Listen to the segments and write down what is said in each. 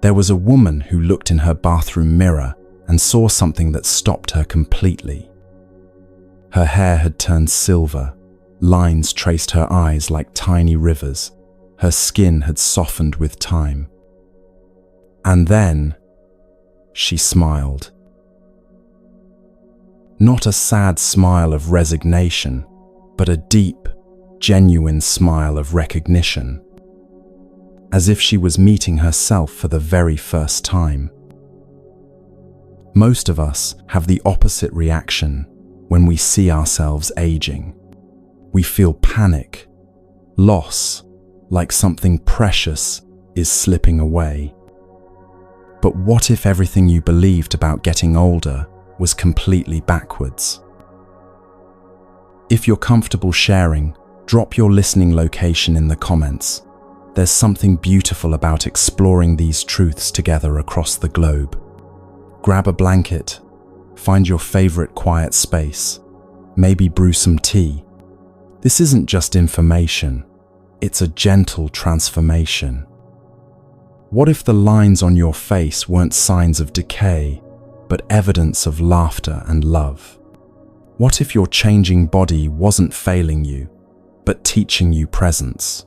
There was a woman who looked in her bathroom mirror and saw something that stopped her completely. Her hair had turned silver, lines traced her eyes like tiny rivers, her skin had softened with time. And then, she smiled. Not a sad smile of resignation, but a deep, genuine smile of recognition, as if she was meeting herself for the very first time. Most of us have the opposite reaction when we see ourselves aging. We feel panic, loss, like something precious is slipping away. But what if everything you believed about getting older was completely backwards? If you're comfortable sharing, drop your listening location in the comments. There's something beautiful about exploring these truths together across the globe. Grab a blanket, find your favorite quiet space, maybe brew some tea. This isn't just information, it's a gentle transformation. What if the lines on your face weren't signs of decay, but evidence of laughter and love? What if your changing body wasn't failing you, but teaching you presence?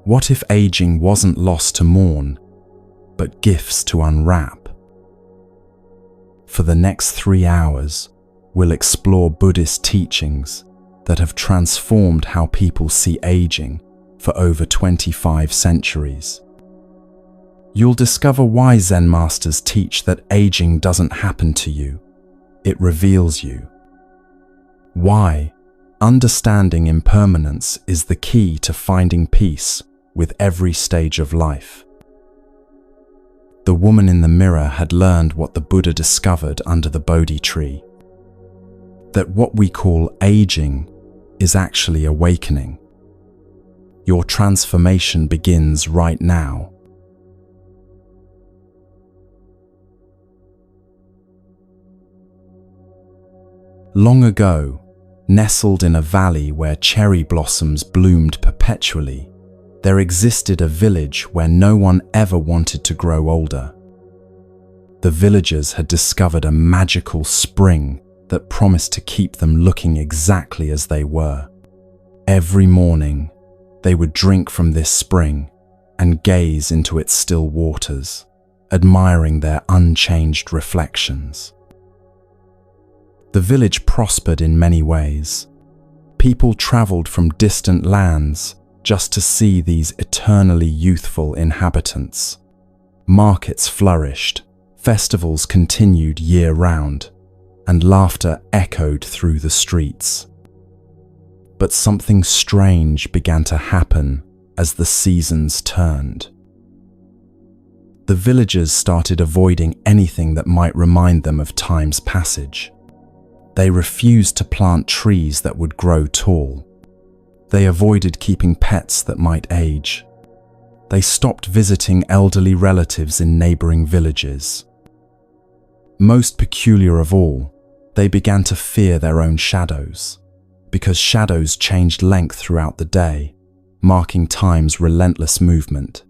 What if aging wasn't loss to mourn, but gifts to unwrap? For the next 3 hours, we'll explore Buddhist teachings that have transformed how people see aging for over 25 centuries. You'll discover why Zen masters teach that aging doesn't happen to you, it reveals you. Why understanding impermanence is the key to finding peace with every stage of life. The woman in the mirror had learned what the Buddha discovered under the Bodhi tree, that what we call aging is actually awakening. Your transformation begins right now. Long ago, nestled in a valley where cherry blossoms bloomed perpetually, there existed a village where no one ever wanted to grow older. The villagers had discovered a magical spring that promised to keep them looking exactly as they were. Every morning, they would drink from this spring and gaze into its still waters, admiring their unchanged reflections. The village prospered in many ways. People traveled from distant lands just to see these eternally youthful inhabitants. Markets flourished, festivals continued year-round, and laughter echoed through the streets. But something strange began to happen as the seasons turned. The villagers started avoiding anything that might remind them of time's passage. They refused to plant trees that would grow tall. They avoided keeping pets that might age. They stopped visiting elderly relatives in neighboring villages. Most peculiar of all, they began to fear their own shadows, because shadows changed length throughout the day, marking time's relentless movement.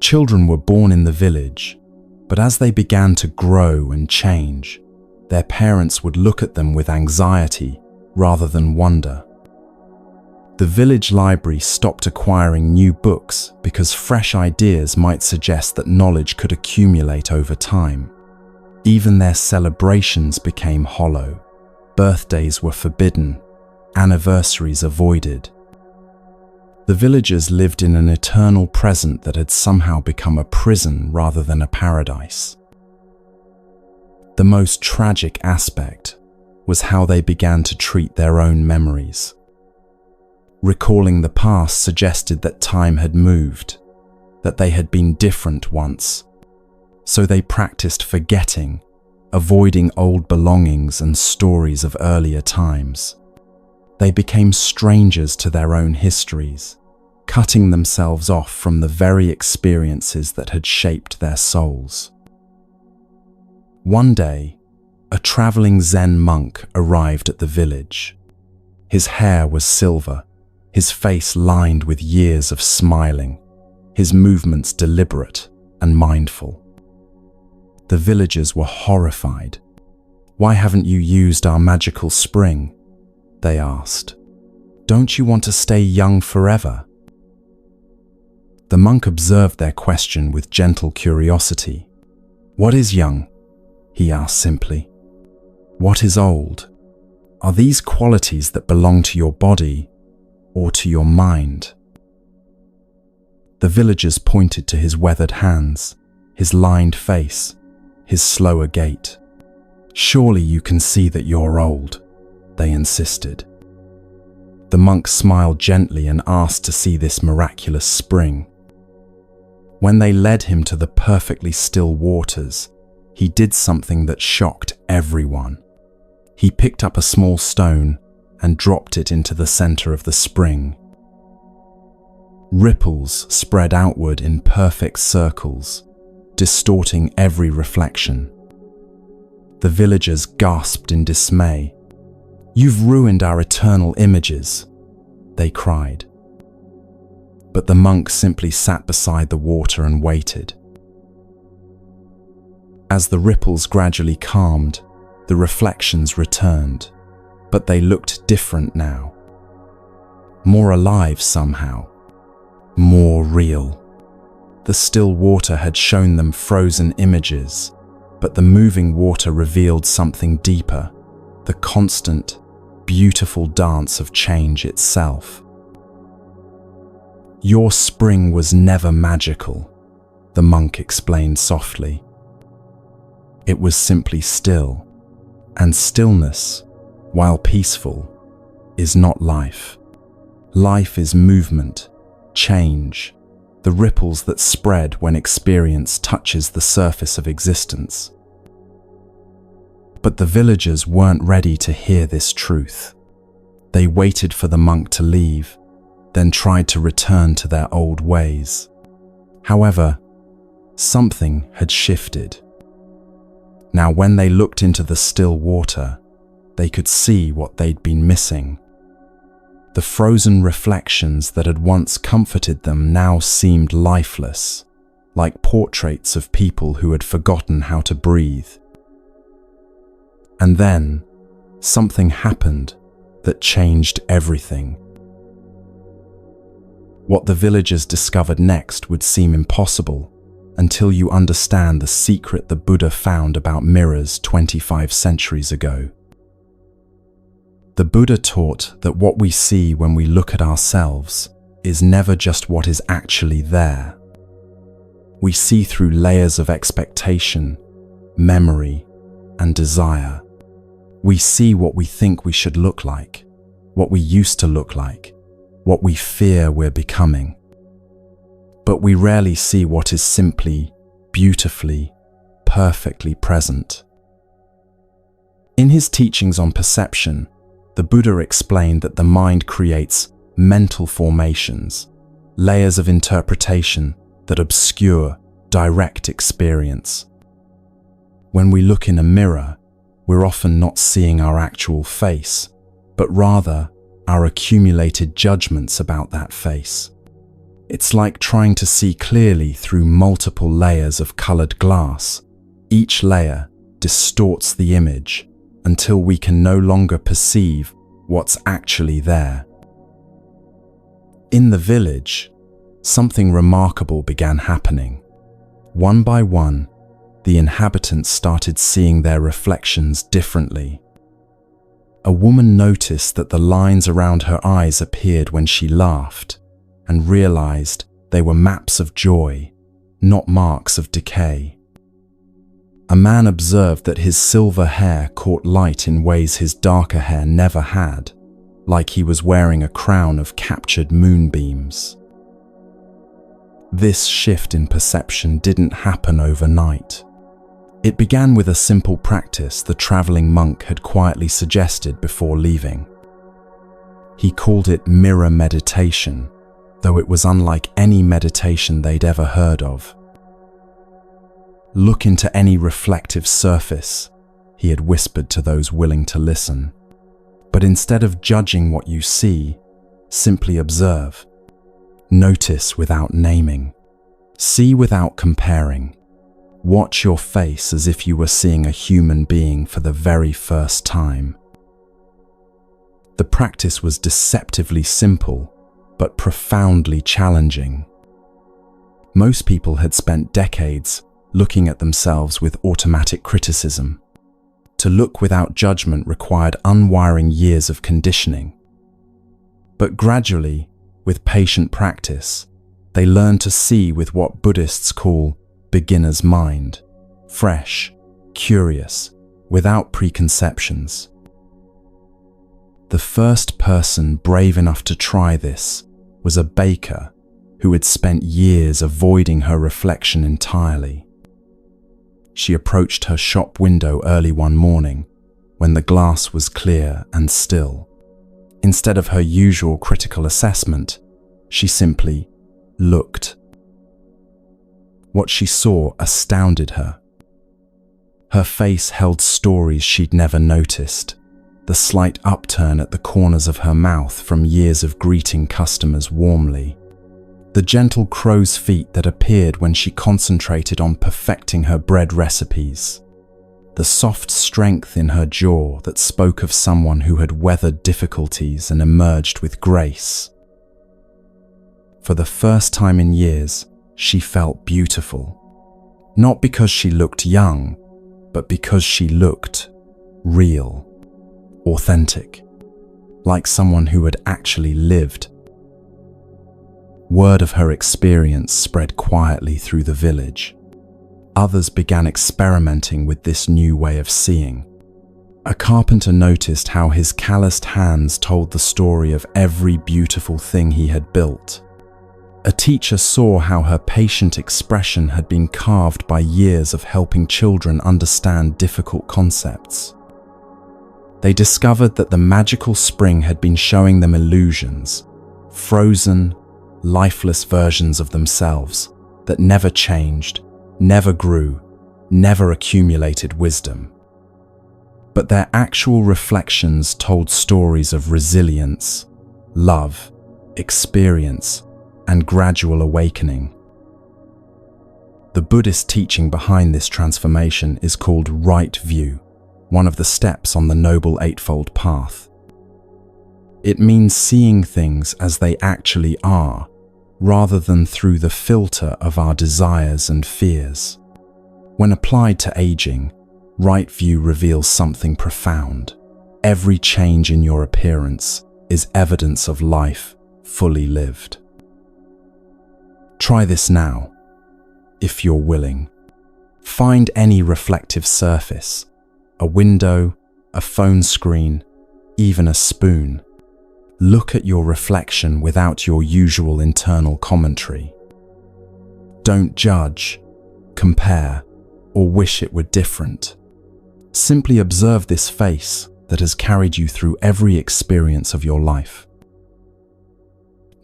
Children were born in the village, but as they began to grow and change, their parents would look at them with anxiety rather than wonder. The village library stopped acquiring new books because fresh ideas might suggest that knowledge could accumulate over time. Even their celebrations became hollow. Birthdays were forbidden, anniversaries avoided. The villagers lived in an eternal present that had somehow become a prison rather than a paradise. The most tragic aspect was how they began to treat their own memories. Recalling the past suggested that time had moved, that they had been different once. So they practiced forgetting, avoiding old belongings and stories of earlier times. They became strangers to their own histories, cutting themselves off from the very experiences that had shaped their souls. One day, a traveling Zen monk arrived at the village. His hair was silver, his face lined with years of smiling, his movements deliberate and mindful. The villagers were horrified. "Why haven't you used our magical spring?" they asked. "Don't you want to stay young forever?" The monk observed their question with gentle curiosity. "What is young?" he asked simply. "What is old? Are these qualities that belong to your body or to your mind?" The villagers pointed to his weathered hands, his lined face, his slower gait. "Surely you can see that you're old," they insisted. The monk smiled gently and asked to see this miraculous spring. When they led him to the perfectly still waters, he did something that shocked everyone. He picked up a small stone and dropped it into the center of the spring. Ripples spread outward in perfect circles, distorting every reflection. The villagers gasped in dismay. "You've ruined our eternal images," they cried. But the monk simply sat beside the water and waited. As the ripples gradually calmed, the reflections returned, but they looked different now. More alive somehow, more real. The still water had shown them frozen images, but the moving water revealed something deeper, the constant, beautiful dance of change itself. "Your spring was never magical," the monk explained softly. "It was simply still, and stillness, while peaceful, is not life. Life is movement, change, the ripples that spread when experience touches the surface of existence." But the villagers weren't ready to hear this truth. They waited for the monk to leave, then tried to return to their old ways. However, something had shifted. Now, when they looked into the still water, they could see what they'd been missing. The frozen reflections that had once comforted them now seemed lifeless, like portraits of people who had forgotten how to breathe. And then, something happened that changed everything. What the villagers discovered next would seem impossible until you understand the secret the Buddha found about mirrors 25 centuries ago. The Buddha taught that what we see when we look at ourselves is never just what is actually there. We see through layers of expectation, memory, and desire. We see what we think we should look like, what we used to look like, what we fear we're becoming. But we rarely see what is simply, beautifully, perfectly present. In his teachings on perception, the Buddha explained that the mind creates mental formations, layers of interpretation that obscure direct experience. When we look in a mirror, we're often not seeing our actual face, but rather our accumulated judgments about that face. It's like trying to see clearly through multiple layers of colored glass. Each layer distorts the image until we can no longer perceive what's actually there. In the village, something remarkable began happening. One by one, the inhabitants started seeing their reflections differently. A woman noticed that the lines around her eyes appeared when she laughed, and realized they were maps of joy, not marks of decay. A man observed that his silver hair caught light in ways his darker hair never had, like he was wearing a crown of captured moonbeams. This shift in perception didn't happen overnight. It began with a simple practice the traveling monk had quietly suggested before leaving. He called it mirror meditation, though it was unlike any meditation they'd ever heard of. "Look into any reflective surface," he had whispered to those willing to listen. "But instead of judging what you see, simply observe. Notice without naming. See without comparing. Watch your face as if you were seeing a human being for the very first time. The practice was deceptively simple, but profoundly challenging. Most people had spent decades looking at themselves with automatic criticism. To look without judgment required unwiring years of conditioning. But gradually, with patient practice, they learned to see with what Buddhists call beginner's mind, fresh, curious, without preconceptions. The first person brave enough to try this was a baker who had spent years avoiding her reflection entirely. She approached her shop window early one morning when the glass was clear and still. Instead of her usual critical assessment, she simply looked. What she saw astounded her. Her face held stories she'd never noticed, the slight upturn at the corners of her mouth from years of greeting customers warmly, the gentle crow's feet that appeared when she concentrated on perfecting her bread recipes, the soft strength in her jaw that spoke of someone who had weathered difficulties and emerged with grace. For the first time in years, she felt beautiful, not because she looked young, but because she looked real, authentic, like someone who had actually lived. Word of her experience spread quietly through the village. Others began experimenting with this new way of seeing. A carpenter noticed how his calloused hands told the story of every beautiful thing he had built. A teacher saw how her patient expression had been carved by years of helping children understand difficult concepts. They discovered that the magical spring had been showing them illusions, frozen, lifeless versions of themselves that never changed, never grew, never accumulated wisdom. But their actual reflections told stories of resilience, love, experience, and gradual awakening. The Buddhist teaching behind this transformation is called right view, one of the steps on the Noble Eightfold Path. It means seeing things as they actually are, rather than through the filter of our desires and fears. When applied to aging, right view reveals something profound. Every change in your appearance is evidence of life fully lived. Try this now, if you're willing. Find any reflective surface, a window, a phone screen, even a spoon. Look at your reflection without your usual internal commentary. Don't judge, compare, or wish it were different. Simply observe this face that has carried you through every experience of your life.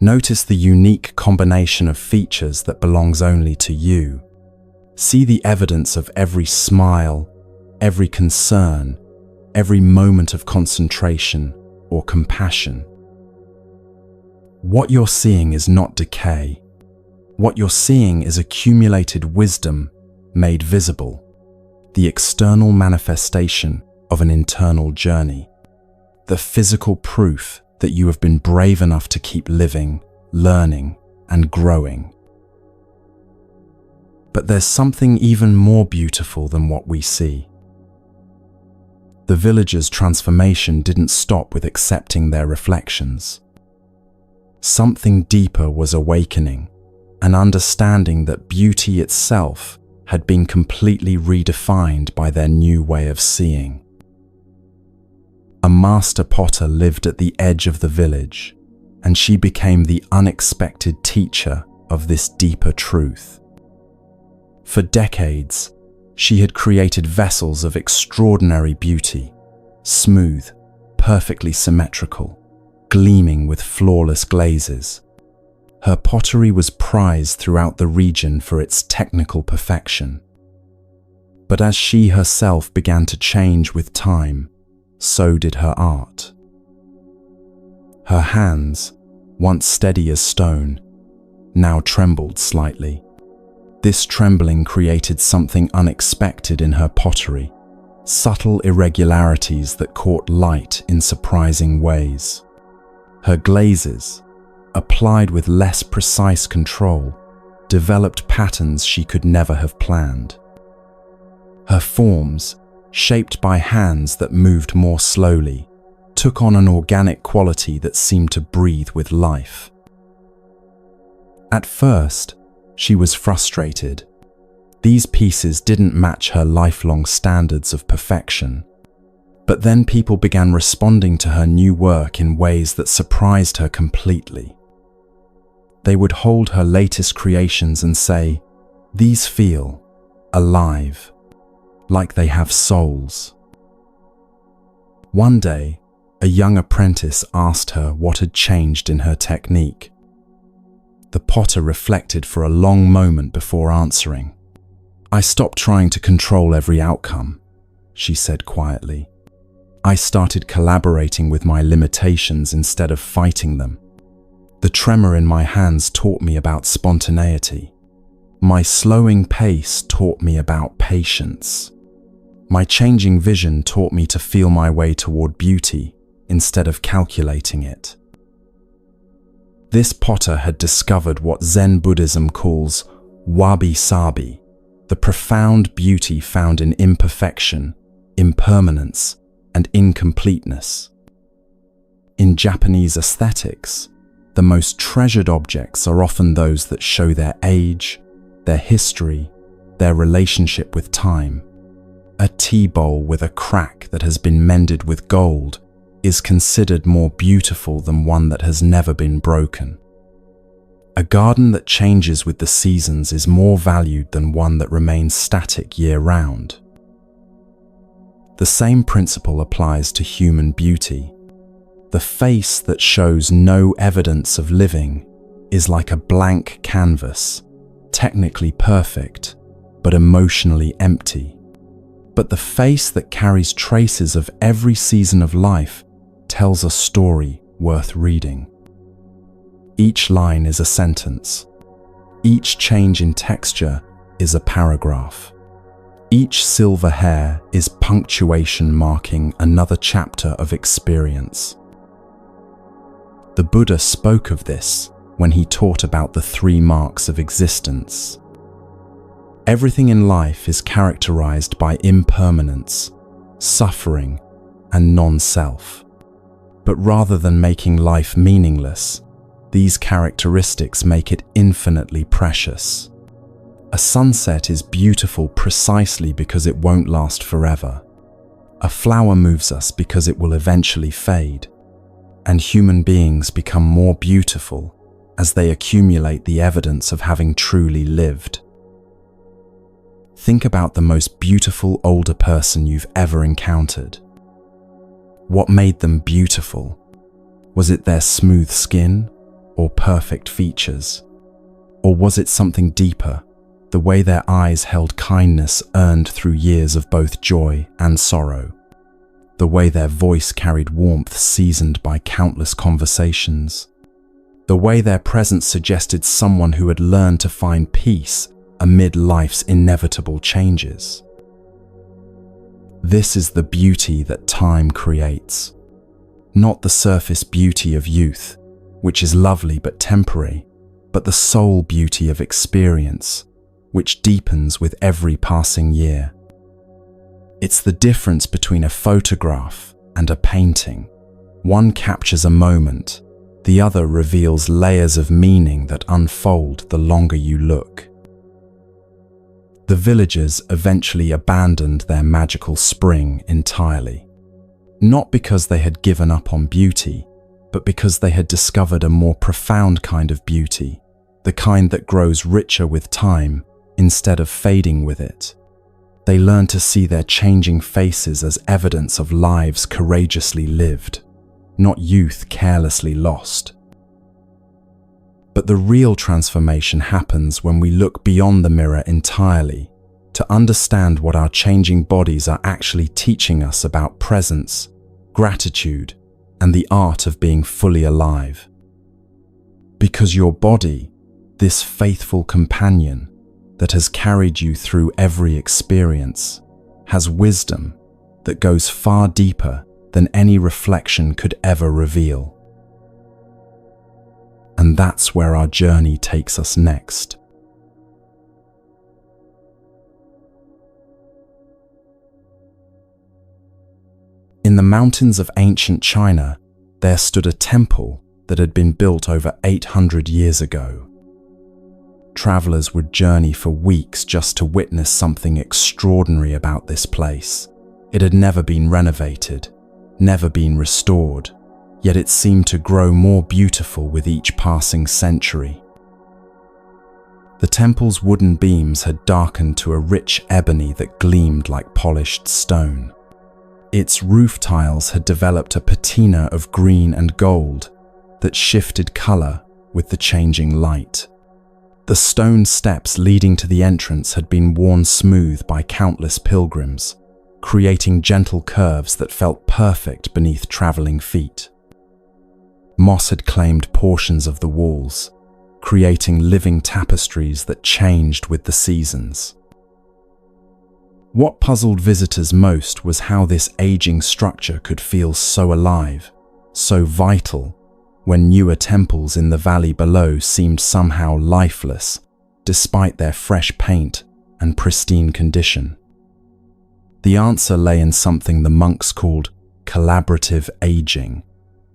Notice the unique combination of features that belongs only to you. See the evidence of every smile, every concern, every moment of concentration or compassion. What you're seeing is not decay. What you're seeing is accumulated wisdom made visible, the external manifestation of an internal journey, the physical proof that you have been brave enough to keep living, learning, and growing. But there's something even more beautiful than what we see. The villagers' transformation didn't stop with accepting their reflections. Something deeper was awakening, an understanding that beauty itself had been completely redefined by their new way of seeing. A master potter lived at the edge of the village, and she became the unexpected teacher of this deeper truth. For decades, she had created vessels of extraordinary beauty, smooth, perfectly symmetrical, gleaming with flawless glazes. Her pottery was prized throughout the region for its technical perfection. But as she herself began to change with time, so did her art. Her hands, once steady as stone, now trembled slightly, This trembling created something unexpected in her pottery, subtle irregularities that caught light in surprising ways. Her glazes, applied with less precise control, developed patterns she could never have planned. Her forms, shaped by hands that moved more slowly, took on an organic quality that seemed to breathe with life. At first, she was frustrated. These pieces didn't match her lifelong standards of perfection. But then people began responding to her new work in ways that surprised her completely. They would hold her latest creations and say, "These feel alive, like they have souls." One day, a young apprentice asked her what had changed in her technique. The potter reflected for a long moment before answering. "I stopped trying to control every outcome," she said quietly. "I started collaborating with my limitations instead of fighting them. The tremor in my hands taught me about spontaneity. My slowing pace taught me about patience. My changing vision taught me to feel my way toward beauty instead of calculating it." This potter had discovered what Zen Buddhism calls wabi-sabi, the profound beauty found in imperfection, impermanence, and incompleteness. In Japanese aesthetics, the most treasured objects are often those that show their age, their history, their relationship with time. A tea bowl with a crack that has been mended with gold is considered more beautiful than one that has never been broken. A garden that changes with the seasons is more valued than one that remains static year-round. The same principle applies to human beauty. The face that shows no evidence of living is like a blank canvas, technically perfect, but emotionally empty. But the face that carries traces of every season of life tells a story worth reading. Each line is a sentence. Each change in texture is a paragraph. Each silver hair is punctuation marking another chapter of experience. The Buddha spoke of this when he taught about the 3 marks of existence. Everything in life is characterized by impermanence, suffering, and non-self. But rather than making life meaningless, these characteristics make it infinitely precious. A sunset is beautiful precisely because it won't last forever. A flower moves us because it will eventually fade. And human beings become more beautiful as they accumulate the evidence of having truly lived. Think about the most beautiful older person you've ever encountered. What made them beautiful? Was it their smooth skin or perfect features? Or was it something deeper, the way their eyes held kindness earned through years of both joy and sorrow? The way their voice carried warmth seasoned by countless conversations? The way their presence suggested someone who had learned to find peace amid life's inevitable changes? This is the beauty that time creates. Not the surface beauty of youth, which is lovely but temporary, but the soul beauty of experience, which deepens with every passing year. It's the difference between a photograph and a painting. One captures a moment, the other reveals layers of meaning that unfold the longer you look. The villagers eventually abandoned their magical spring entirely. Not because they had given up on beauty, but because they had discovered a more profound kind of beauty, the kind that grows richer with time instead of fading with it. They learned to see their changing faces as evidence of lives courageously lived, not youth carelessly lost. But the real transformation happens when we look beyond the mirror entirely, to understand what our changing bodies are actually teaching us about presence, gratitude, and the art of being fully alive. Because your body, this faithful companion, that has carried you through every experience, has wisdom that goes far deeper than any reflection could ever reveal. And that's where our journey takes us next. In the mountains of ancient China, there stood a temple that had been built over 800 years ago. Travelers would journey for weeks just to witness something extraordinary about this place. It had never been renovated, never been restored, yet it seemed to grow more beautiful with each passing century. The temple's wooden beams had darkened to a rich ebony that gleamed like polished stone. Its roof tiles had developed a patina of green and gold that shifted color with the changing light. The stone steps leading to the entrance had been worn smooth by countless pilgrims, creating gentle curves that felt perfect beneath traveling feet. Moss had claimed portions of the walls, creating living tapestries that changed with the seasons. What puzzled visitors most was how this aging structure could feel so alive, so vital, when newer temples in the valley below seemed somehow lifeless, despite their fresh paint and pristine condition. The answer lay in something the monks called collaborative aging,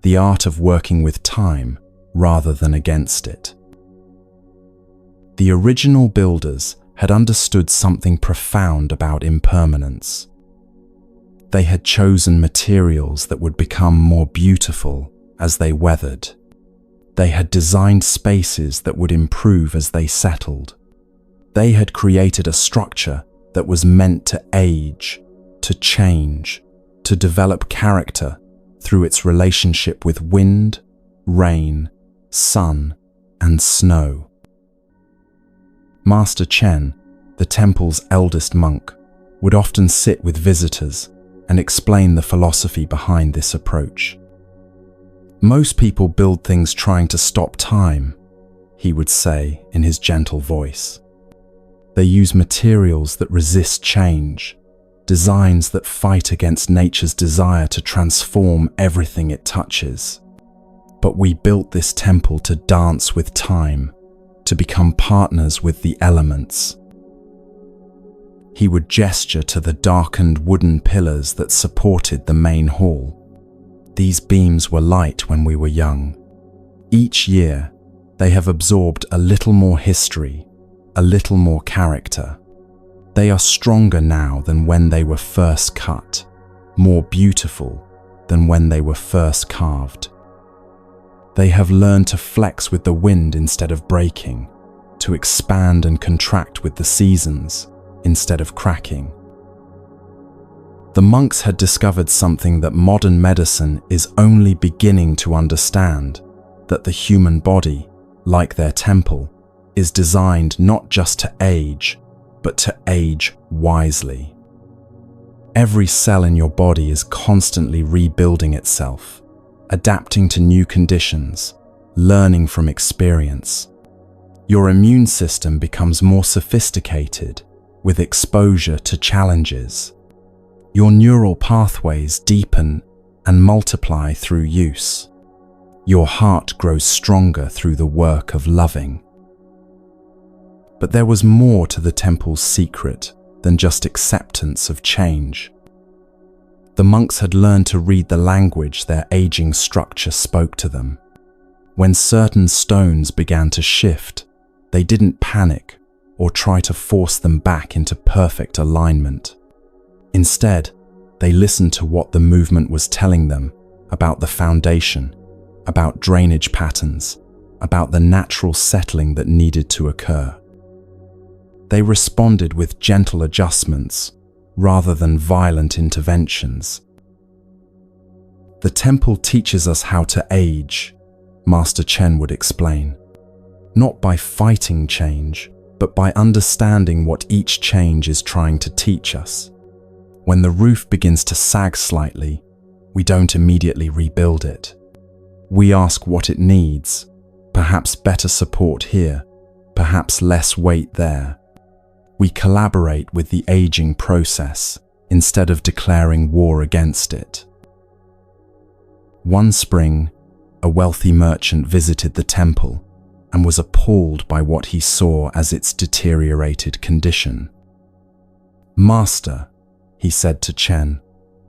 the art of working with time rather than against it. The original builders had understood something profound about impermanence. They had chosen materials that would become more beautiful as they weathered. They had designed spaces that would improve as they settled. They had created a structure that was meant to age, to change, to develop character through its relationship with wind, rain, sun, and snow. Master Chen, the temple's eldest monk, would often sit with visitors and explain the philosophy behind this approach. Most people build things trying to stop time, he would say in his gentle voice. They use materials that resist change, designs that fight against nature's desire to transform everything it touches. But we built this temple to dance with time, to become partners with the elements. He would gesture to the darkened wooden pillars that supported the main hall. These beams were light when we were young. Each year, they have absorbed a little more history, a little more character. They are stronger now than when they were first cut, more beautiful than when they were first carved. They have learned to flex with the wind instead of breaking, to expand and contract with the seasons instead of cracking. The monks had discovered something that modern medicine is only beginning to understand, that the human body, like their temple, is designed not just to age, but to age wisely. Every cell in your body is constantly rebuilding itself, adapting to new conditions, learning from experience. Your immune system becomes more sophisticated with exposure to challenges. Your neural pathways deepen and multiply through use. Your heart grows stronger through the work of loving. But there was more to the temple's secret than just acceptance of change. The monks had learned to read the language their aging structure spoke to them. When certain stones began to shift, they didn't panic or try to force them back into perfect alignment. Instead, they listened to what the movement was telling them about the foundation, about drainage patterns, about the natural settling that needed to occur. They responded with gentle adjustments rather than violent interventions. The temple teaches us how to age, Master Chen would explain, not by fighting change, but by understanding what each change is trying to teach us. When the roof begins to sag slightly, we don't immediately rebuild it. We ask what it needs, perhaps better support here, perhaps less weight there. We collaborate with the aging process instead of declaring war against it. One spring, a wealthy merchant visited the temple and was appalled by what he saw as its deteriorated condition. "Master," he said to Chen,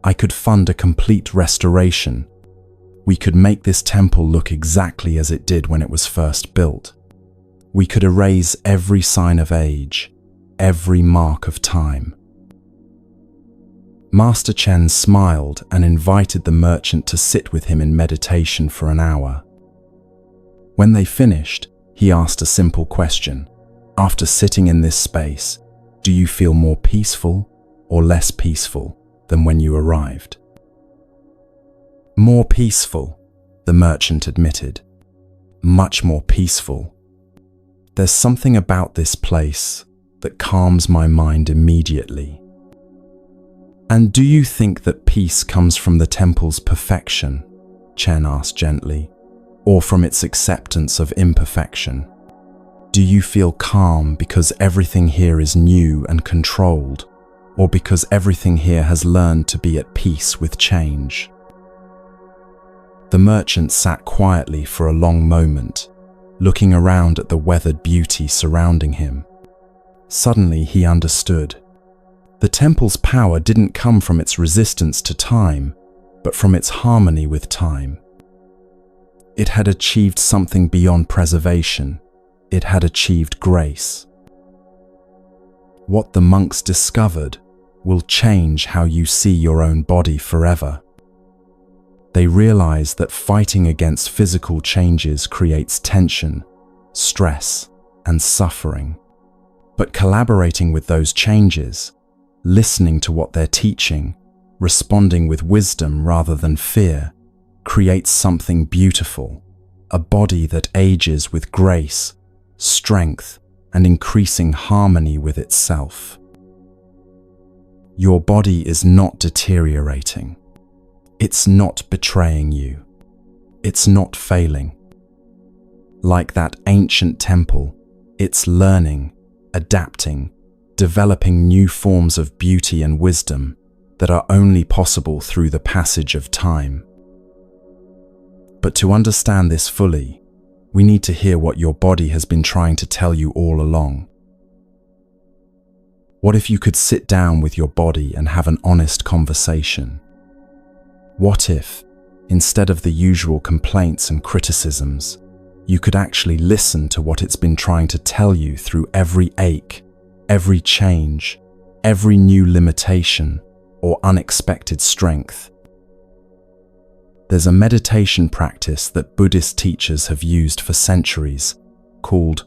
"I could fund a complete restoration. We could make this temple look exactly as it did when it was first built. We could erase every sign of age, every mark of time." Master Chen smiled and invited the merchant to sit with him in meditation for an hour. When they finished, he asked a simple question. "After sitting in this space, do you feel more peaceful or less peaceful than when you arrived?" "More peaceful," the merchant admitted. "Much more peaceful. There's something about this place that calms my mind immediately." "And do you think that peace comes from the temple's perfection?" Chen asked gently, "or from its acceptance of imperfection? Do you feel calm because everything here is new and controlled, or because everything here has learned to be at peace with change?" The merchant sat quietly for a long moment, looking around at the weathered beauty surrounding him. Suddenly he understood. The temple's power didn't come from its resistance to time, but from its harmony with time. It had achieved something beyond preservation. It had achieved grace. What the monks discovered will change how you see your own body forever. They realized that fighting against physical changes creates tension, stress, and suffering. But collaborating with those changes, listening to what they're teaching, responding with wisdom rather than fear, creates something beautiful, a body that ages with grace, strength, and increasing harmony with itself. Your body is not deteriorating. It's not betraying you. It's not failing. Like that ancient temple, it's learning, adapting, developing new forms of beauty and wisdom that are only possible through the passage of time. But to understand this fully, we need to hear what your body has been trying to tell you all along. What if you could sit down with your body and have an honest conversation? What if, instead of the usual complaints and criticisms, you could actually listen to what it's been trying to tell you through every ache, every change, every new limitation or unexpected strength? There's a meditation practice that Buddhist teachers have used for centuries called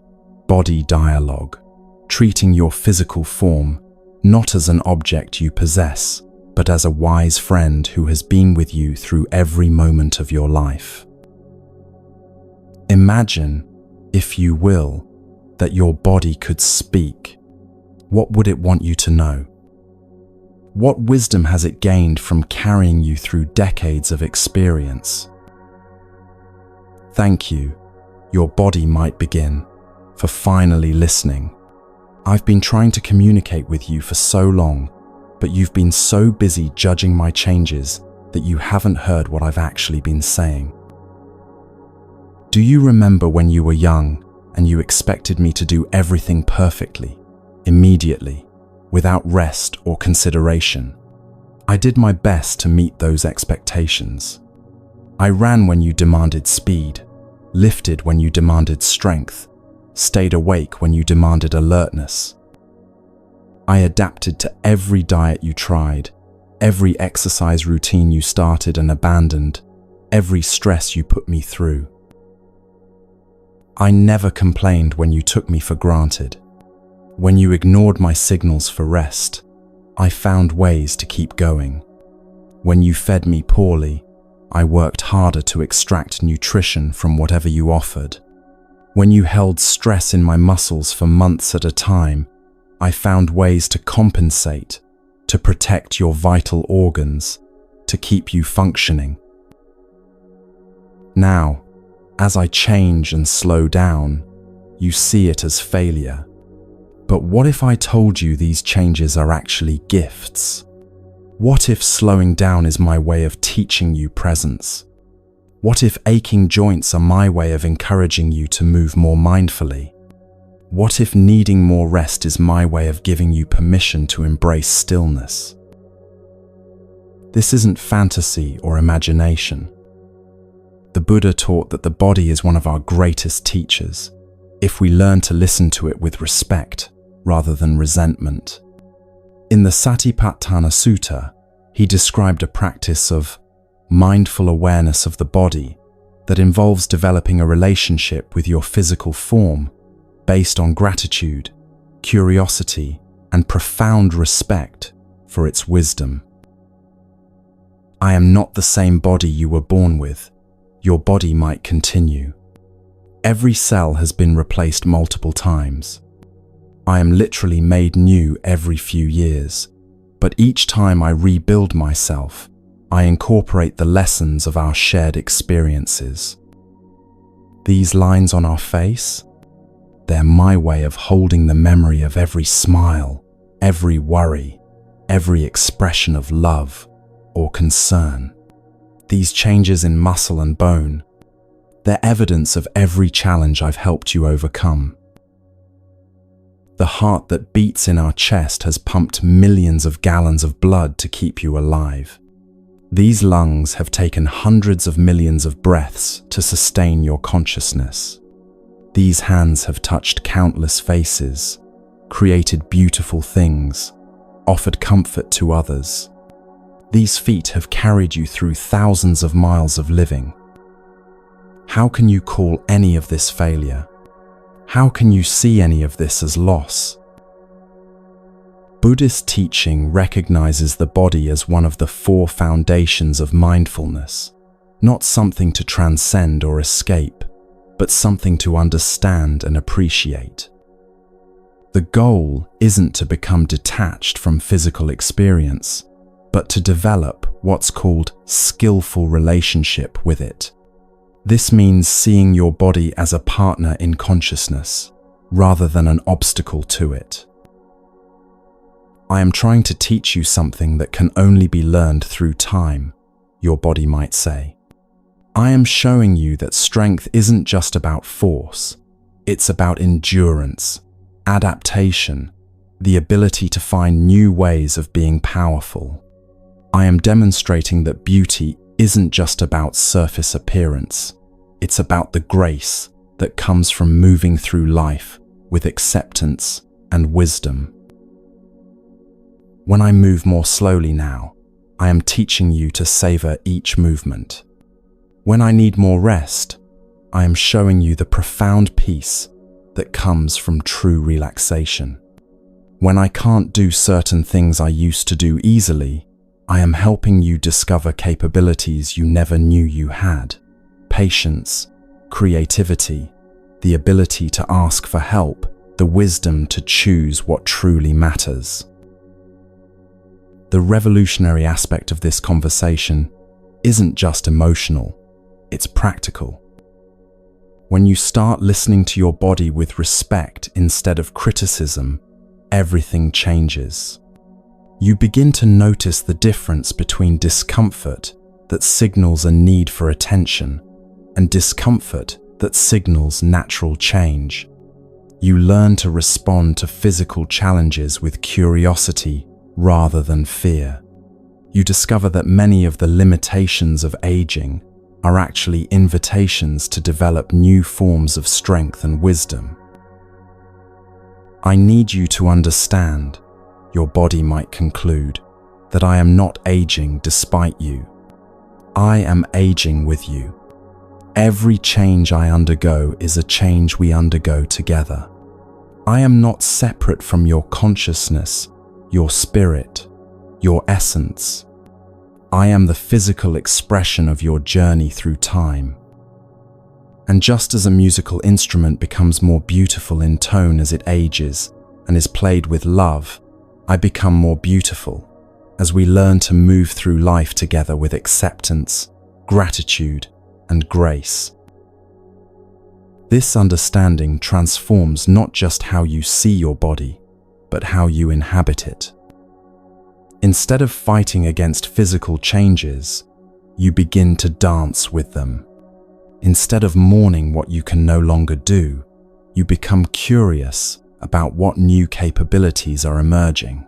body dialogue, treating your physical form not as an object you possess, but as a wise friend who has been with you through every moment of your life. Imagine, if you will, that your body could speak. What would it want you to know? What wisdom has it gained from carrying you through decades of experience? Thank you, your body might begin, for finally listening. I've been trying to communicate with you for so long, but you've been so busy judging my changes that you haven't heard what I've actually been saying. Do you remember when you were young and you expected me to do everything perfectly, immediately, without rest or consideration? I did my best to meet those expectations. I ran when you demanded speed, lifted when you demanded strength, stayed awake when you demanded alertness. I adapted to every diet you tried, every exercise routine you started and abandoned, every stress you put me through. I never complained when you took me for granted. When you ignored my signals for rest, I found ways to keep going. When you fed me poorly, I worked harder to extract nutrition from whatever you offered. When you held stress in my muscles for months at a time, I found ways to compensate, to protect your vital organs, to keep you functioning. Now, as I change and slow down, you see it as failure. But what if I told you these changes are actually gifts? What if slowing down is my way of teaching you presence? What if aching joints are my way of encouraging you to move more mindfully? What if needing more rest is my way of giving you permission to embrace stillness? This isn't fantasy or imagination. The Buddha taught that the body is one of our greatest teachers, if we learn to listen to it with respect rather than resentment. In the Satipatthana Sutta, he described a practice of mindful awareness of the body that involves developing a relationship with your physical form based on gratitude, curiosity, and profound respect for its wisdom. I am not the same body you were born with. Your body might continue. Every cell has been replaced multiple times. I am literally made new every few years, but each time I rebuild myself, I incorporate the lessons of our shared experiences. These lines on our face, they're my way of holding the memory of every smile, every worry, every expression of love or concern. These changes in muscle and bone, they're evidence of every challenge I've helped you overcome. The heart that beats in our chest has pumped millions of gallons of blood to keep you alive. These lungs have taken hundreds of millions of breaths to sustain your consciousness. These hands have touched countless faces, created beautiful things, offered comfort to others. These feet have carried you through thousands of miles of living. How can you call any of this failure? How can you see any of this as loss? Buddhist teaching recognizes the body as one of the 4 foundations of mindfulness, not something to transcend or escape, but something to understand and appreciate. The goal isn't to become detached from physical experience, but to develop what's called skillful relationship with it. This means seeing your body as a partner in consciousness, rather than an obstacle to it. I am trying to teach you something that can only be learned through time, your body might say. I am showing you that strength isn't just about force, it's about endurance, adaptation, the ability to find new ways of being powerful. I am demonstrating that beauty isn't just about surface appearance, it's about the grace that comes from moving through life with acceptance and wisdom. When I move more slowly now, I am teaching you to savor each movement. When I need more rest, I am showing you the profound peace that comes from true relaxation. When I can't do certain things I used to do easily, I am helping you discover capabilities you never knew you had. Patience, creativity, the ability to ask for help, the wisdom to choose what truly matters. The revolutionary aspect of this conversation isn't just emotional, it's practical. When you start listening to your body with respect instead of criticism, everything changes. You begin to notice the difference between discomfort that signals a need for attention and discomfort that signals natural change. You learn to respond to physical challenges with curiosity rather than fear. You discover that many of the limitations of aging are actually invitations to develop new forms of strength and wisdom. I need you to understand, your body might conclude, that I am not aging despite you. I am aging with you. Every change I undergo is a change we undergo together. I am not separate from your consciousness, your spirit, your essence. I am the physical expression of your journey through time. And just as a musical instrument becomes more beautiful in tone as it ages and is played with love, I become more beautiful as we learn to move through life together with acceptance, gratitude, and grace. This understanding transforms not just how you see your body, but how you inhabit it. Instead of fighting against physical changes, you begin to dance with them. Instead of mourning what you can no longer do, you become curious about what new capabilities are emerging.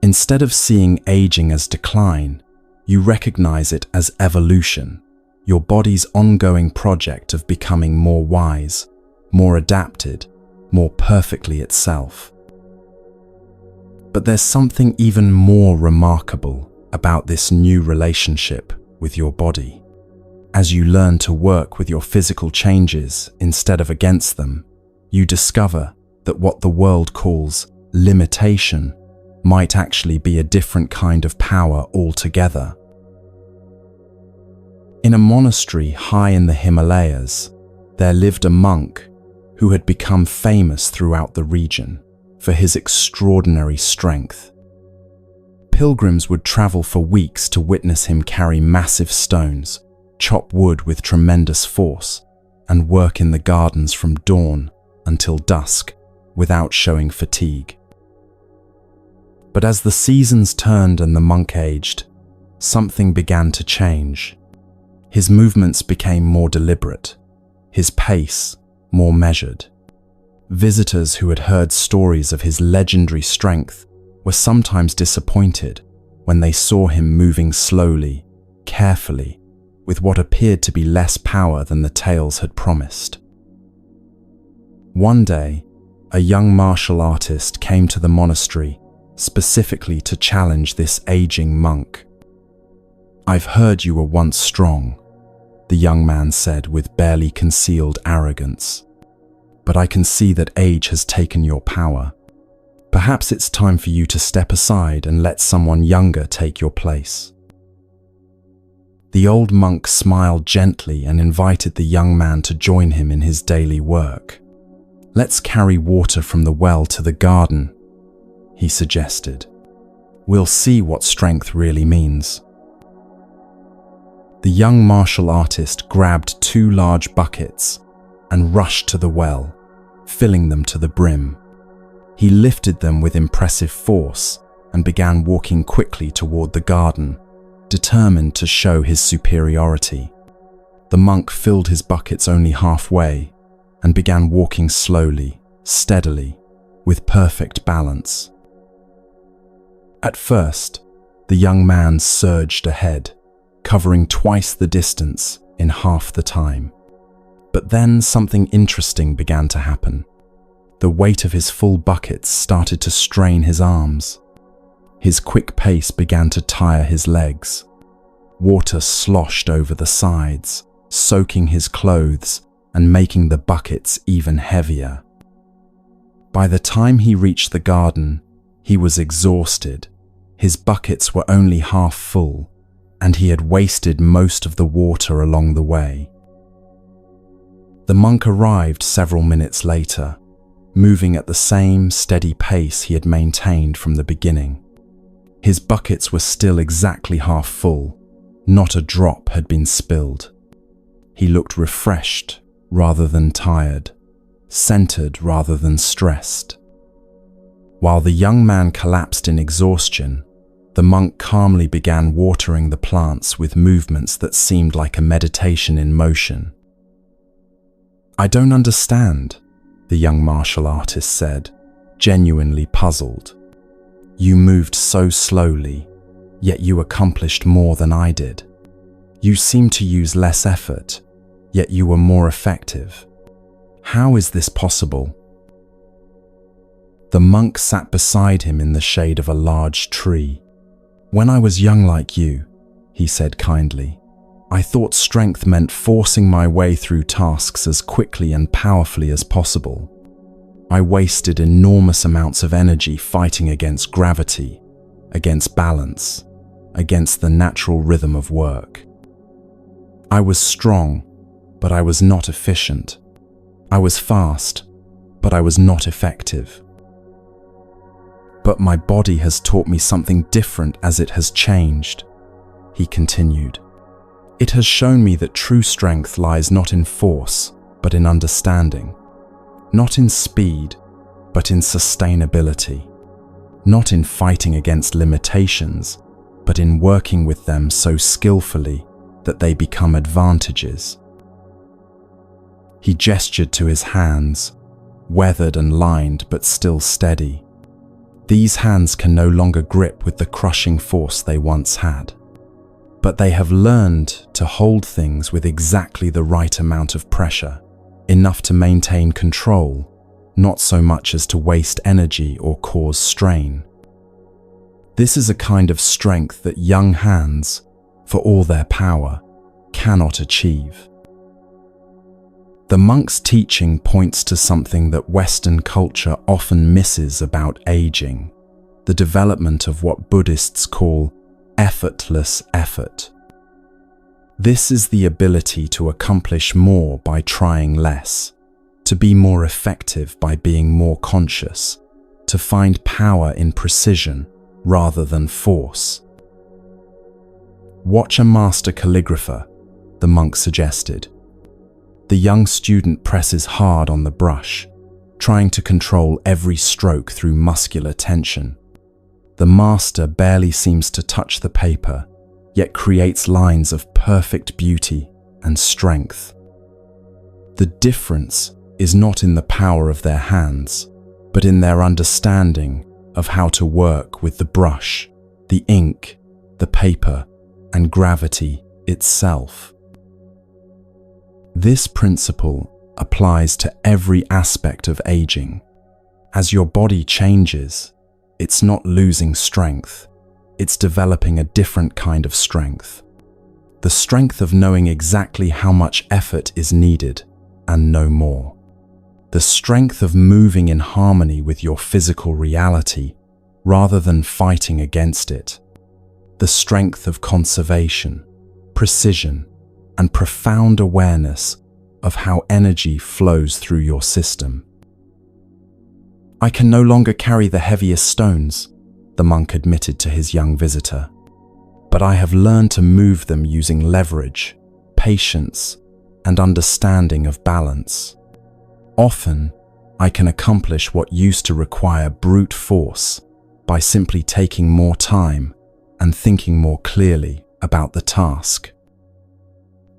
Instead of seeing aging as decline, you recognize it as evolution, your body's ongoing project of becoming more wise, more adapted, more perfectly itself. But there's something even more remarkable about this new relationship with your body. As you learn to work with your physical changes instead of against them, you discover that what the world calls limitation might actually be a different kind of power altogether. In a monastery high in the Himalayas, there lived a monk who had become famous throughout the region for his extraordinary strength. Pilgrims would travel for weeks to witness him carry massive stones, chop wood with tremendous force, and work in the gardens from dawn until dusk without showing fatigue. But as the seasons turned and the monk aged, something began to change. His movements became more deliberate, his pace more measured. Visitors who had heard stories of his legendary strength were sometimes disappointed when they saw him moving slowly, carefully, with what appeared to be less power than the tales had promised. One day, a young martial artist came to the monastery specifically to challenge this aging monk. "I've heard you were once strong," the young man said with barely concealed arrogance. "But I can see that age has taken your power. Perhaps it's time for you to step aside and let someone younger take your place." The old monk smiled gently and invited the young man to join him in his daily work. "Let's carry water from the well to the garden," he suggested. "We'll see what strength really means." The young martial artist grabbed 2 large buckets and rushed to the well, filling them to the brim. He lifted them with impressive force and began walking quickly toward the garden, determined to show his superiority. The monk filled his buckets only halfway and began walking slowly, steadily, with perfect balance. At first, the young man surged ahead, covering twice the distance in half the time. But then something interesting began to happen. The weight of his full buckets started to strain his arms. His quick pace began to tire his legs. Water sloshed over the sides, soaking his clothes and making the buckets even heavier. By the time he reached the garden, he was exhausted. His buckets were only half full, and he had wasted most of the water along the way. The monk arrived several minutes later, moving at the same steady pace he had maintained from the beginning. His buckets were still exactly half full. Not a drop had been spilled. He looked refreshed rather than tired, centered rather than stressed. While the young man collapsed in exhaustion, the monk calmly began watering the plants with movements that seemed like a meditation in motion. "I don't understand," the young martial artist said, genuinely puzzled. "You moved so slowly, yet you accomplished more than I did. You seemed to use less effort, yet you were more effective. How is this possible?" The monk sat beside him in the shade of a large tree. "When I was young like you," he said kindly, "I thought strength meant forcing my way through tasks as quickly and powerfully as possible. I wasted enormous amounts of energy fighting against gravity, against balance, against the natural rhythm of work. I was strong, but I was not efficient. I was fast, but I was not effective. But my body has taught me something different as it has changed," he continued. "It has shown me that true strength lies not in force, but in understanding. Not in speed, but in sustainability. Not in fighting against limitations, but in working with them so skillfully that they become advantages. He gestured to his hands, weathered and lined but still steady. These hands can no longer grip with the crushing force they once had. But they have learned to hold things with exactly the right amount of pressure, enough to maintain control, not so much as to waste energy or cause strain. This is a kind of strength that young hands, for all their power, cannot achieve. The monk's teaching points to something that Western culture often misses about aging, the development of what Buddhists call effortless effort. This is the ability to accomplish more by trying less, to be more effective by being more conscious, to find power in precision rather than force. Watch a master calligrapher, the monk suggested. The young student presses hard on the brush, trying to control every stroke through muscular tension. The master barely seems to touch the paper, yet creates lines of perfect beauty and strength. The difference is not in the power of their hands, but in their understanding of how to work with the brush, the ink, the paper, and gravity itself. This principle applies to every aspect of aging. As your body changes, it's not losing strength, it's developing a different kind of strength. The strength of knowing exactly how much effort is needed and no more. The strength of moving in harmony with your physical reality rather than fighting against it. The strength of conservation, precision, and profound awareness of how energy flows through your system. I can no longer carry the heaviest stones, the monk admitted to his young visitor, but I have learned to move them using leverage, patience, and understanding of balance. Often, I can accomplish what used to require brute force by simply taking more time and thinking more clearly about the task.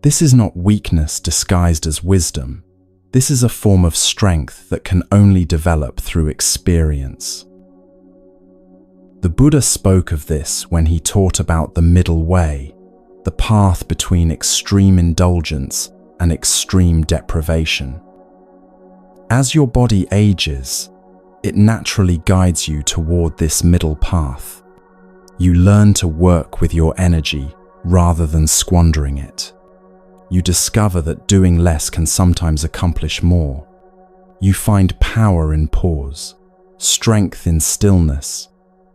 This is not weakness disguised as wisdom. This is a form of strength that can only develop through experience. The Buddha spoke of this when he taught about the middle way, the path between extreme indulgence and extreme deprivation. As your body ages, it naturally guides you toward this middle path. You learn to work with your energy rather than squandering it. You discover that doing less can sometimes accomplish more. You find power in pause, strength in stillness,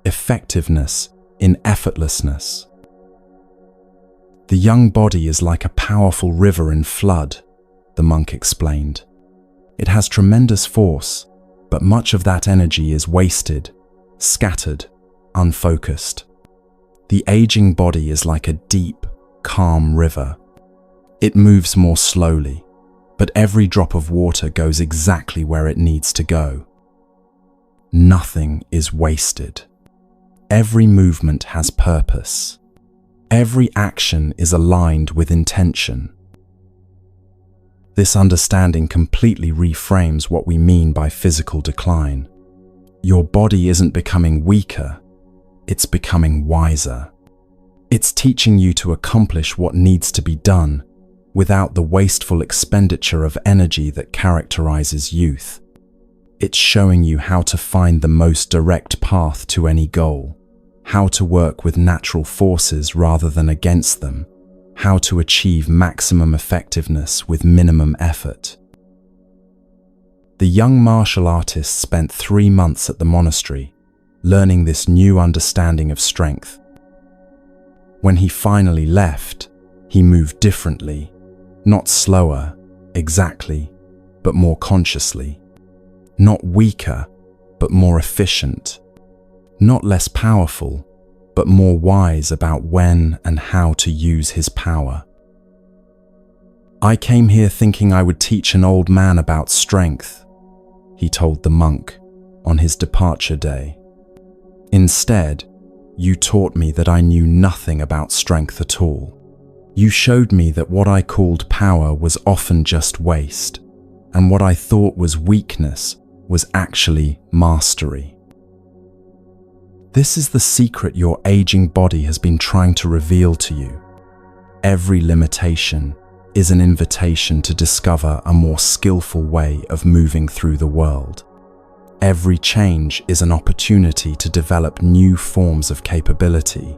effectiveness in effortlessness. The young body is like a powerful river in flood, the monk explained. It has tremendous force, but much of that energy is wasted, scattered, unfocused. The aging body is like a deep, calm river. It moves more slowly, but every drop of water goes exactly where it needs to go. Nothing is wasted. Every movement has purpose. Every action is aligned with intention. This understanding completely reframes what we mean by physical decline. Your body isn't becoming weaker, it's becoming wiser. It's teaching you to accomplish what needs to be done without the wasteful expenditure of energy that characterizes youth. It's showing you how to find the most direct path to any goal, how to work with natural forces rather than against them, how to achieve maximum effectiveness with minimum effort. The young martial artist spent 3 months at the monastery, learning this new understanding of strength. When he finally left, he moved differently, not slower, exactly, but more consciously. Not weaker, but more efficient. Not less powerful, but more wise about when and how to use his power. "I came here thinking I would teach an old man about strength," he told the monk on his departure day. "Instead, you taught me that I knew nothing about strength at all. You showed me that what I called power was often just waste, and what I thought was weakness was actually mastery. This is the secret your aging body has been trying to reveal to you. Every limitation is an invitation to discover a more skillful way of moving through the world. Every change is an opportunity to develop new forms of capability.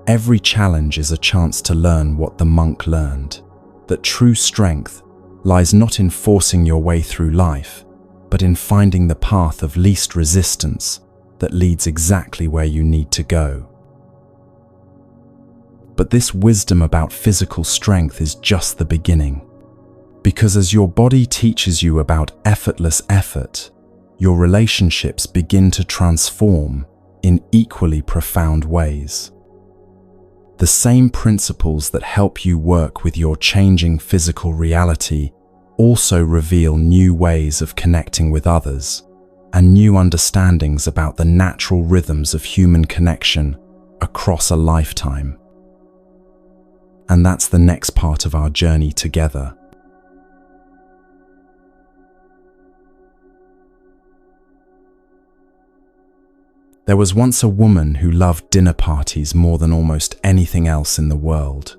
Every challenge is a chance to learn what the monk learned, that true strength lies not in forcing your way through life, but in finding the path of least resistance that leads exactly where you need to go." But this wisdom about physical strength is just the beginning. Because as your body teaches you about effortless effort, your relationships begin to transform in equally profound ways. The same principles that help you work with your changing physical reality also reveal new ways of connecting with others and new understandings about the natural rhythms of human connection across a lifetime. And that's the next part of our journey together. There was once a woman who loved dinner parties more than almost anything else in the world.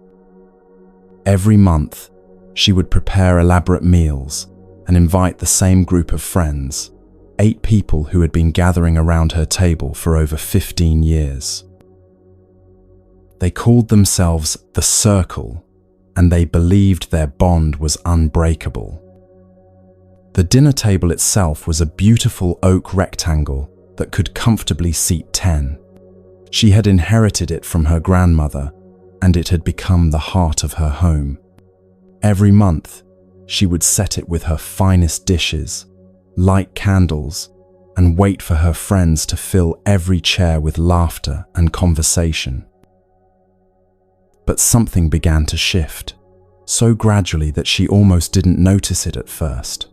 Every month, she would prepare elaborate meals and invite the same group of friends, 8 people who had been gathering around her table for over 15 years. They called themselves the Circle, and they believed their bond was unbreakable. The dinner table itself was a beautiful oak rectangle that could comfortably seat 10. She had inherited it from her grandmother, and it had become the heart of her home. Every month, she would set it with her finest dishes, light candles, and wait for her friends to fill every chair with laughter and conversation. But something began to shift, so gradually that she almost didn't notice it at first.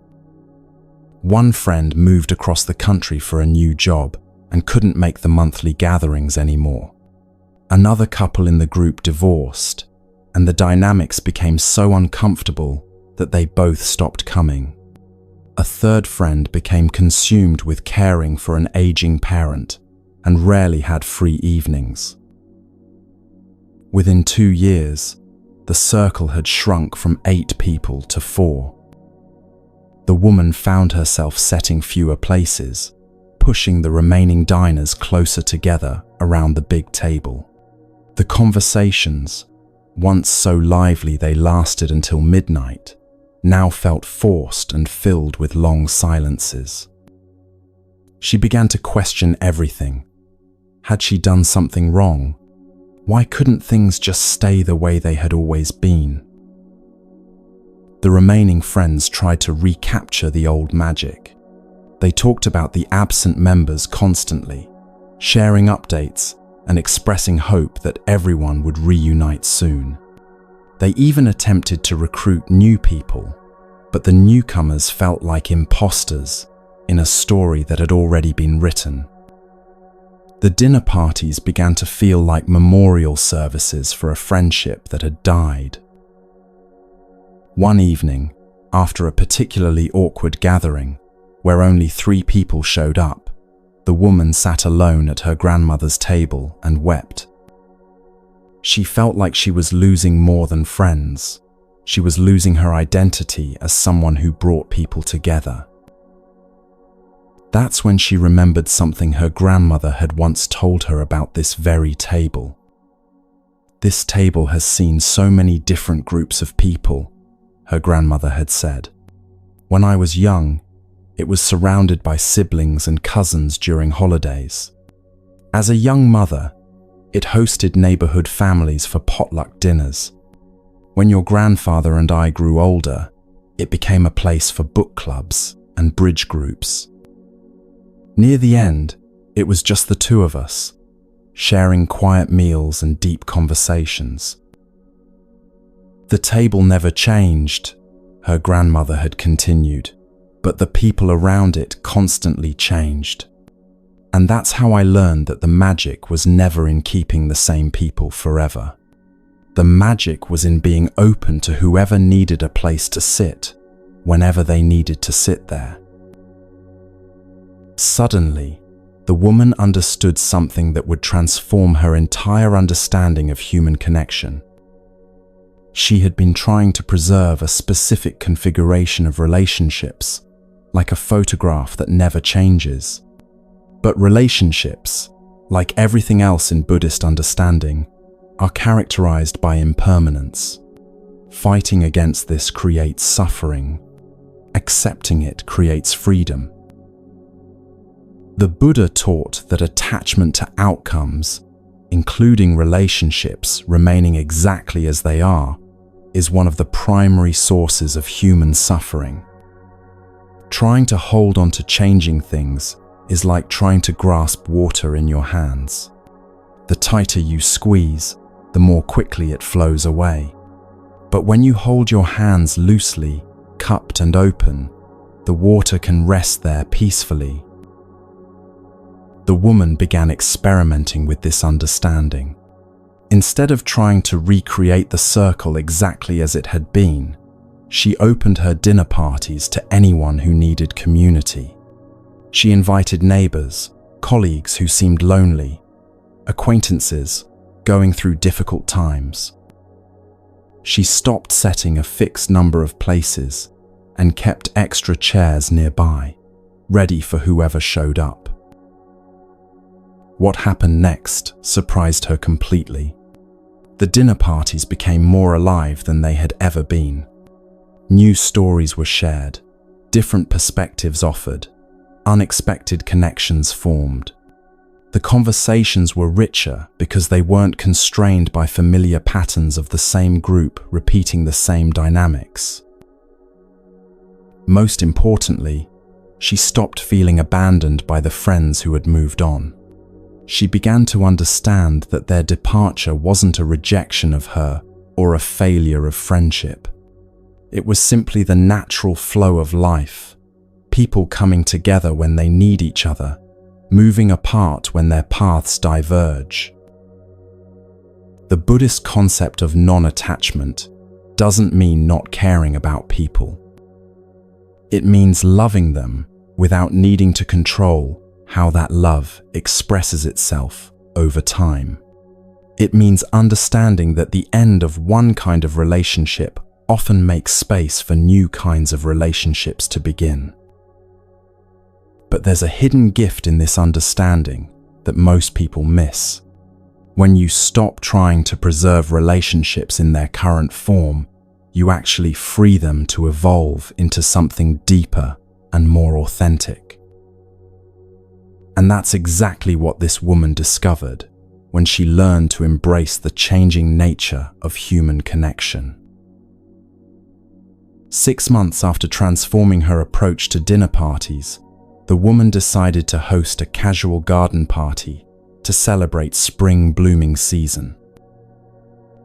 One friend moved across the country for a new job and couldn't make the monthly gatherings anymore. Another couple in the group divorced, and the dynamics became so uncomfortable that they both stopped coming. A third friend became consumed with caring for an aging parent and rarely had free evenings. Within 2 years, the circle had shrunk from 8 people to 4. The woman found herself setting fewer places, pushing the remaining diners closer together around the big table. The conversations, once so lively they lasted until midnight, now felt forced and filled with long silences. She began to question everything. Had she done something wrong? Why couldn't things just stay the way they had always been? The remaining friends tried to recapture the old magic. They talked about the absent members constantly, sharing updates and expressing hope that everyone would reunite soon. They even attempted to recruit new people, but the newcomers felt like imposters in a story that had already been written. The dinner parties began to feel like memorial services for a friendship that had died. One evening, after a particularly awkward gathering, where only 3 people showed up, the woman sat alone at her grandmother's table and wept. She felt like she was losing more than friends. She was losing her identity as someone who brought people together. That's when she remembered something her grandmother had once told her about this very table. "This table has seen so many different groups of people," her grandmother had said. "When I was young, it was surrounded by siblings and cousins during holidays. As a young mother, it hosted neighborhood families for potluck dinners. When your grandfather and I grew older, it became a place for book clubs and bridge groups. Near the end, it was just the 2 of us, sharing quiet meals and deep conversations. The table never changed, her grandmother had continued, but the people around it constantly changed. And that's how I learned that the magic was never in keeping the same people forever. The magic was in being open to whoever needed a place to sit, whenever they needed to sit there. Suddenly, the woman understood something that would transform her entire understanding of human connection. She had been trying to preserve a specific configuration of relationships, like a photograph that never changes. But relationships, like everything else in Buddhist understanding, are characterized by impermanence. Fighting against this creates suffering. Accepting it creates freedom. The Buddha taught that attachment to outcomes, including relationships remaining exactly as they are, is one of the primary sources of human suffering. Trying to hold on to changing things is like trying to grasp water in your hands. The tighter you squeeze, the more quickly it flows away. But when you hold your hands loosely, cupped and open, the water can rest there peacefully. The woman began experimenting with this understanding. Instead of trying to recreate the circle exactly as it had been, she opened her dinner parties to anyone who needed community. She invited neighbors, colleagues who seemed lonely, acquaintances going through difficult times. She stopped setting a fixed number of places and kept extra chairs nearby, ready for whoever showed up. What happened next surprised her completely. The dinner parties became more alive than they had ever been. New stories were shared, different perspectives offered, unexpected connections formed. The conversations were richer because they weren't constrained by familiar patterns of the same group repeating the same dynamics. Most importantly, she stopped feeling abandoned by the friends who had moved on. She began to understand that their departure wasn't a rejection of her or a failure of friendship. It was simply the natural flow of life, people coming together when they need each other, moving apart when their paths diverge. The Buddhist concept of non-attachment doesn't mean not caring about people. It means loving them without needing to control how that love expresses itself over time. It means understanding that the end of one kind of relationship often makes space for new kinds of relationships to begin. But there's a hidden gift in this understanding that most people miss. When you stop trying to preserve relationships in their current form, you actually free them to evolve into something deeper and more authentic. And that's exactly what this woman discovered when she learned to embrace the changing nature of human connection. 6 months after transforming her approach to dinner parties, the woman decided to host a casual garden party to celebrate spring blooming season.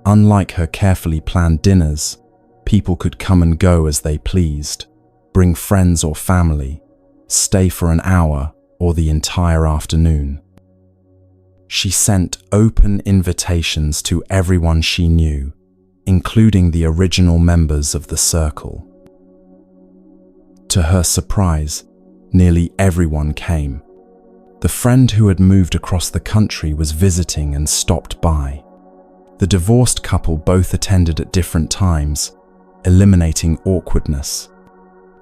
Unlike her carefully planned dinners, people could come and go as they pleased, bring friends or family, stay for an hour or the entire afternoon. She sent open invitations to everyone she knew, including the original members of the circle. To her surprise, nearly everyone came. The friend who had moved across the country was visiting and stopped by. The divorced couple both attended at different times, eliminating awkwardness.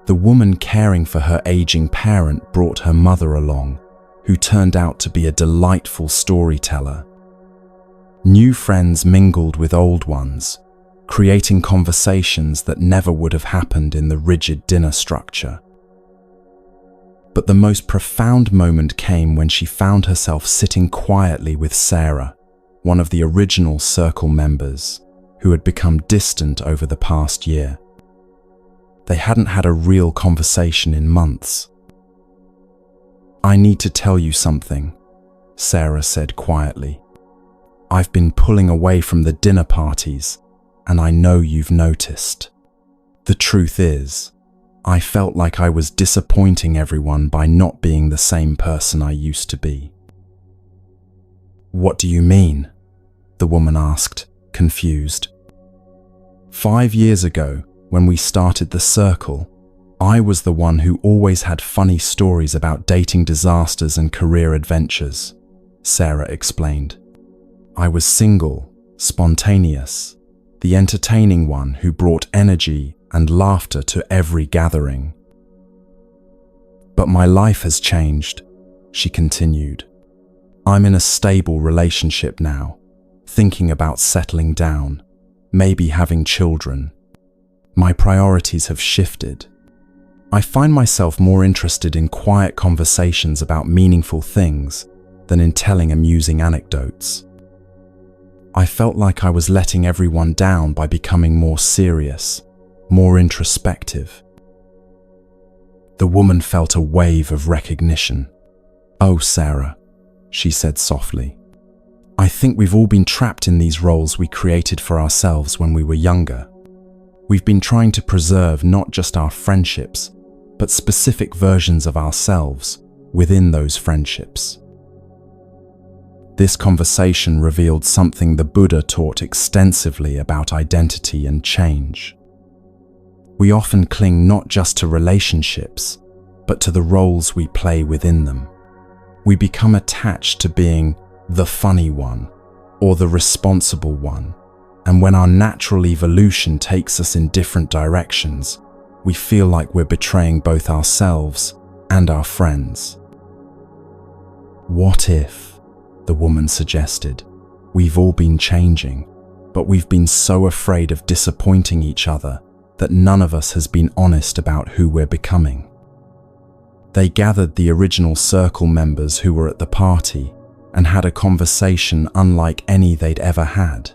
The woman caring for her aging parent brought her mother along, who turned out to be a delightful storyteller. New friends mingled with old ones, creating conversations that never would have happened in the rigid dinner structure. But the most profound moment came when she found herself sitting quietly with Sarah, one of the original circle members, who had become distant over the past year. They hadn't had a real conversation in months. "I need to tell you something," Sarah said quietly. "I've been pulling away from the dinner parties, and I know you've noticed. The truth is, I felt like I was disappointing everyone by not being the same person I used to be." "What do you mean?" the woman asked, confused. "5 years ago, when we started the circle, I was the one who always had funny stories about dating disasters and career adventures," Sarah explained. "I was single, spontaneous, the entertaining one who brought energy and laughter to every gathering. But my life has changed," she continued. "I'm in a stable relationship now, thinking about settling down, maybe having children. My priorities have shifted. I find myself more interested in quiet conversations about meaningful things than in telling amusing anecdotes. I felt like I was letting everyone down by becoming more serious, more introspective." The woman felt a wave of recognition. "Oh, Sarah," she said softly, "I think we've all been trapped in these roles we created for ourselves when we were younger. We've been trying to preserve not just our friendships, but specific versions of ourselves within those friendships." This conversation revealed something the Buddha taught extensively about identity and change. We often cling not just to relationships, but to the roles we play within them. We become attached to being the funny one or the responsible one, and when our natural evolution takes us in different directions, we feel like we're betraying both ourselves and our friends. "What if," the woman suggested, "we've all been changing, but we've been so afraid of disappointing each other that none of us has been honest about who we're becoming?" They gathered the original circle members who were at the party and had a conversation unlike any they'd ever had.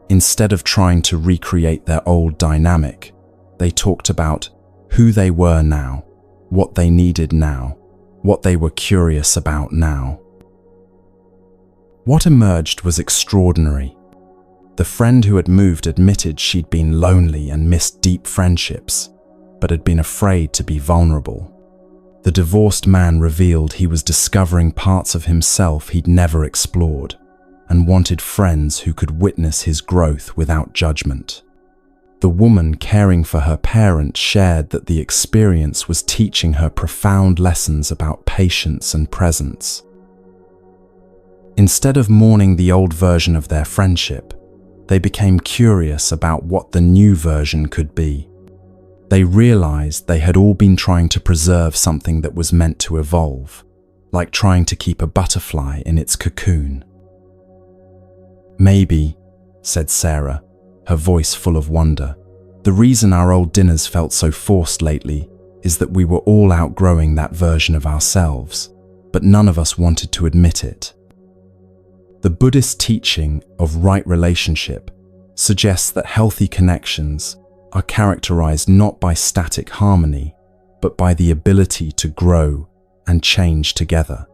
Instead of trying to recreate their old dynamic, they talked about who they were now, what they needed now, what they were curious about now. What emerged was extraordinary. The friend who had moved admitted she'd been lonely and missed deep friendships, but had been afraid to be vulnerable. The divorced man revealed he was discovering parts of himself he'd never explored and wanted friends who could witness his growth without judgment. The woman caring for her parent shared that the experience was teaching her profound lessons about patience and presence. Instead of mourning the old version of their friendship, they became curious about what the new version could be. They realized they had all been trying to preserve something that was meant to evolve, like trying to keep a butterfly in its cocoon. "Maybe," said Sarah, her voice full of wonder, "the reason our old dinners felt so forced lately is that we were all outgrowing that version of ourselves, but none of us wanted to admit it." The Buddhist teaching of right relationship suggests that healthy connections are characterized not by static harmony, but by the ability to grow and change together.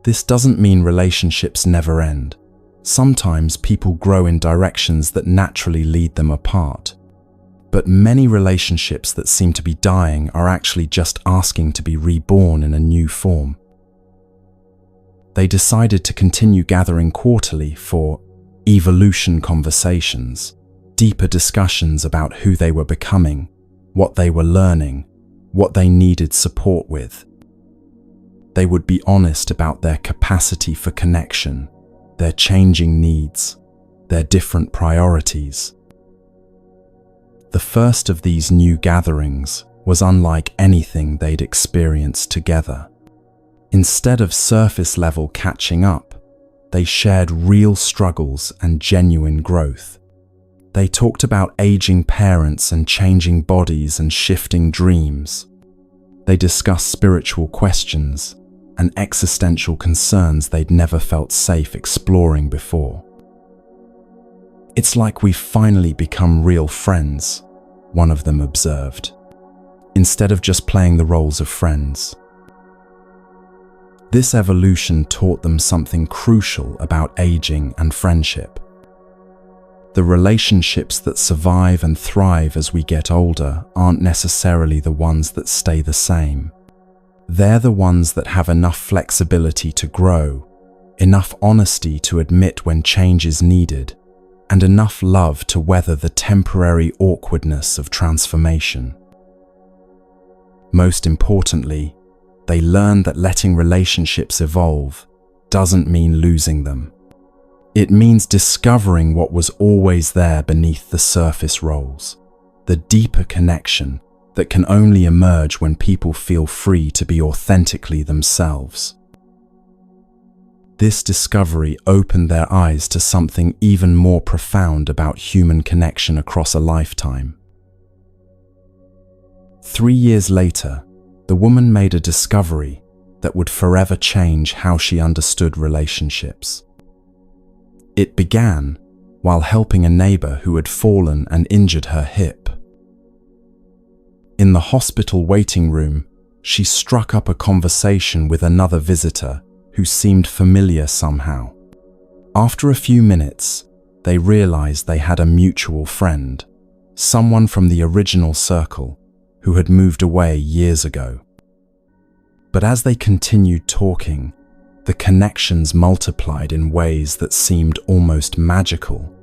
This doesn't mean relationships never end. Sometimes people grow in directions that naturally lead them apart. But many relationships that seem to be dying are actually just asking to be reborn in a new form. They decided to continue gathering quarterly for evolution conversations, deeper discussions about who they were becoming, what they were learning, what they needed support with. They would be honest about their capacity for connection, their changing needs, their different priorities. The first of these new gatherings was unlike anything they'd experienced together. Instead of surface-level catching up, they shared real struggles and genuine growth. They talked about aging parents and changing bodies and shifting dreams. They discussed spiritual questions and existential concerns they'd never felt safe exploring before. "It's like we've finally become real friends," one of them observed, "instead of just playing the roles of friends." This evolution taught them something crucial about aging and friendship. The relationships that survive and thrive as we get older aren't necessarily the ones that stay the same. They're the ones that have enough flexibility to grow, enough honesty to admit when change is needed, and enough love to weather the temporary awkwardness of transformation. Most importantly, they learn that letting relationships evolve doesn't mean losing them. It means discovering what was always there beneath the surface roles, the deeper connection that can only emerge when people feel free to be authentically themselves. This discovery opened their eyes to something even more profound about human connection across a lifetime. 3 years later, the woman made a discovery that would forever change how she understood relationships. It began while helping a neighbor who had fallen and injured her hip. In the hospital waiting room, she struck up a conversation with another visitor who seemed familiar somehow. After a few minutes, they realized they had a mutual friend, someone from the original circle who had moved away years ago. But as they continued talking, the connections multiplied in ways that seemed almost magical.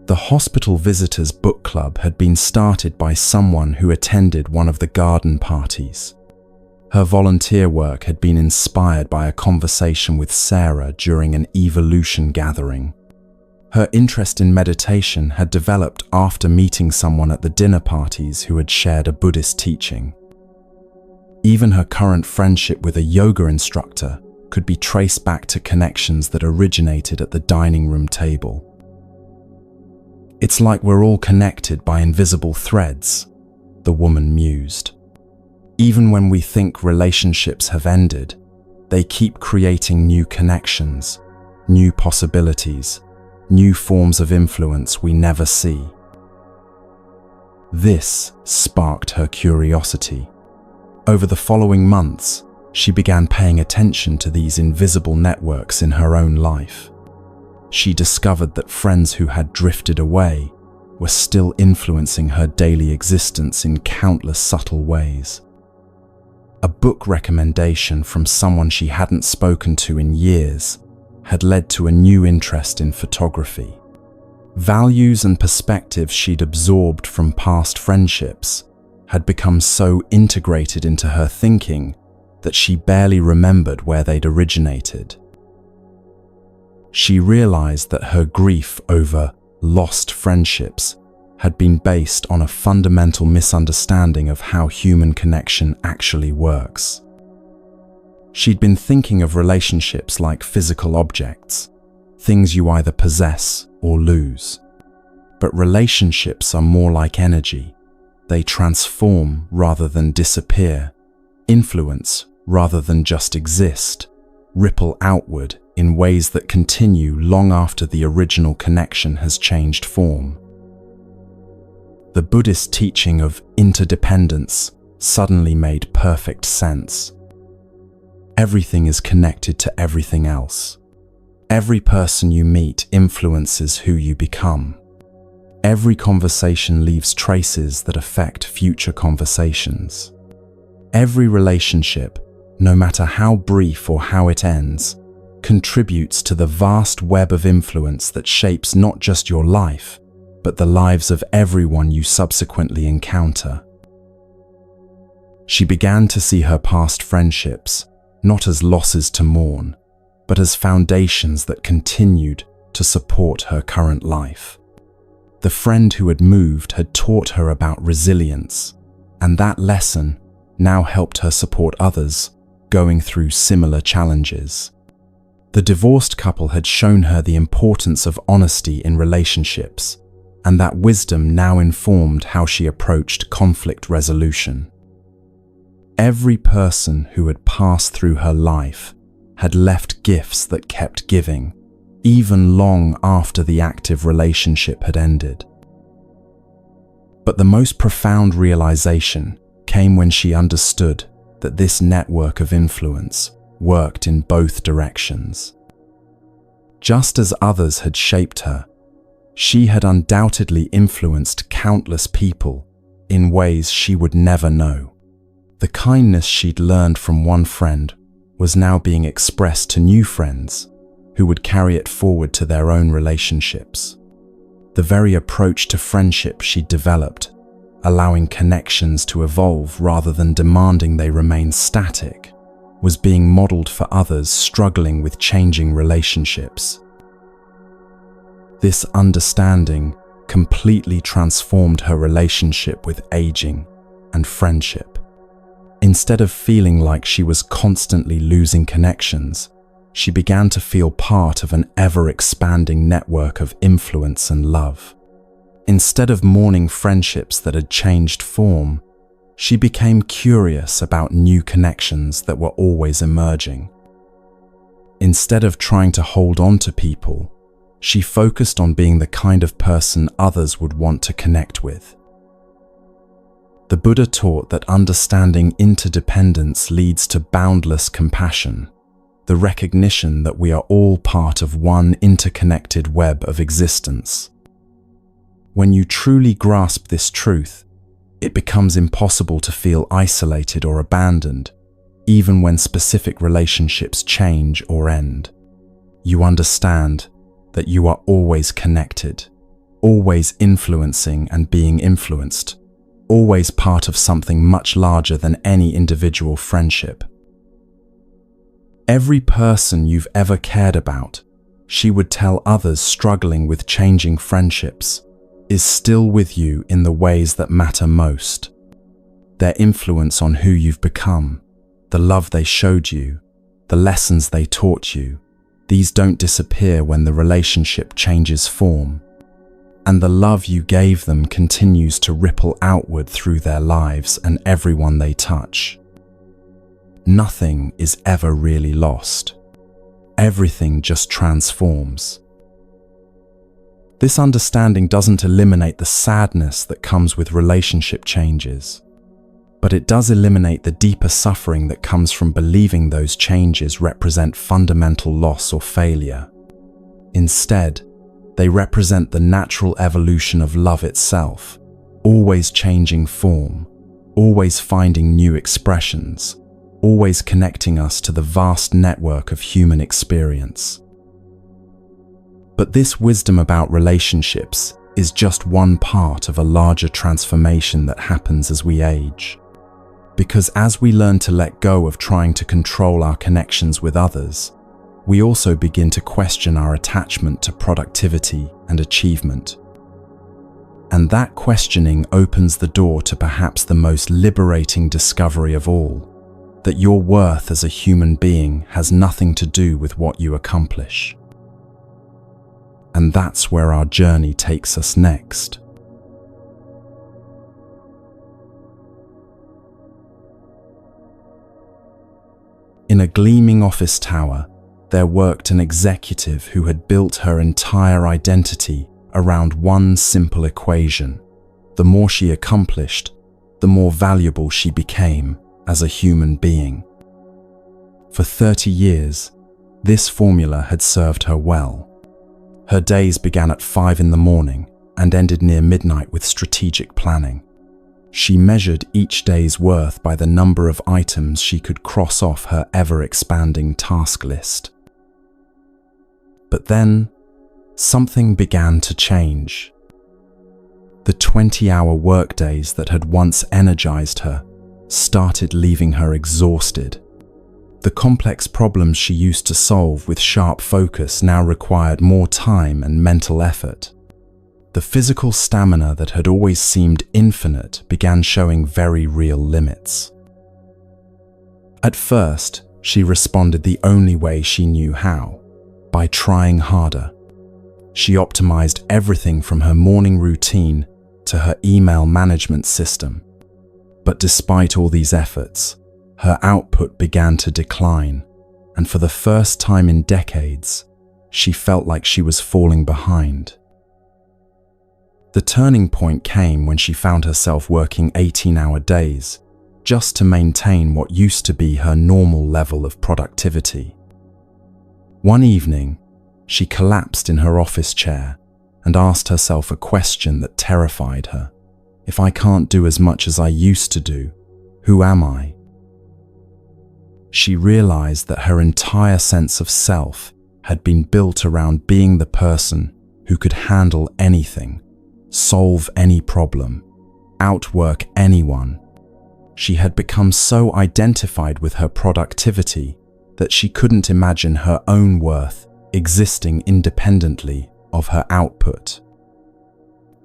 The hospital visitors' book club had been started by someone who attended one of the garden parties. Her volunteer work had been inspired by a conversation with Sarah during an evolution gathering. Her interest in meditation had developed after meeting someone at the dinner parties who had shared a Buddhist teaching. Even her current friendship with a yoga instructor could be traced back to connections that originated at the dining room table. "It's like we're all connected by invisible threads," the woman mused. "Even when we think relationships have ended, they keep creating new connections, new possibilities, new forms of influence we never see." This sparked her curiosity. Over the following months, she began paying attention to these invisible networks in her own life. She discovered that friends who had drifted away were still influencing her daily existence in countless subtle ways. A book recommendation from someone she hadn't spoken to in years had led to a new interest in photography. Values and perspectives she'd absorbed from past friendships had become so integrated into her thinking that she barely remembered where they'd originated. She realized that her grief over lost friendships had been based on a fundamental misunderstanding of how human connection actually works. She'd been thinking of relationships like physical objects, things you either possess or lose. But relationships are more like energy. They transform rather than disappear, influence rather than just exist, ripple outward in ways that continue long after the original connection has changed form. The Buddhist teaching of interdependence suddenly made perfect sense. Everything is connected to everything else. Every person you meet influences who you become. Every conversation leaves traces that affect future conversations. Every relationship, no matter how brief or how it ends, contributes to the vast web of influence that shapes not just your life, but the lives of everyone you subsequently encounter. She began to see her past friendships not as losses to mourn, but as foundations that continued to support her current life. The friend who had moved had taught her about resilience, and that lesson now helped her support others going through similar challenges. The divorced couple had shown her the importance of honesty in relationships, and that wisdom now informed how she approached conflict resolution. Every person who had passed through her life had left gifts that kept giving, even long after the active relationship had ended. But the most profound realization came when she understood that this network of influence worked in both directions. Just as others had shaped her, She had undoubtedly influenced countless people in ways she would never know. The kindness she'd learned from one friend was now being expressed to new friends who would carry it forward to their own relationships. The very approach to friendship she'd developed, allowing connections to evolve rather than demanding they remain static, was being modeled for others struggling with changing relationships. This understanding completely transformed her relationship with aging and friendship. Instead of feeling like she was constantly losing connections, she began to feel part of an ever-expanding network of influence and love. Instead of mourning friendships that had changed form, she became curious about new connections that were always emerging. Instead of trying to hold on to people, she focused on being the kind of person others would want to connect with. The Buddha taught that understanding interdependence leads to boundless compassion, the recognition that we are all part of one interconnected web of existence. When you truly grasp this truth, it becomes impossible to feel isolated or abandoned, even when specific relationships change or end. You understand that you are always connected, always influencing and being influenced, always part of something much larger than any individual friendship. Every person you've ever cared about, she would tell others struggling with changing friendships, is still with you in the ways that matter most. Their influence on who you've become, the love they showed you, the lessons they taught you, these don't disappear when the relationship changes form. And the love you gave them continues to ripple outward through their lives and everyone they touch. Nothing is ever really lost. Everything just transforms. This understanding doesn't eliminate the sadness that comes with relationship changes, but it does eliminate the deeper suffering that comes from believing those changes represent fundamental loss or failure. Instead, they represent the natural evolution of love itself, always changing form, always finding new expressions, always connecting us to the vast network of human experience. But this wisdom about relationships is just one part of a larger transformation that happens as we age. Because as we learn to let go of trying to control our connections with others, we also begin to question our attachment to productivity and achievement. And that questioning opens the door to perhaps the most liberating discovery of all, that your worth as a human being has nothing to do with what you accomplish. And that's where our journey takes us next. In a gleaming office tower, there worked an executive who had built her entire identity around one simple equation. The more she accomplished, the more valuable she became as a human being. For 30 years, this formula had served her well. Her days began at 5 in the morning and ended near midnight with strategic planning. She measured each day's worth by the number of items she could cross off her ever-expanding task list. But then, something began to change. The 20-hour workdays that had once energized her started leaving her exhausted. The complex problems she used to solve with sharp focus now required more time and mental effort. The physical stamina that had always seemed infinite began showing very real limits. At first, she responded the only way she knew how, by trying harder. She optimized everything from her morning routine to her email management system. But despite all these efforts, her output began to decline, and for the first time in decades, she felt like she was falling behind. The turning point came when she found herself working 18-hour days just to maintain what used to be her normal level of productivity. One evening, she collapsed in her office chair, and asked herself a question that terrified her. If I can't do as much as I used to do, who am I? She realized that her entire sense of self had been built around being the person who could handle anything, solve any problem, outwork anyone. She had become so identified with her productivity that she couldn't imagine her own worth existing independently of her output.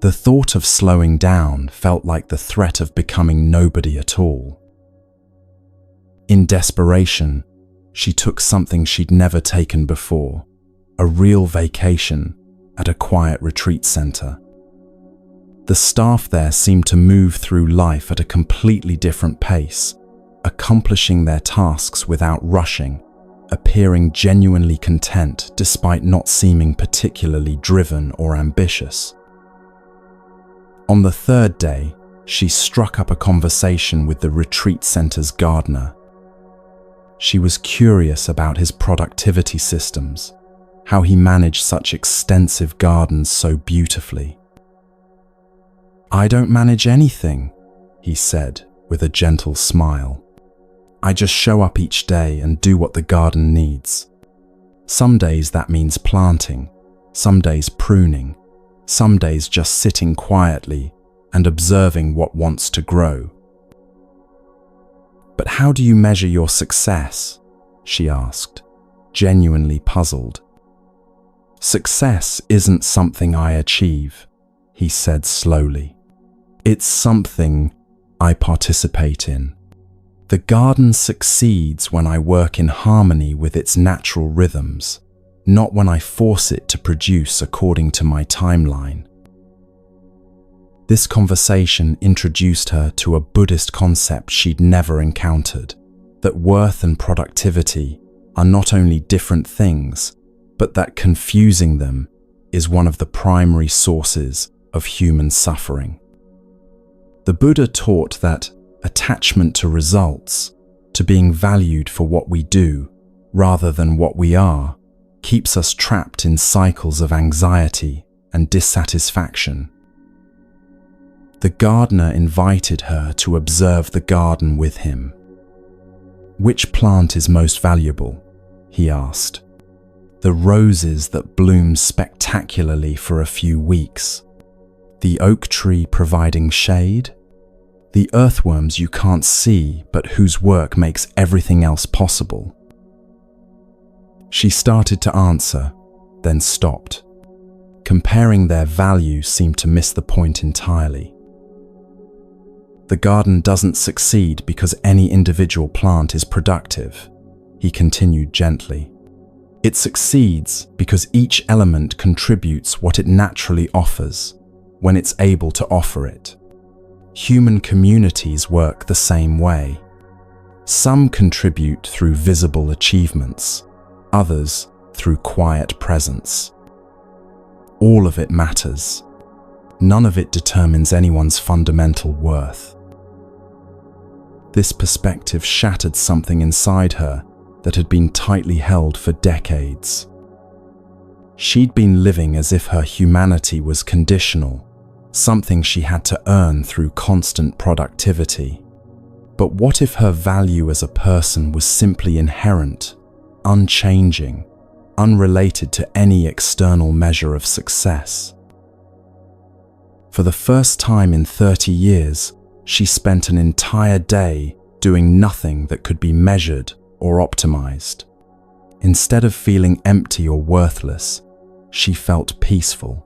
The thought of slowing down felt like the threat of becoming nobody at all. In desperation, she took something she'd never taken before, a real vacation at a quiet retreat center. The staff there seemed to move through life at a completely different pace, accomplishing their tasks without rushing, appearing genuinely content despite not seeming particularly driven or ambitious. On the third day, she struck up a conversation with the retreat center's gardener. She was curious about his productivity systems, how he managed such extensive gardens so beautifully. "I don't manage anything," he said with a gentle smile. "I just show up each day and do what the garden needs. Some days that means planting, some days pruning, some days just sitting quietly and observing what wants to grow." "But how do you measure your success?" she asked, genuinely puzzled. "Success isn't something I achieve," he said slowly. "It's something I participate in. The garden succeeds when I work in harmony with its natural rhythms, not when I force it to produce according to my timeline." This conversation introduced her to a Buddhist concept she'd never encountered, that worth and productivity are not only different things, but that confusing them is one of the primary sources of human suffering. The Buddha taught that attachment to results, to being valued for what we do rather than what we are, keeps us trapped in cycles of anxiety and dissatisfaction. The gardener invited her to observe the garden with him. "Which plant is most valuable?" he asked. "The roses that bloom spectacularly for a few weeks? The oak tree providing shade? The earthworms you can't see but whose work makes everything else possible?" She started to answer, then stopped. Comparing their value seemed to miss the point entirely. "The garden doesn't succeed because any individual plant is productive," he continued gently. "It succeeds because each element contributes what it naturally offers, when it's able to offer it. Human communities work the same way. Some contribute through visible achievements, others through quiet presence. All of it matters. None of it determines anyone's fundamental worth." This perspective shattered something inside her that had been tightly held for decades. She'd been living as if her humanity was conditional, something she had to earn through constant productivity. But what if her value as a person was simply inherent, unchanging, unrelated to any external measure of success? For the first time in 30 years, she spent an entire day doing nothing that could be measured or optimized. Instead of feeling empty or worthless, she felt peaceful,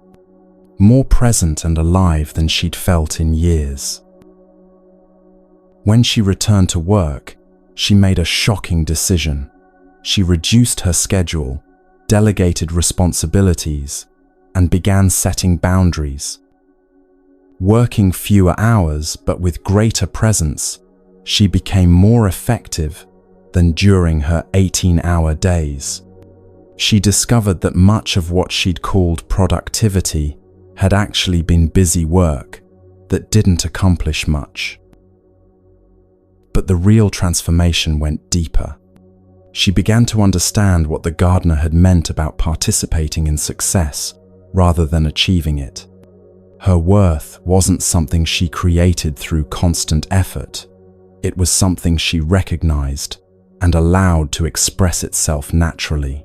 more present and alive than she'd felt in years. When she returned to work, she made a shocking decision. She reduced her schedule, delegated responsibilities, and began setting boundaries. Working fewer hours but with greater presence, she became more effective than during her 18-hour days. She discovered that much of what she'd called productivity had actually been busy work that didn't accomplish much. But the real transformation went deeper. She began to understand what the gardener had meant about participating in success rather than achieving it. Her worth wasn't something she created through constant effort. It was something she recognized and allowed to express itself naturally.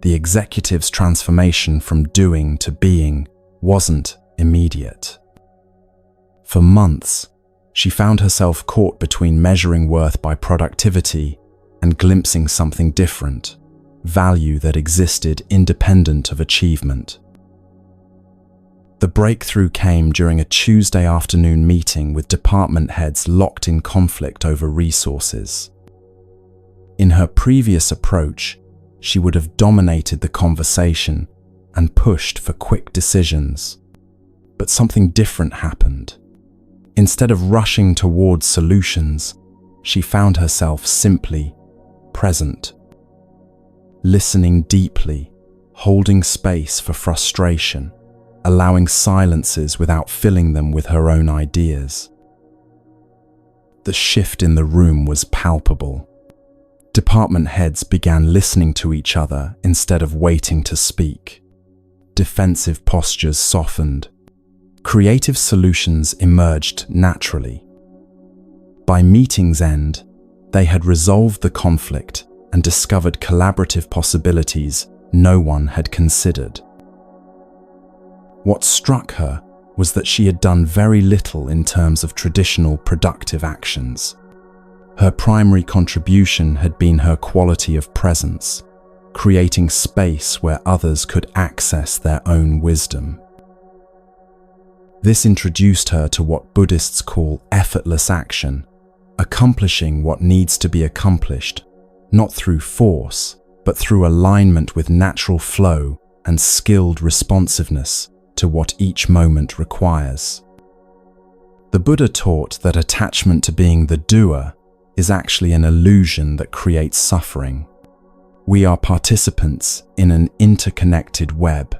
The executive's transformation from doing to being wasn't immediate. For months, she found herself caught between measuring worth by productivity and glimpsing something different, value that existed independent of achievement. The breakthrough came during a Tuesday afternoon meeting with department heads locked in conflict over resources. In her previous approach, she would have dominated the conversation and pushed for quick decisions. But something different happened. Instead of rushing towards solutions, she found herself simply present, listening deeply, holding space for frustration, allowing silences without filling them with her own ideas. The shift in the room was palpable. Department heads began listening to each other instead of waiting to speak. Defensive postures softened. Creative solutions emerged naturally. By meeting's end, they had resolved the conflict and discovered collaborative possibilities no one had considered. What struck her was that she had done very little in terms of traditional productive actions. Her primary contribution had been her quality of presence, creating space where others could access their own wisdom. This introduced her to what Buddhists call effortless action, accomplishing what needs to be accomplished, not through force, but through alignment with natural flow and skilled responsiveness to what each moment requires. The Buddha taught that attachment to being the doer is actually an illusion that creates suffering. We are participants in an interconnected web,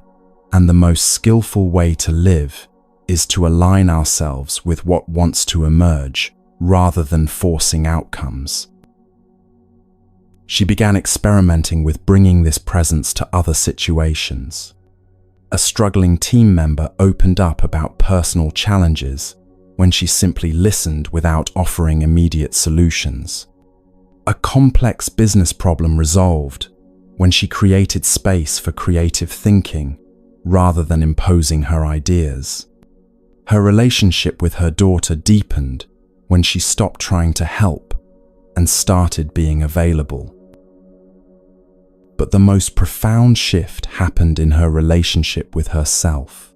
and the most skillful way to live is to align ourselves with what wants to emerge rather than forcing outcomes. She began experimenting with bringing this presence to other situations. A struggling team member opened up about personal challenges when she simply listened without offering immediate solutions. A complex business problem resolved when she created space for creative thinking rather than imposing her ideas. Her relationship with her daughter deepened when she stopped trying to help and started being available. But the most profound shift happened in her relationship with herself.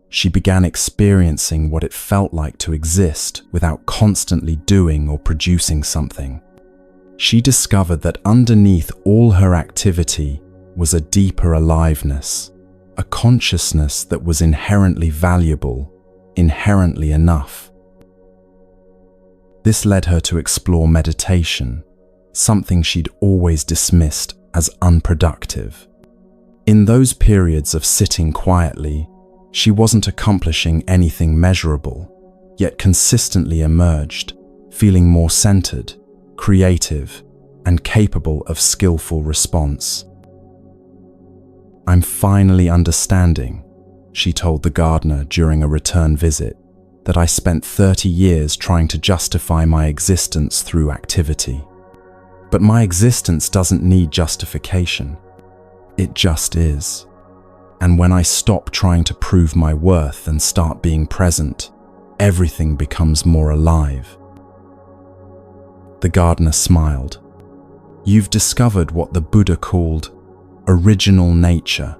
She began experiencing what it felt like to exist without constantly doing or producing something. She discovered that underneath all her activity was a deeper aliveness, a consciousness that was inherently valuable, inherently enough. This led her to explore meditation, something she'd always dismissed as unproductive. In those periods of sitting quietly, she wasn't accomplishing anything measurable, yet consistently emerged, feeling more centered, creative, and capable of skillful response. "I'm finally understanding," she told the gardener during a return visit, "that I spent 30 years trying to justify my existence through activity. But my existence doesn't need justification. It just is. And when I stop trying to prove my worth and start being present, everything becomes more alive." The gardener smiled. "You've discovered what the Buddha called original nature,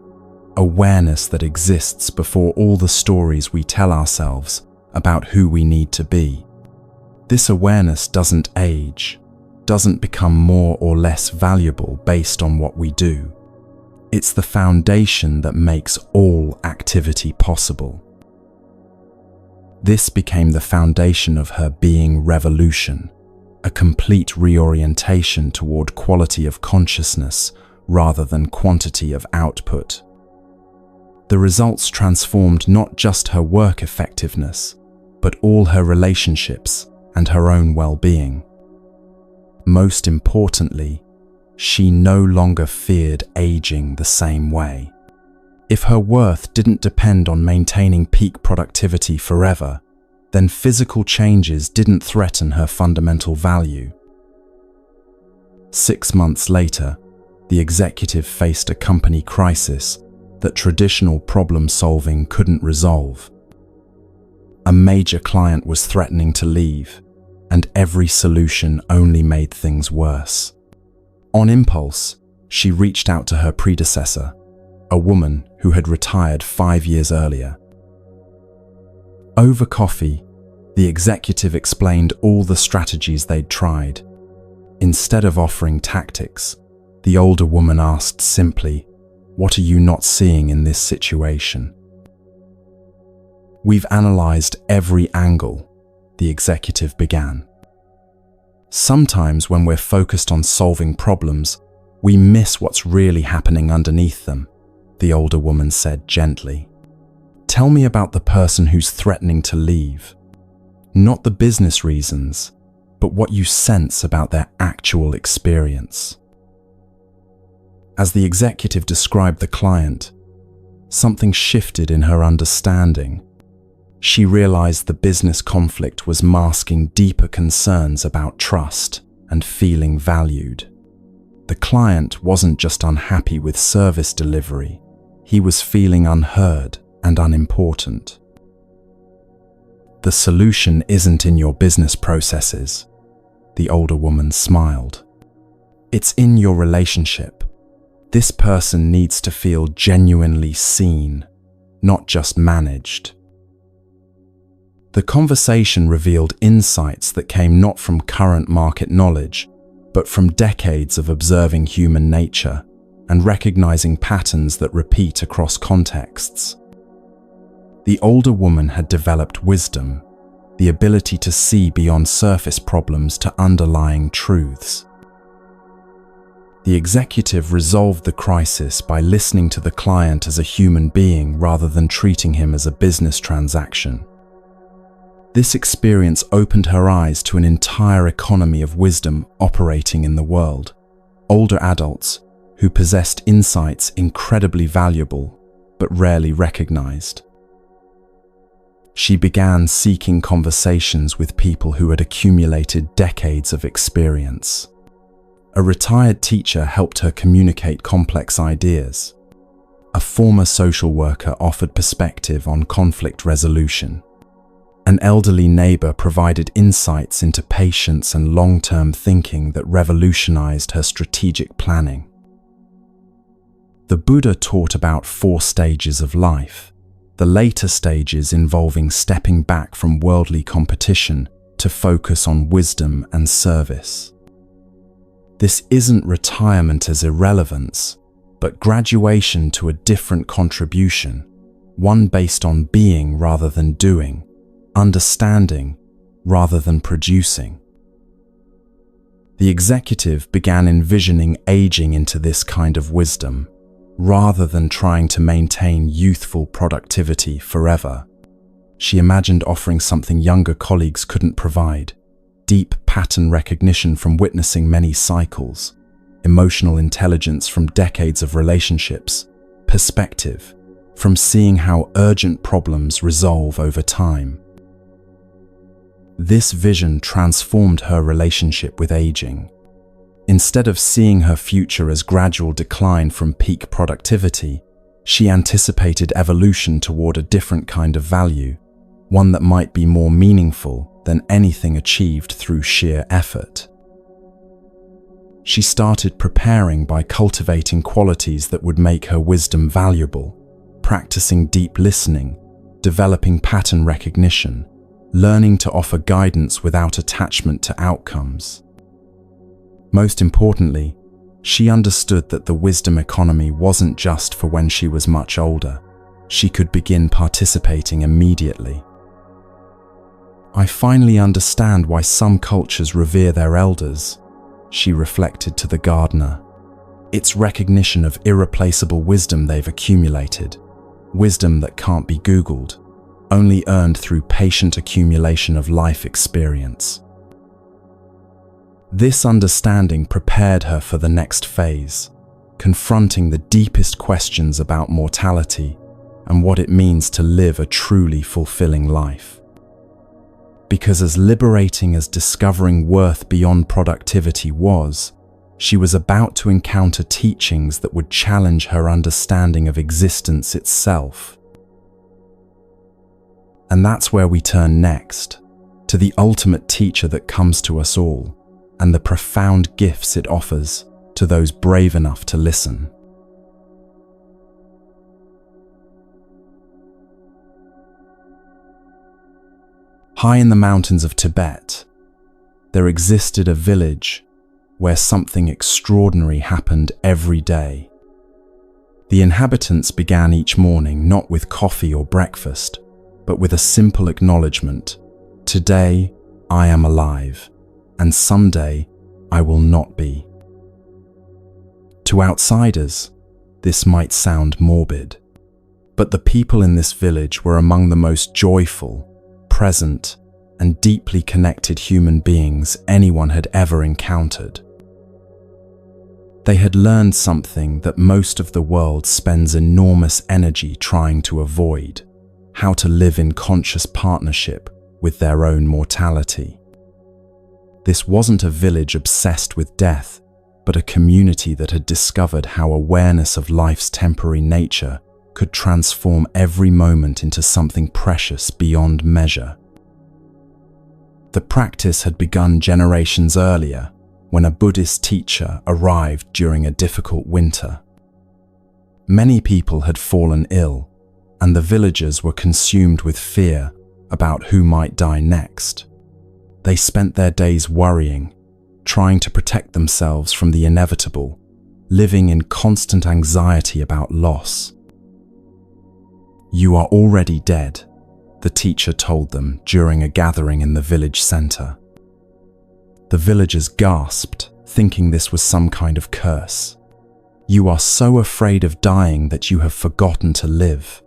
awareness that exists before all the stories we tell ourselves about who we need to be. This awareness doesn't age, doesn't become more or less valuable based on what we do. It's the foundation that makes all activity possible." This became the foundation of her being revolution, a complete reorientation toward quality of consciousness rather than quantity of output. The results transformed not just her work effectiveness, but all her relationships and her own well-being. Most importantly, She no longer feared aging the same way. If her worth didn't depend on maintaining peak productivity forever, then physical changes didn't threaten her fundamental value. 6 months later, the executive faced a company crisis that traditional problem-solving couldn't resolve. A major client was threatening to leave, and every solution only made things worse. On impulse, she reached out to her predecessor, a woman who had retired 5 years earlier. Over coffee, the executive explained all the strategies they'd tried. Instead of offering tactics, the older woman asked simply, "What are you not seeing in this situation?" "We've analyzed every angle," the executive began. "Sometimes when we're focused on solving problems, we miss what's really happening underneath them," the older woman said gently. "Tell me about the person who's threatening to leave. Not the business reasons, but what you sense about their actual experience." As the executive described the client, something shifted in her understanding. She realized the business conflict was masking deeper concerns about trust and feeling valued. The client wasn't just unhappy with service delivery, he was feeling unheard and unimportant. "The solution isn't in your business processes," the older woman smiled. "It's in your relationship. This person needs to feel genuinely seen, not just managed." The conversation revealed insights that came not from current market knowledge, but from decades of observing human nature and recognizing patterns that repeat across contexts. The older woman had developed wisdom, the ability to see beyond surface problems to underlying truths. The executive resolved the crisis by listening to the client as a human being rather than treating him as a business transaction. This experience opened her eyes to an entire economy of wisdom operating in the world. Older adults who possessed insights incredibly valuable but rarely recognized. She began seeking conversations with people who had accumulated decades of experience. A retired teacher helped her communicate complex ideas. A former social worker offered perspective on conflict resolution. An elderly neighbor provided insights into patience and long-term thinking that revolutionized her strategic planning. The Buddha taught about 4 stages of life, the later stages involving stepping back from worldly competition to focus on wisdom and service. This isn't retirement as irrelevance, but graduation to a different contribution, one based on being rather than doing, understanding rather than producing. The executive began envisioning aging into this kind of wisdom, rather than trying to maintain youthful productivity forever. She imagined offering something younger colleagues couldn't provide: deep pattern recognition from witnessing many cycles, emotional intelligence from decades of relationships, perspective from seeing how urgent problems resolve over time. This vision transformed her relationship with aging. Instead of seeing her future as gradual decline from peak productivity, she anticipated evolution toward a different kind of value, one that might be more meaningful than anything achieved through sheer effort. She started preparing by cultivating qualities that would make her wisdom valuable, practicing deep listening, developing pattern recognition, learning to offer guidance without attachment to outcomes. Most importantly, she understood that the wisdom economy wasn't just for when she was much older. She could begin participating immediately. "I finally understand why some cultures revere their elders," she reflected to the gardener. "It's recognition of irreplaceable wisdom they've accumulated, wisdom that can't be Googled, only earned through patient accumulation of life experience." This understanding prepared her for the next phase, confronting the deepest questions about mortality and what it means to live a truly fulfilling life. Because as liberating as discovering worth beyond productivity was, she was about to encounter teachings that would challenge her understanding of existence itself. And that's where we turn next, to the ultimate teacher that comes to us all, and the profound gifts it offers to those brave enough to listen. High in the mountains of Tibet, there existed a village where something extraordinary happened every day. The inhabitants began each morning not with coffee or breakfast, but with a simple acknowledgement: today I am alive, and someday I will not be. To outsiders, this might sound morbid, but the people in this village were among the most joyful, present, and deeply connected human beings anyone had ever encountered. They had learned something that most of the world spends enormous energy trying to avoid: how to live in conscious partnership with their own mortality. This wasn't a village obsessed with death, but a community that had discovered how awareness of life's temporary nature could transform every moment into something precious beyond measure. The practice had begun generations earlier, when a Buddhist teacher arrived during a difficult winter. Many people had fallen ill, and the villagers were consumed with fear about who might die next. They spent their days worrying, trying to protect themselves from the inevitable, living in constant anxiety about loss. "You are already dead," the teacher told them during a gathering in the village center. The villagers gasped, thinking this was some kind of curse. "You are so afraid of dying that you have forgotten to live.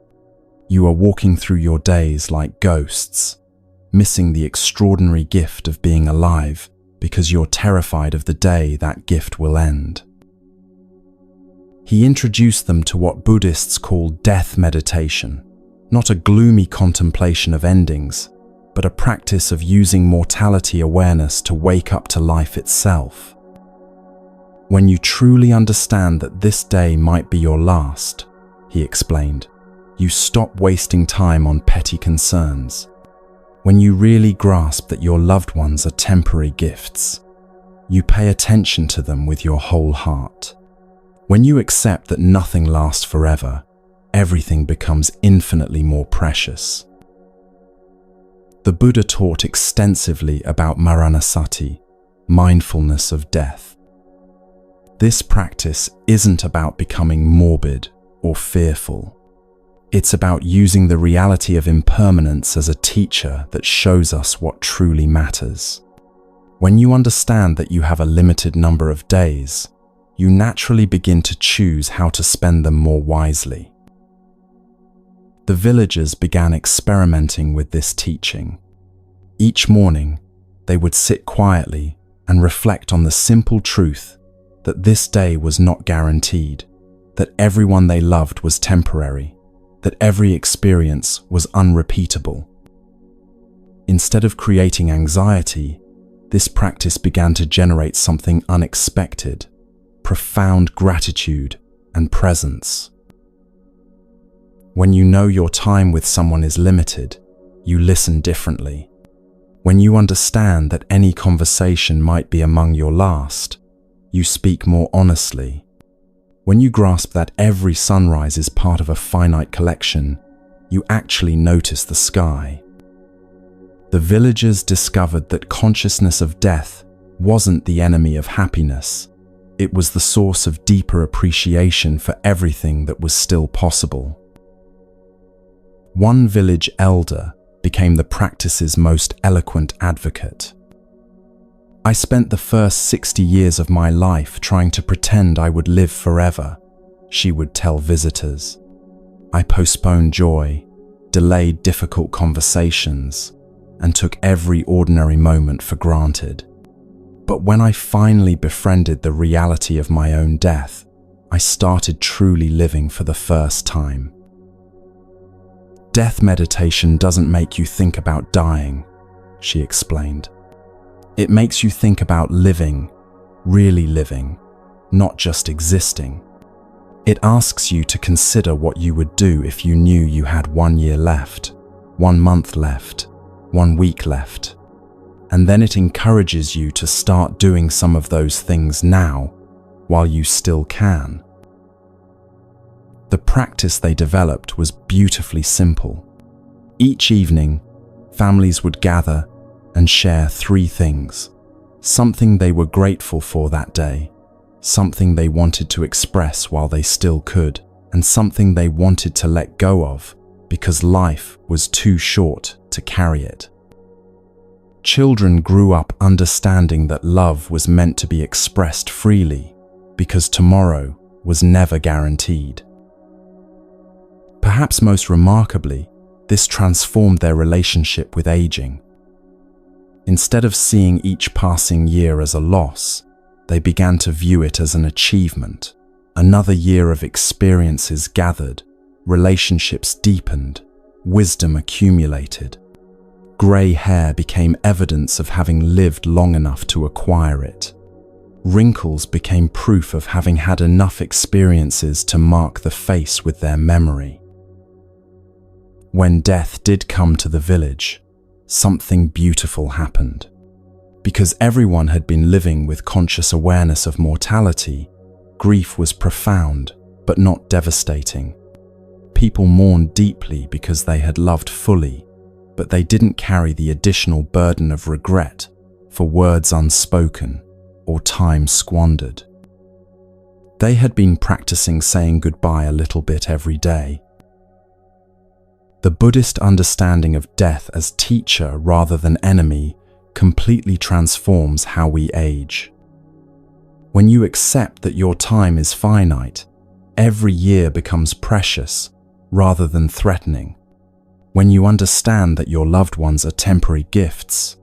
You are walking through your days like ghosts, missing the extraordinary gift of being alive because you're terrified of the day that gift will end." He introduced them to what Buddhists call death meditation, not a gloomy contemplation of endings, but a practice of using mortality awareness to wake up to life itself. "When you truly understand that this day might be your last," he explained, "you stop wasting time on petty concerns. When you really grasp that your loved ones are temporary gifts, you pay attention to them with your whole heart. When you accept that nothing lasts forever, everything becomes infinitely more precious." The Buddha taught extensively about Maranasati, mindfulness of death. This practice isn't about becoming morbid or fearful. It's about using the reality of impermanence as a teacher that shows us what truly matters. When you understand that you have a limited number of days, you naturally begin to choose how to spend them more wisely. The villagers began experimenting with this teaching. Each morning, they would sit quietly and reflect on the simple truth that this day was not guaranteed, that everyone they loved was temporary, that every experience was unrepeatable. Instead of creating anxiety, this practice began to generate something unexpected: profound gratitude and presence. When you know your time with someone is limited, you listen differently. When you understand that any conversation might be among your last, you speak more honestly. When you grasp that every sunrise is part of a finite collection, you actually notice the sky. The villagers discovered that consciousness of death wasn't the enemy of happiness. It was the source of deeper appreciation for everything that was still possible. One village elder became the practice's most eloquent advocate. "I spent the first 60 years of my life trying to pretend I would live forever," she would tell visitors. "I postponed joy, delayed difficult conversations, and took every ordinary moment for granted. But when I finally befriended the reality of my own death, I started truly living for the first time. Death meditation doesn't make you think about dying, she explained. It makes you think about living, really living, not just existing. It asks you to consider what you would do if you knew you had 1 year left, 1 month left, 1 week left. And then it encourages you to start doing some of those things now, while you still can. The practice they developed was beautifully simple. Each evening, families would gather and share 3 things: something they were grateful for that day, something they wanted to express while they still could, and something they wanted to let go of because life was too short to carry it. Children grew up understanding that love was meant to be expressed freely because tomorrow was never guaranteed. Perhaps most remarkably, this transformed their relationship with aging. Instead of seeing each passing year as a loss, they began to view it as an achievement. Another year of experiences gathered, relationships deepened, wisdom accumulated. Grey hair became evidence of having lived long enough to acquire it. Wrinkles became proof of having had enough experiences to mark the face with their memory. When death did come to the village, something beautiful happened. Because everyone had been living with conscious awareness of mortality, grief was profound but not devastating. People mourned deeply because they had loved fully, but they didn't carry the additional burden of regret for words unspoken or time squandered. They had been practicing saying goodbye a little bit every day. The Buddhist understanding of death as teacher rather than enemy completely transforms how we age. When you accept that your time is finite, every year becomes precious rather than threatening. When you understand that your loved ones are temporary gifts,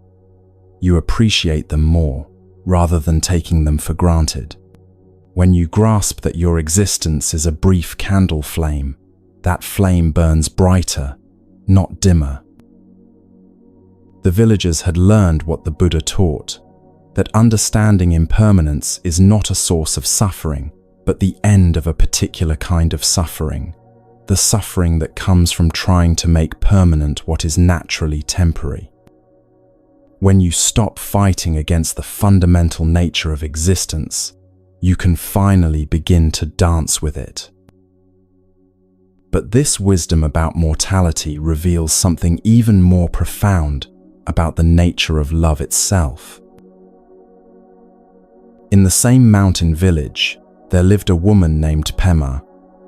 you appreciate them more rather than taking them for granted. When you grasp that your existence is a brief candle flame, that flame burns brighter, not dimmer. The villagers had learned what the Buddha taught, that understanding impermanence is not a source of suffering, but the end of a particular kind of suffering, the suffering that comes from trying to make permanent what is naturally temporary. When you stop fighting against the fundamental nature of existence, you can finally begin to dance with it. But this wisdom about mortality reveals something even more profound about the nature of love itself. In the same mountain village, there lived a woman named Pema,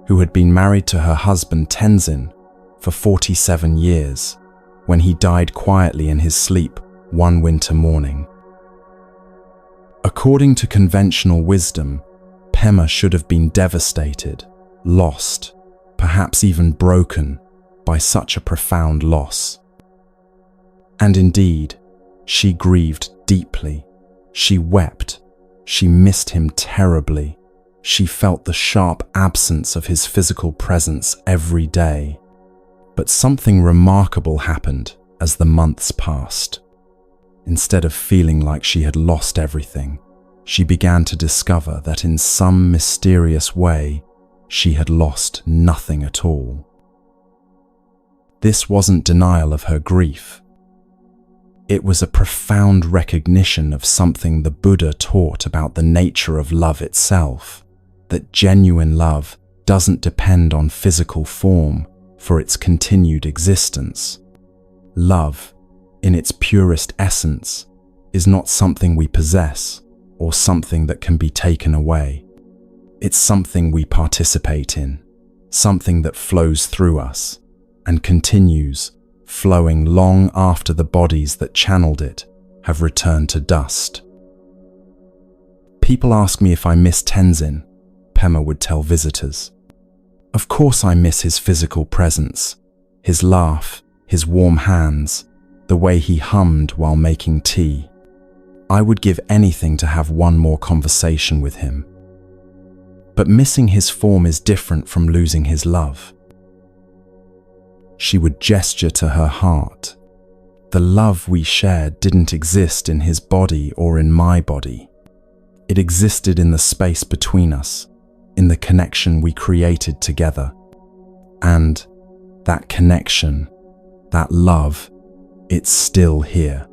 who had been married to her husband Tenzin for 47 years, when he died quietly in his sleep one winter morning. According to conventional wisdom, Pema should have been devastated, lost, perhaps even broken by such a profound loss. And indeed, she grieved deeply. She wept. She missed him terribly. She felt the sharp absence of his physical presence every day. But something remarkable happened as the months passed. Instead of feeling like she had lost everything, she began to discover that in some mysterious way, she had lost nothing at all. This wasn't denial of her grief. It was a profound recognition of something the Buddha taught about the nature of love itself, that genuine love doesn't depend on physical form for its continued existence. Love, in its purest essence, is not something we possess or something that can be taken away. It's something we participate in, something that flows through us and continues, flowing long after the bodies that channeled it have returned to dust. People ask me if I miss Tenzin, Pema would tell visitors. Of course I miss his physical presence, his laugh, his warm hands, the way he hummed while making tea. I would give anything to have one more conversation with him. But missing his form is different from losing his love. She would gesture to her heart. The love we shared didn't exist in his body or in my body. It existed in the space between us, in the connection we created together. And that connection, that love, it's still here.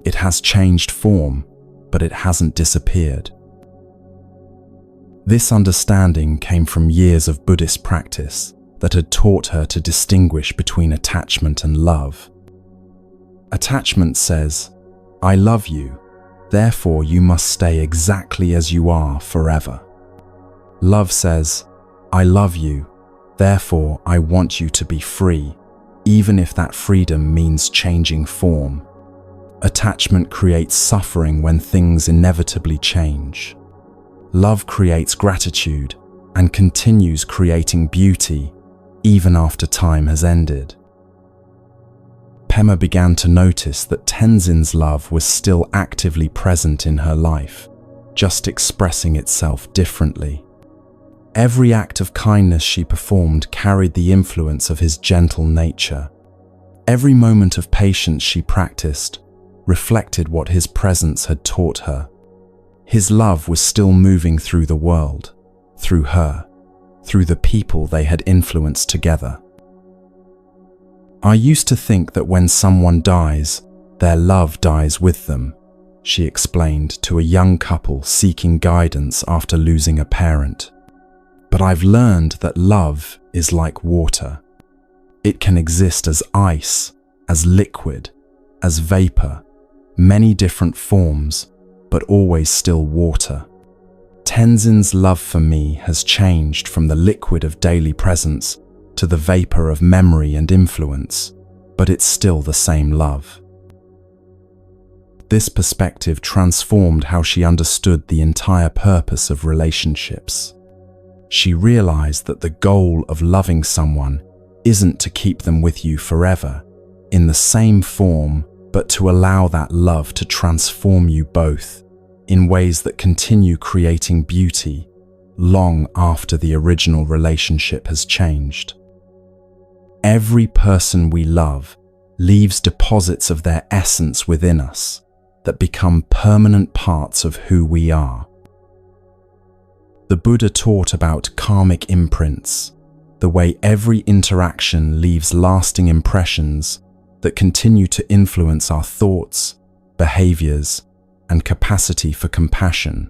It has changed form, but it hasn't disappeared. This understanding came from years of Buddhist practice that had taught her to distinguish between attachment and love. Attachment says, I love you, therefore you must stay exactly as you are forever. Love says, I love you, therefore I want you to be free, even if that freedom means changing form. Attachment creates suffering when things inevitably change. Love creates gratitude and continues creating beauty even after time has ended. Pema began to notice that Tenzin's love was still actively present in her life, just expressing itself differently. Every act of kindness she performed carried the influence of his gentle nature. Every moment of patience she practiced reflected what his presence had taught her. His love was still moving through the world, through her, through the people they had influenced together. I used to think that when someone dies, their love dies with them, she explained to a young couple seeking guidance after losing a parent. But I've learned that love is like water. It can exist as ice, as liquid, as vapor, many different forms, but always still water. Tenzin's love for me has changed from the liquid of daily presence to the vapor of memory and influence, but it's still the same love. This perspective transformed how she understood the entire purpose of relationships. She realized that the goal of loving someone isn't to keep them with you forever, in the same form, but to allow that love to transform you both in ways that continue creating beauty long after the original relationship has changed. Every person we love leaves deposits of their essence within us that become permanent parts of who we are. The Buddha taught about karmic imprints, the way every interaction leaves lasting impressions that continue to influence our thoughts, behaviors, and capacity for compassion.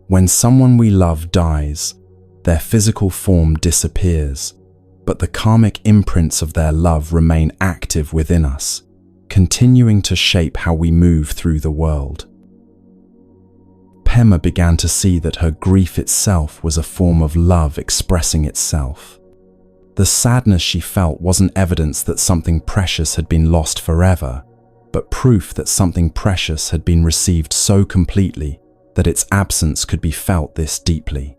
When someone we love dies, their physical form disappears, but the karmic imprints of their love remain active within us, continuing to shape how we move through the world. Pema began to see that her grief itself was a form of love expressing itself. The sadness she felt wasn't evidence that something precious had been lost forever, but proof that something precious had been received so completely that its absence could be felt this deeply.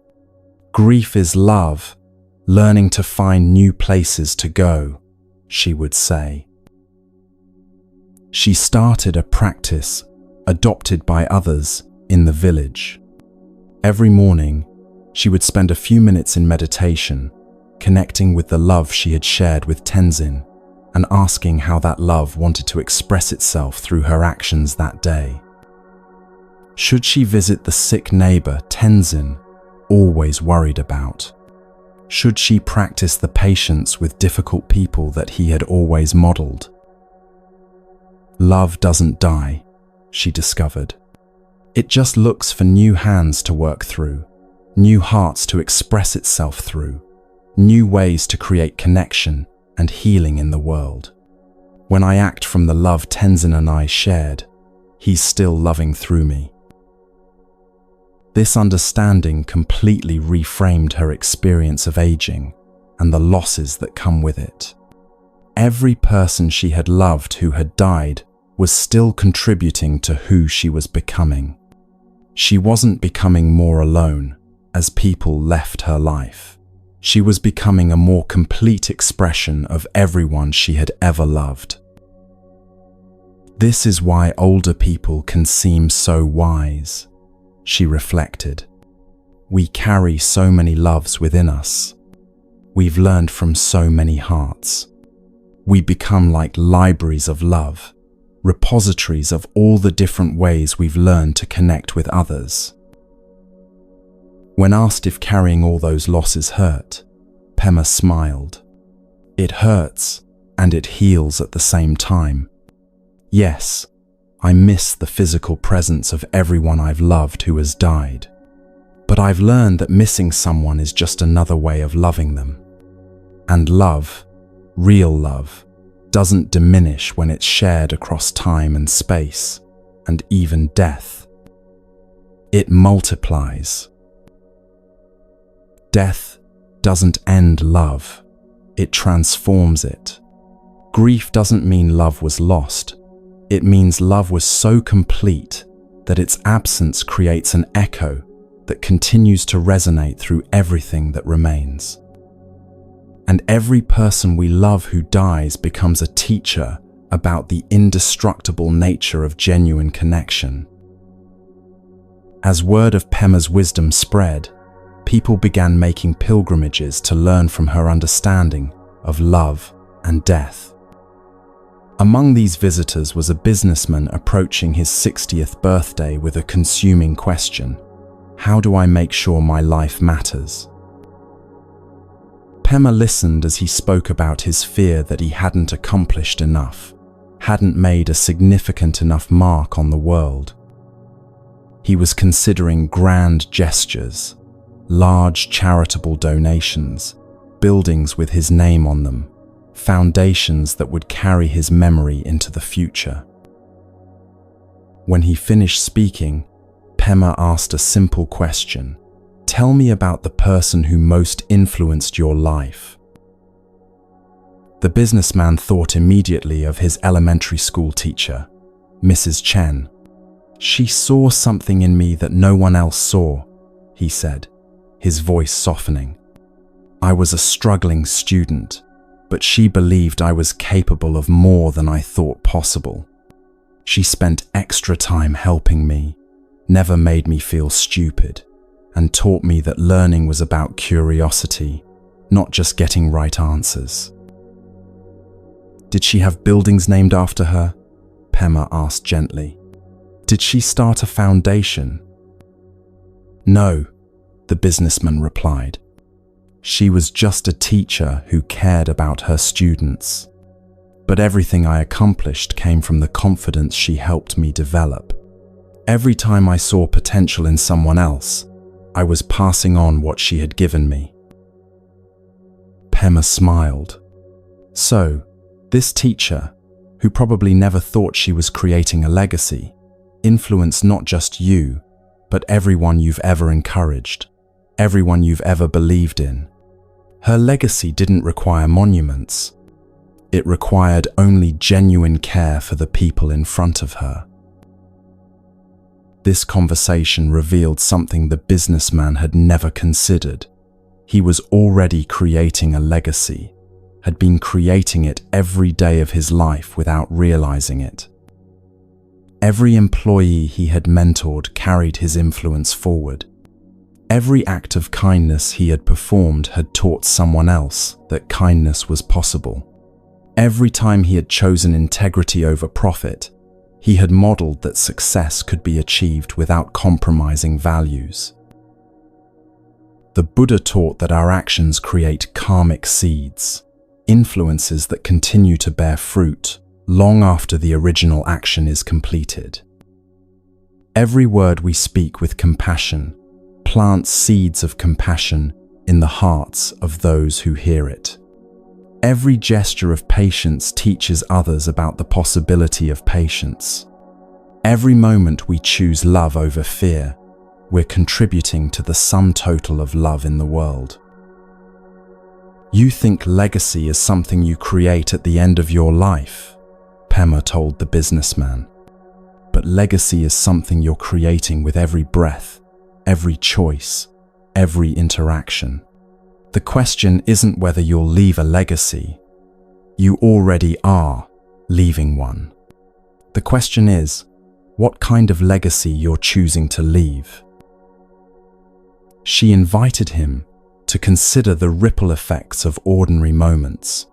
Grief is love, learning to find new places to go, she would say. She started a practice adopted by others in the village. Every morning, she would spend a few minutes in meditation, connecting with the love she had shared with Tenzin and asking how that love wanted to express itself through her actions that day. Should she visit the sick neighbor Tenzin, always worried about? Should she practice the patience with difficult people that he had always modeled? Love doesn't die, she discovered. It just looks for new hands to work through, new hearts to express itself through, new ways to create connection and healing in the world. When I act from the love Tenzin and I shared, he's still loving through me. This understanding completely reframed her experience of aging and the losses that come with it. Every person she had loved who had died was still contributing to who she was becoming. She wasn't becoming more alone as people left her life. She was becoming a more complete expression of everyone she had ever loved. This is why older people can seem so wise, she reflected. We carry so many loves within us. We've learned from so many hearts. We become like libraries of love, repositories of all the different ways we've learned to connect with others. When asked if carrying all those losses hurt, Pema smiled. It hurts, and it heals at the same time. Yes, I miss the physical presence of everyone I've loved who has died. But I've learned that missing someone is just another way of loving them. And love, real love, doesn't diminish when it's shared across time and space, and even death. It multiplies. Death doesn't end love, it transforms it. Grief doesn't mean love was lost. It means love was so complete that its absence creates an echo that continues to resonate through everything that remains. And every person we love who dies becomes a teacher about the indestructible nature of genuine connection. As word of Pema's wisdom spread, people began making pilgrimages to learn from her understanding of love and death. Among these visitors was a businessman approaching his 60th birthday with a consuming question: how do I make sure my life matters? Pema listened as he spoke about his fear that he hadn't accomplished enough, hadn't made a significant enough mark on the world. He was considering grand gestures, large charitable donations, buildings with his name on them, foundations that would carry his memory into the future. When he finished speaking, Pema asked a simple question: tell me about the person who most influenced your life. The businessman thought immediately of his elementary school teacher, Mrs. Chen. She saw something in me that no one else saw, he said, his voice softening. I was a struggling student, but she believed I was capable of more than I thought possible. She spent extra time helping me, never made me feel stupid, and taught me that learning was about curiosity, not just getting right answers. Did she have buildings named after her? Pema asked gently. Did she start a foundation? No, the businessman replied. She was just a teacher who cared about her students. But everything I accomplished came from the confidence she helped me develop. Every time I saw potential in someone else, I was passing on what she had given me. Pema smiled. So, this teacher, who probably never thought she was creating a legacy, influenced not just you, but everyone you've ever encouraged, everyone you've ever believed in. Her legacy didn't require monuments. It required only genuine care for the people in front of her. This conversation revealed something the businessman had never considered. He was already creating a legacy, had been creating it every day of his life without realizing it. Every employee he had mentored carried his influence forward. Every act of kindness he had performed had taught someone else that kindness was possible. Every time he had chosen integrity over profit, he had modeled that success could be achieved without compromising values. The Buddha taught that our actions create karmic seeds, influences that continue to bear fruit long after the original action is completed. Every word we speak with compassion plants seeds of compassion in the hearts of those who hear it. Every gesture of patience teaches others about the possibility of patience. Every moment we choose love over fear, we're contributing to the sum total of love in the world. You think legacy is something you create at the end of your life, Pema told the businessman. But legacy is something you're creating with every breath, every choice, every interaction. The question isn't whether you'll leave a legacy. You already are leaving one. The question is, what kind of legacy you're choosing to leave? She invited him to consider the ripple effects of ordinary moments.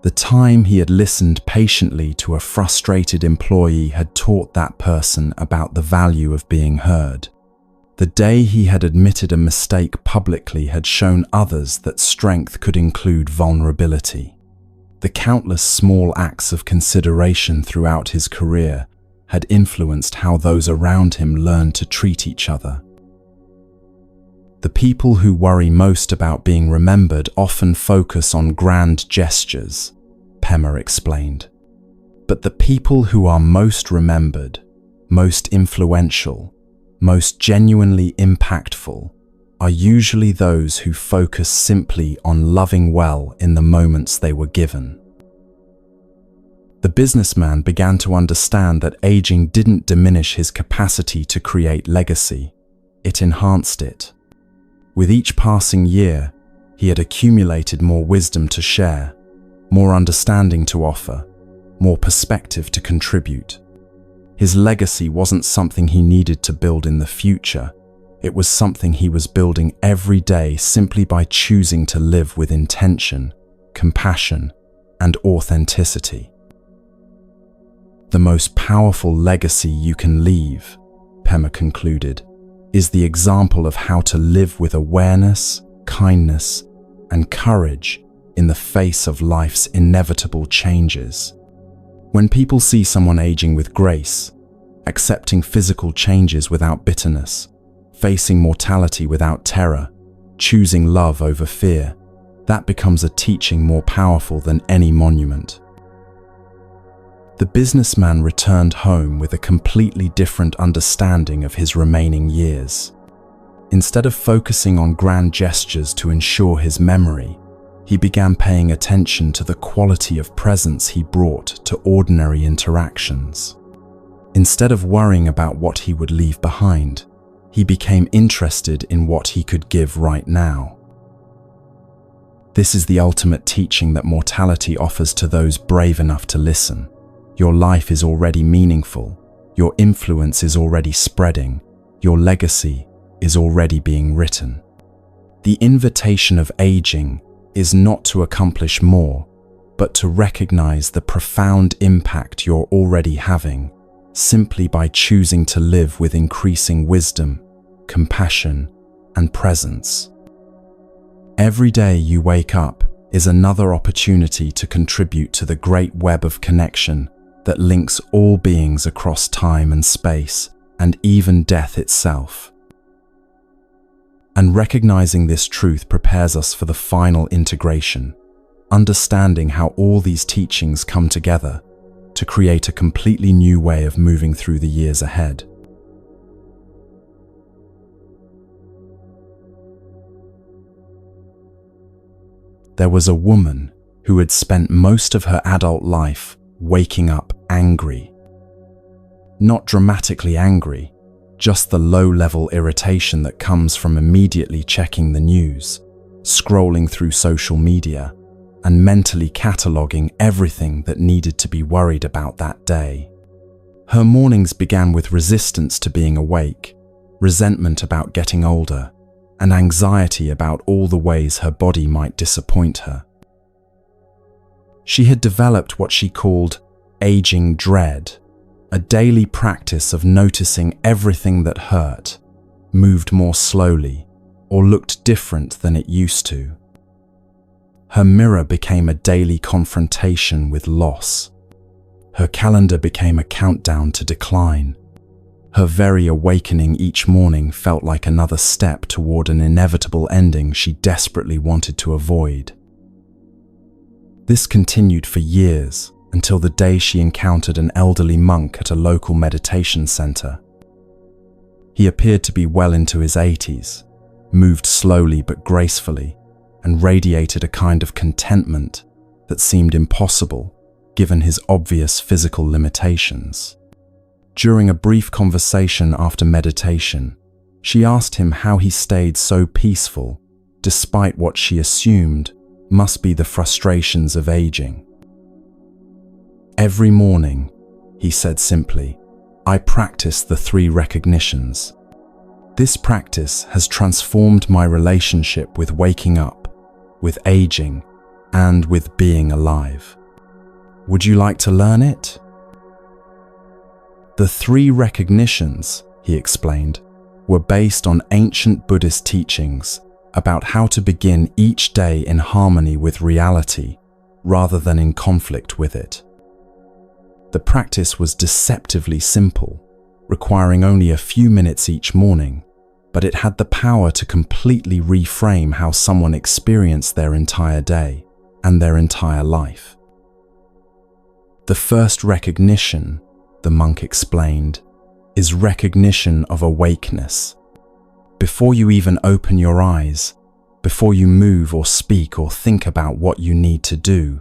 The time he had listened patiently to a frustrated employee had taught that person about the value of being heard. The day he had admitted a mistake publicly had shown others that strength could include vulnerability. The countless small acts of consideration throughout his career had influenced how those around him learned to treat each other. The people who worry most about being remembered often focus on grand gestures, Pema explained. But the people who are most remembered, most influential, most genuinely impactful, are usually those who focus simply on loving well in the moments they were given. The businessman began to understand that aging didn't diminish his capacity to create legacy, it enhanced it. With each passing year, he had accumulated more wisdom to share, more understanding to offer, more perspective to contribute. His legacy wasn't something he needed to build in the future. It was something he was building every day simply by choosing to live with intention, compassion, and authenticity. The most powerful legacy you can leave, Pema concluded, is the example of how to live with awareness, kindness, and courage in the face of life's inevitable changes. When people see someone aging with grace, accepting physical changes without bitterness, facing mortality without terror, choosing love over fear, that becomes a teaching more powerful than any monument. The businessman returned home with a completely different understanding of his remaining years. Instead of focusing on grand gestures to ensure his memory, he began paying attention to the quality of presence he brought to ordinary interactions. Instead of worrying about what he would leave behind, he became interested in what he could give right now. This is the ultimate teaching that mortality offers to those brave enough to listen. Your life is already meaningful, your influence is already spreading, your legacy is already being written. The invitation of aging is not to accomplish more, but to recognize the profound impact you're already having, simply by choosing to live with increasing wisdom, compassion, and presence. Every day you wake up is another opportunity to contribute to the great web of connection that links all beings across time and space, and even death itself. And recognizing this truth prepares us for the final integration, understanding how all these teachings come together to create a completely new way of moving through the years ahead. There was a woman who had spent most of her adult life waking up angry. Not dramatically angry, just the low-level irritation that comes from immediately checking the news, scrolling through social media, and mentally cataloguing everything that needed to be worried about that day. Her mornings began with resistance to being awake, resentment about getting older, and anxiety about all the ways her body might disappoint her. She had developed what she called aging dread, a daily practice of noticing everything that hurt, moved more slowly, or looked different than it used to. Her mirror became a daily confrontation with loss. Her calendar became a countdown to decline. Her very awakening each morning felt like another step toward an inevitable ending she desperately wanted to avoid. This continued for years, until the day she encountered an elderly monk at a local meditation center. He appeared to be well into his 80s, moved slowly but gracefully, and radiated a kind of contentment that seemed impossible given his obvious physical limitations. During a brief conversation after meditation, she asked him how he stayed so peaceful despite what she assumed must be the frustrations of aging. Every morning, he said simply. "I practice the 3 recognitions. This practice has transformed my relationship with waking up, with aging, and with being alive. Would you like to learn it?" The 3 recognitions, he explained, were based on ancient Buddhist teachings about how to begin each day in harmony with reality rather than in conflict with it. The practice was deceptively simple, requiring only a few minutes each morning, but it had the power to completely reframe how someone experienced their entire day and their entire life. The first recognition, the monk explained, is recognition of awakeness. Before you even open your eyes, before you move or speak or think about what you need to do,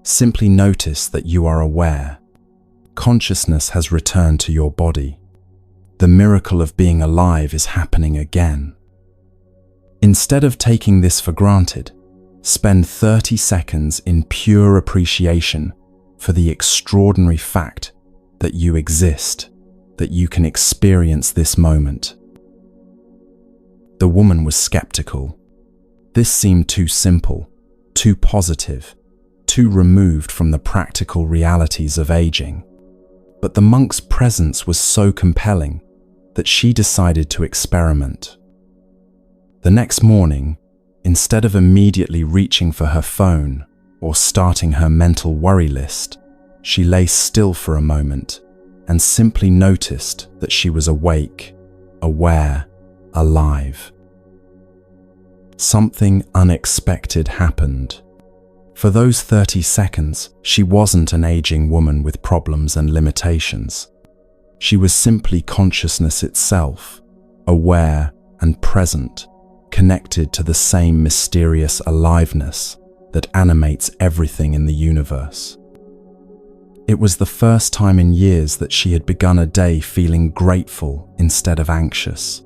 simply notice that you are aware. Consciousness has returned to your body. The miracle of being alive is happening again. Instead of taking this for granted, spend 30 seconds in pure appreciation for the extraordinary fact that you exist, that you can experience this moment. The woman was skeptical. This seemed too simple, too positive, too removed from the practical realities of aging. But the monk's presence was so compelling that she decided to experiment. The next morning, instead of immediately reaching for her phone or starting her mental worry list, she lay still for a moment and simply noticed that she was awake, aware, alive. Something unexpected happened. For those 30 seconds, she wasn't an aging woman with problems and limitations. She was simply consciousness itself, aware and present, connected to the same mysterious aliveness that animates everything in the universe. It was the first time in years that she had begun a day feeling grateful instead of anxious.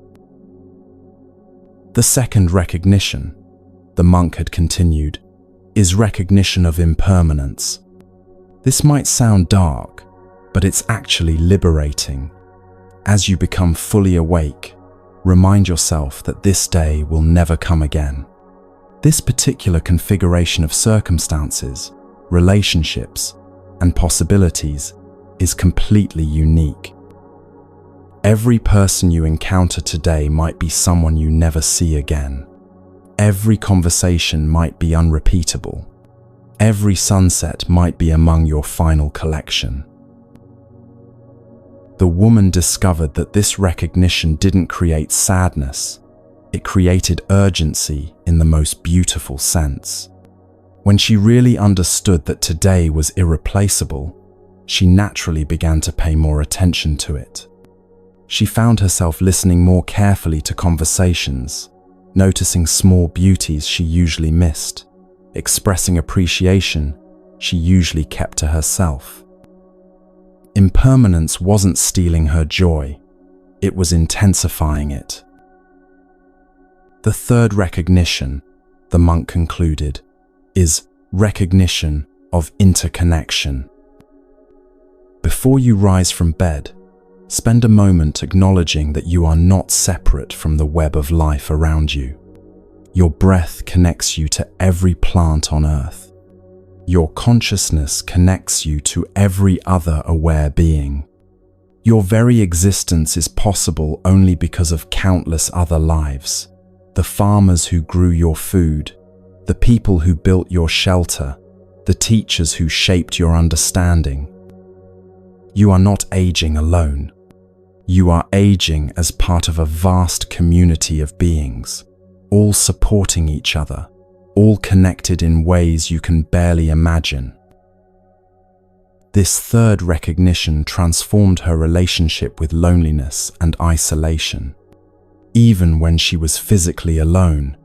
The second recognition, the monk had continued, is recognition of impermanence. This might sound dark, but it's actually liberating. As you become fully awake, remind yourself that this day will never come again. This particular configuration of circumstances, relationships, and possibilities is completely unique. Every person you encounter today might be someone you never see again. Every conversation might be unrepeatable. Every sunset might be among your final collection. The woman discovered that this recognition didn't create sadness. It created urgency in the most beautiful sense. When she really understood that today was irreplaceable, she naturally began to pay more attention to it. She found herself listening more carefully to conversations, noticing small beauties she usually missed, expressing appreciation she usually kept to herself. Impermanence wasn't stealing her joy, it was intensifying it. The third recognition, the monk concluded, is recognition of interconnection. Before you rise from bed, spend a moment acknowledging that you are not separate from the web of life around you. Your breath connects you to every plant on earth. Your consciousness connects you to every other aware being. Your very existence is possible only because of countless other lives. The farmers who grew your food, the people who built your shelter, the teachers who shaped your understanding. You are not aging alone. You are aging as part of a vast community of beings, all supporting each other, all connected in ways you can barely imagine. This third recognition transformed her relationship with loneliness and isolation. Even when she was physically alone,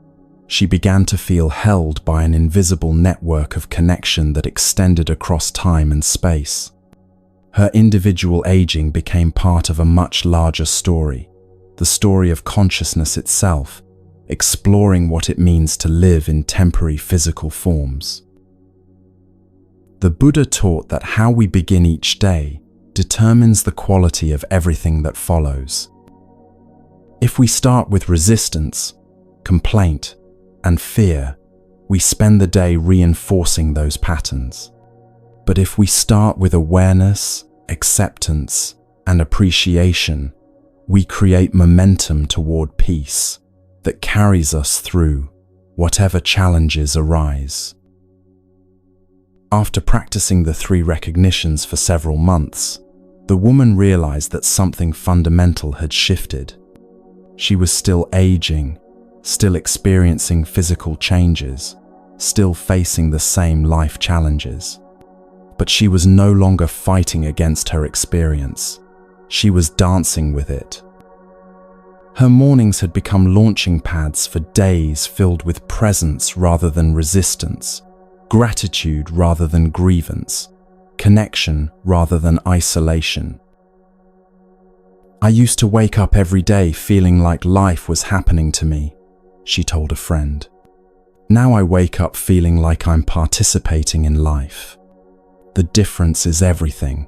she began to feel held by an invisible network of connection that extended across time and space. Her individual aging became part of a much larger story, the story of consciousness itself, exploring what it means to live in temporary physical forms. The Buddha taught that how we begin each day determines the quality of everything that follows. If we start with resistance, complaint, and fear, we spend the day reinforcing those patterns. But if we start with awareness, acceptance, and appreciation, we create momentum toward peace that carries us through whatever challenges arise. After practicing the 3 recognitions for several months, the woman realized that something fundamental had shifted. She was still aging, still experiencing physical changes, still facing the same life challenges. But she was no longer fighting against her experience. She was dancing with it. Her mornings had become launching pads for days filled with presence rather than resistance, gratitude rather than grievance, connection rather than isolation. "I used to wake up every day feeling like life was happening to me," she told a friend. "Now I wake up feeling like I'm participating in life. The difference is everything."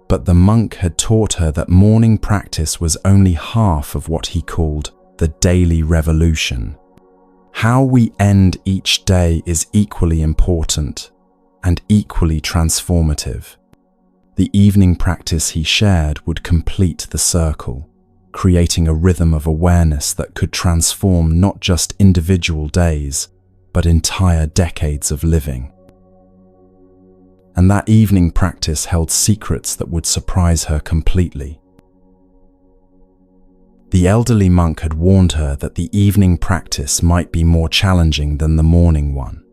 But the monk had taught her that morning practice was only half of what he called the daily revolution. How we end each day is equally important and equally transformative. The evening practice he shared would complete the circle, creating a rhythm of awareness that could transform not just individual days, but entire decades of living. And that evening practice held secrets that would surprise her completely. The elderly monk had warned her that the evening practice might be more challenging than the morning one.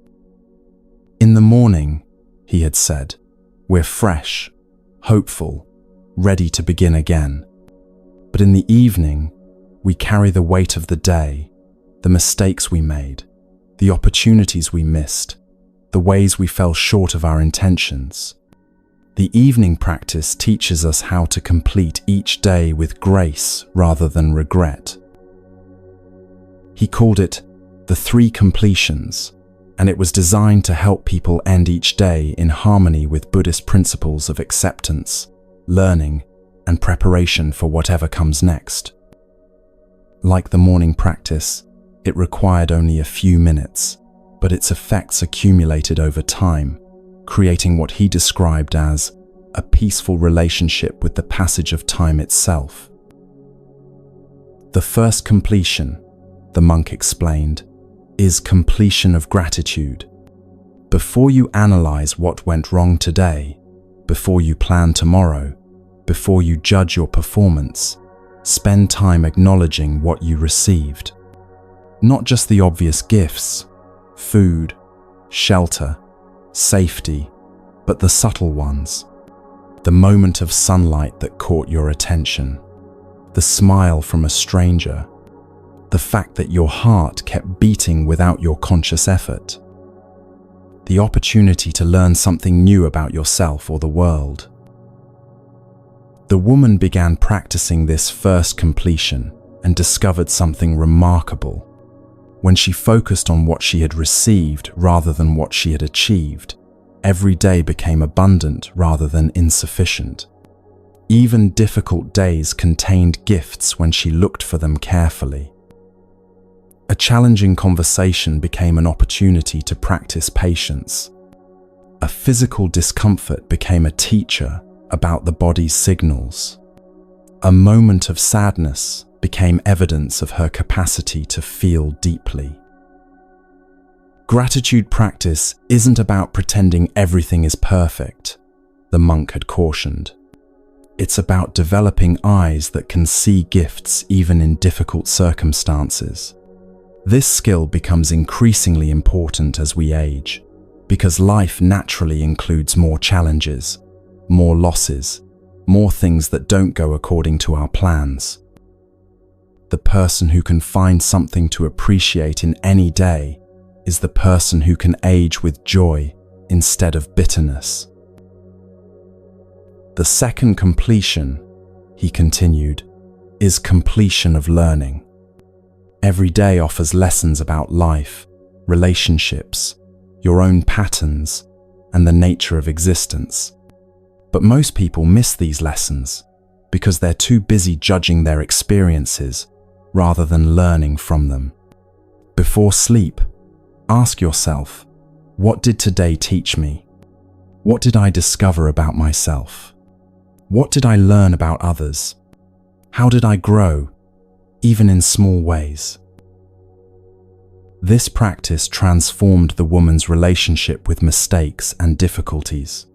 "In the morning," he had said, "we're fresh, hopeful, ready to begin again. But in the evening, we carry the weight of the day, the mistakes we made, the opportunities we missed, the ways we fell short of our intentions. The evening practice teaches us how to complete each day with grace rather than regret." He called it the 3 completions, and it was designed to help people end each day in harmony with Buddhist principles of acceptance, learning, and preparation for whatever comes next. Like the morning practice, it required only a few minutes, but its effects accumulated over time, creating what he described as a peaceful relationship with the passage of time itself. The first completion, the monk explained, is completion of gratitude. Before you analyze what went wrong today, before you plan tomorrow, before you judge your performance, spend time acknowledging what you received. Not just the obvious gifts, food, shelter, safety, but the subtle ones. The moment of sunlight that caught your attention, the smile from a stranger, the fact that your heart kept beating without your conscious effort, the opportunity to learn something new about yourself or the world. The woman began practicing this first completion and discovered something remarkable. When she focused on what she had received rather than what she had achieved, every day became abundant rather than insufficient. Even difficult days contained gifts when she looked for them carefully. A challenging conversation became an opportunity to practice patience. A physical discomfort became a teacher about the body's signals. A moment of sadness became evidence of her capacity to feel deeply. Gratitude practice isn't about pretending everything is perfect, the monk had cautioned. It's about developing eyes that can see gifts even in difficult circumstances. This skill becomes increasingly important as we age, because life naturally includes more challenges, more losses, more things that don't go according to our plans. The person who can find something to appreciate in any day is the person who can age with joy instead of bitterness. The second completion, he continued, is completion of learning. Every day offers lessons about life, relationships, your own patterns, and the nature of existence. But most people miss these lessons because they're too busy judging their experiences rather than learning from them. Before sleep, ask yourself, what did today teach me? What did I discover about myself? What did I learn about others? How did I grow, even in small ways? This practice transformed the woman's relationship with mistakes and difficulties.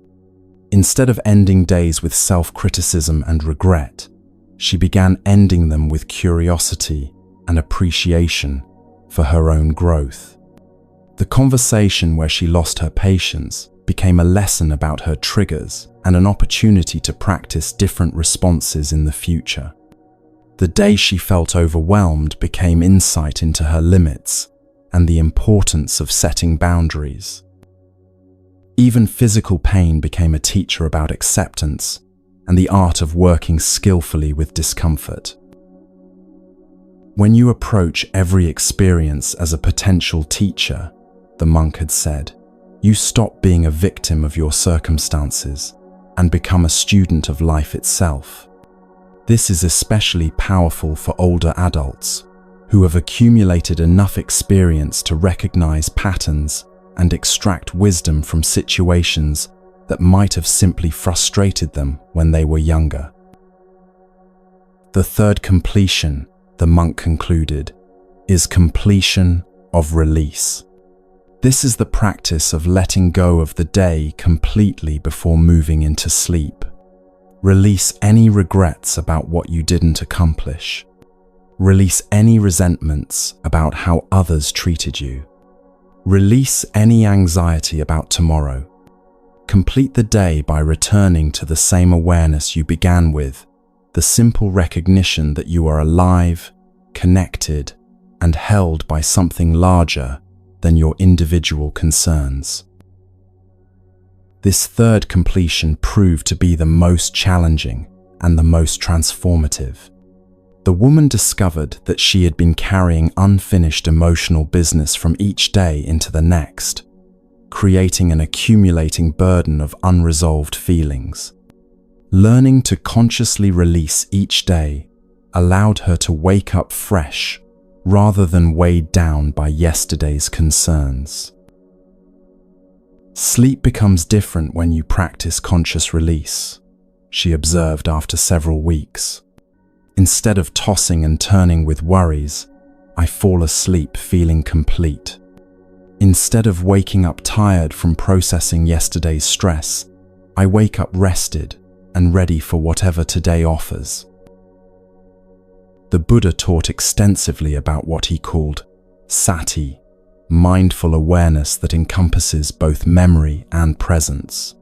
Instead of ending days with self-criticism and regret, she began ending them with curiosity and appreciation for her own growth. The conversation where she lost her patience became a lesson about her triggers and an opportunity to practice different responses in the future. The day she felt overwhelmed became insight into her limits and the importance of setting boundaries. Even physical pain became a teacher about acceptance and the art of working skillfully with discomfort. When you approach every experience as a potential teacher, the monk had said, you stop being a victim of your circumstances and become a student of life itself. This is especially powerful for older adults who have accumulated enough experience to recognize patterns and extract wisdom from situations that might have simply frustrated them when they were younger. The third completion, the monk concluded, is completion of release. This is the practice of letting go of the day completely before moving into sleep. Release any regrets about what you didn't accomplish. Release any resentments about how others treated you. Release any anxiety about tomorrow. Complete the day by returning to the same awareness you began with, the simple recognition that you are alive, connected, and held by something larger than your individual concerns. This third completion proved to be the most challenging and the most transformative. The woman discovered that she had been carrying unfinished emotional business from each day into the next, creating an accumulating burden of unresolved feelings. Learning to consciously release each day allowed her to wake up fresh rather than weighed down by yesterday's concerns. Sleep becomes different when you practice conscious release, she observed after several weeks. Instead of tossing and turning with worries, I fall asleep feeling complete. Instead of waking up tired from processing yesterday's stress, I wake up rested and ready for whatever today offers. The Buddha taught extensively about what he called sati, mindful awareness that encompasses both memory and presence.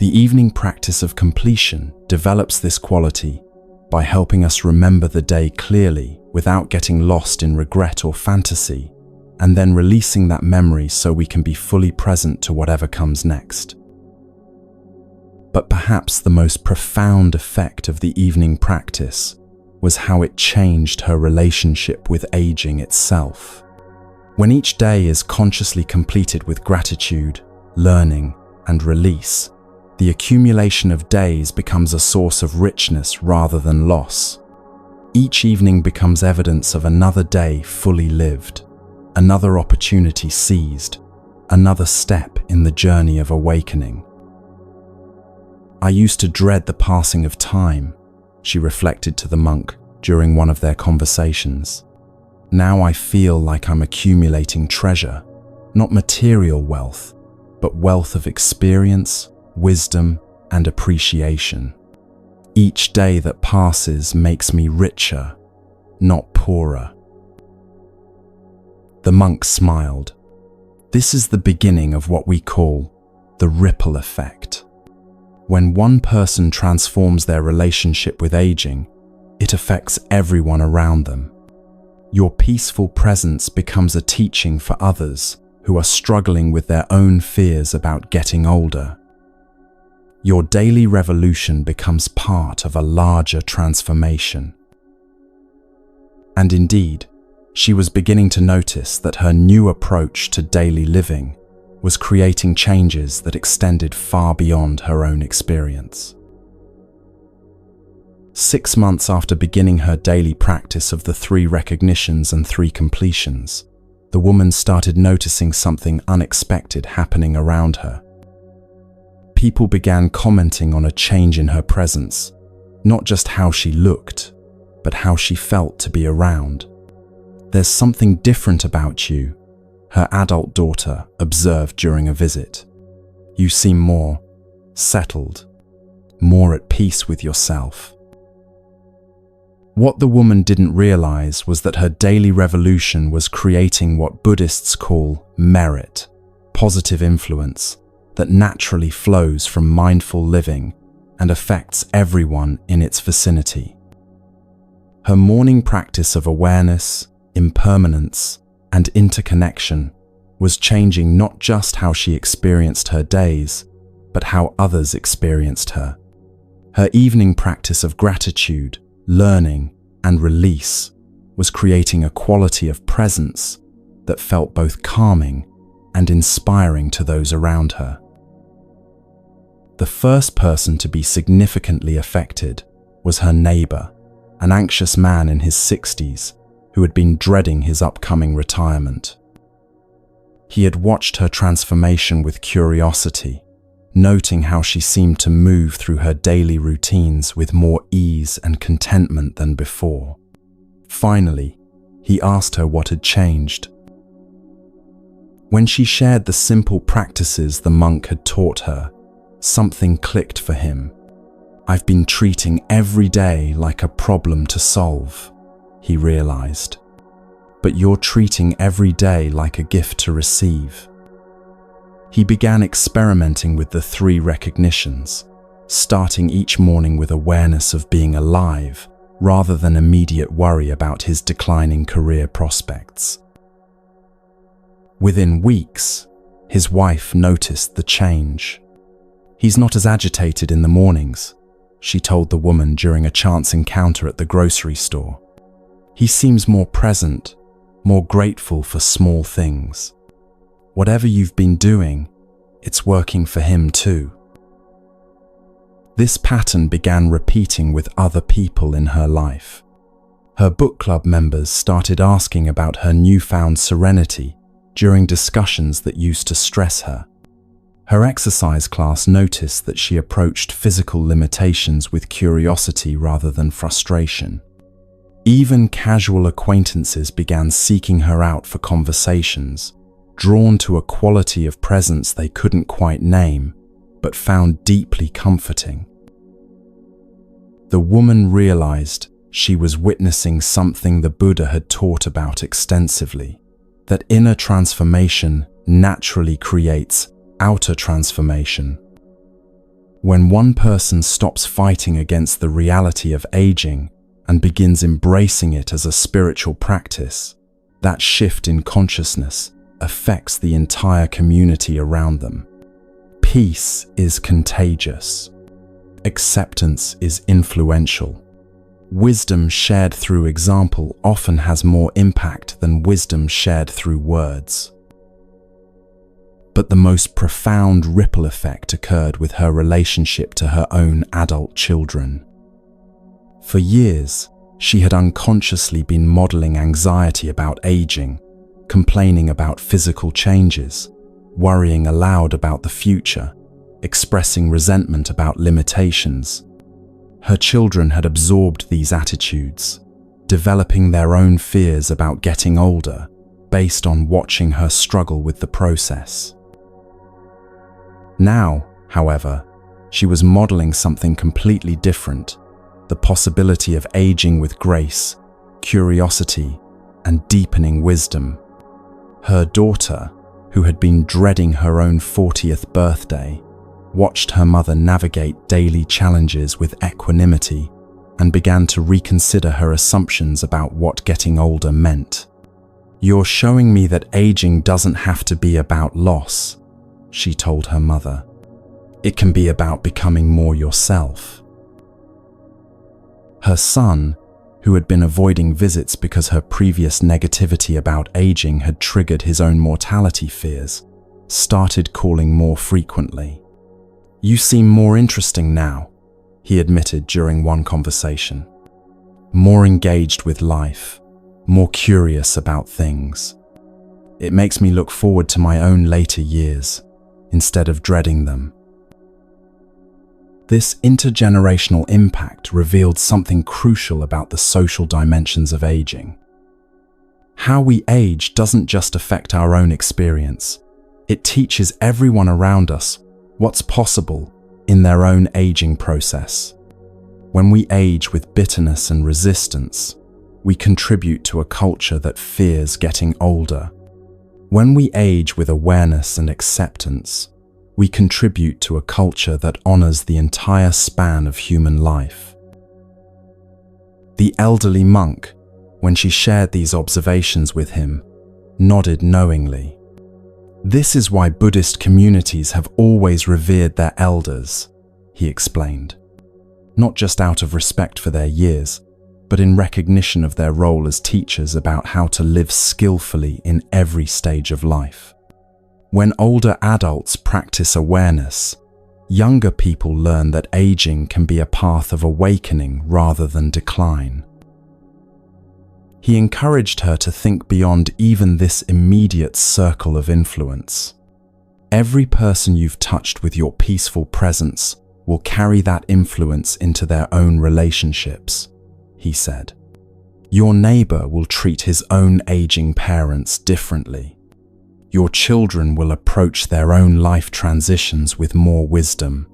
The evening practice of completion develops this quality by helping us remember the day clearly without getting lost in regret or fantasy, and then releasing that memory so we can be fully present to whatever comes next. But perhaps the most profound effect of the evening practice was how it changed her relationship with aging itself. When each day is consciously completed with gratitude, learning, and release, the accumulation of days becomes a source of richness rather than loss. Each evening becomes evidence of another day fully lived, another opportunity seized, another step in the journey of awakening. I used to dread the passing of time, she reflected to the monk during one of their conversations. Now I feel like I'm accumulating treasure, not material wealth, but wealth of experience, wisdom, and appreciation. Each day that passes makes me richer, not poorer. The monk smiled. This is the beginning of what we call the ripple effect. When one person transforms their relationship with aging, it affects everyone around them. Your peaceful presence becomes a teaching for others who are struggling with their own fears about getting older. Your daily revolution becomes part of a larger transformation. And indeed, she was beginning to notice that her new approach to daily living was creating changes that extended far beyond her own experience. 6 months after beginning her daily practice of the 3 recognitions and 3 completions, the woman started noticing something unexpected happening around her. People began commenting on a change in her presence, not just how she looked, but how she felt to be around. "There's something different about you," her adult daughter observed during a visit. "You seem more settled, more at peace with yourself." What the woman didn't realize was that her daily revolution was creating what Buddhists call merit, positive influence, that naturally flows from mindful living and affects everyone in its vicinity. Her morning practice of awareness, impermanence, and interconnection was changing not just how she experienced her days, but how others experienced her. Her evening practice of gratitude, learning, and release was creating a quality of presence that felt both calming and inspiring to those around her. The first person to be significantly affected was her neighbor, an anxious man in his 60s who had been dreading his upcoming retirement. He had watched her transformation with curiosity, noting how she seemed to move through her daily routines with more ease and contentment than before. Finally, he asked her what had changed. When she shared the simple practices the monk had taught her, something clicked for him. "I've been treating every day like a problem to solve," he realized. "But you're treating every day like a gift to receive." He began experimenting with the 3 recognitions, starting each morning with awareness of being alive, rather than immediate worry about his declining career prospects. Within weeks, his wife noticed the change. "He's not as agitated in the mornings," she told the woman during a chance encounter at the grocery store. "He seems more present, more grateful for small things. Whatever you've been doing, it's working for him too." This pattern began repeating with other people in her life. Her book club members started asking about her newfound serenity during discussions that used to stress her. Her exercise class noticed that she approached physical limitations with curiosity rather than frustration. Even casual acquaintances began seeking her out for conversations, drawn to a quality of presence they couldn't quite name, but found deeply comforting. The woman realized she was witnessing something the Buddha had taught about extensively, that inner transformation naturally creates outer transformation. When one person stops fighting against the reality of aging and begins embracing it as a spiritual practice, that shift in consciousness affects the entire community around them. Peace is contagious. Acceptance is influential. Wisdom shared through example often has more impact than wisdom shared through words. But the most profound ripple effect occurred with her relationship to her own adult children. For years, she had unconsciously been modeling anxiety about aging, complaining about physical changes, worrying aloud about the future, expressing resentment about limitations. Her children had absorbed these attitudes, developing their own fears about getting older based on watching her struggle with the process. Now, however, she was modeling something completely different, the possibility of aging with grace, curiosity, and deepening wisdom. Her daughter, who had been dreading her own 40th birthday, watched her mother navigate daily challenges with equanimity and began to reconsider her assumptions about what getting older meant. "You're showing me that aging doesn't have to be about loss," she told her mother. "It can be about becoming more yourself." Her son, who had been avoiding visits because her previous negativity about aging had triggered his own mortality fears, started calling more frequently. "You seem more interesting now," he admitted during one conversation. "More engaged with life, more curious about things. It makes me look forward to my own later years instead of dreading them." This intergenerational impact revealed something crucial about the social dimensions of aging. How we age doesn't just affect our own experience. It teaches everyone around us what's possible in their own aging process. When we age with bitterness and resistance, we contribute to a culture that fears getting older. When we age with awareness and acceptance, we contribute to a culture that honors the entire span of human life. The elderly monk, when she shared these observations with him, nodded knowingly. "This is why Buddhist communities have always revered their elders," he explained. "Not just out of respect for their years, but in recognition of their role as teachers about how to live skillfully in every stage of life." When older adults practice awareness, younger people learn that aging can be a path of awakening rather than decline. He encouraged her to think beyond even this immediate circle of influence. Every person you've touched with your peaceful presence will carry that influence into their own relationships, he said. Your neighbor will treat his own aging parents differently. Your children will approach their own life transitions with more wisdom.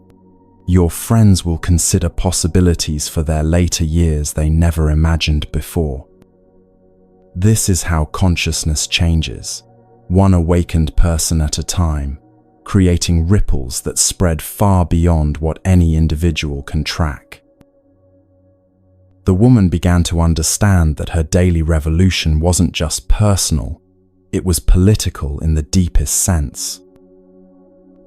Your friends will consider possibilities for their later years they never imagined before. This is how consciousness changes, one awakened person at a time, creating ripples that spread far beyond what any individual can track. The woman began to understand that her daily revolution wasn't just personal, it was political in the deepest sense.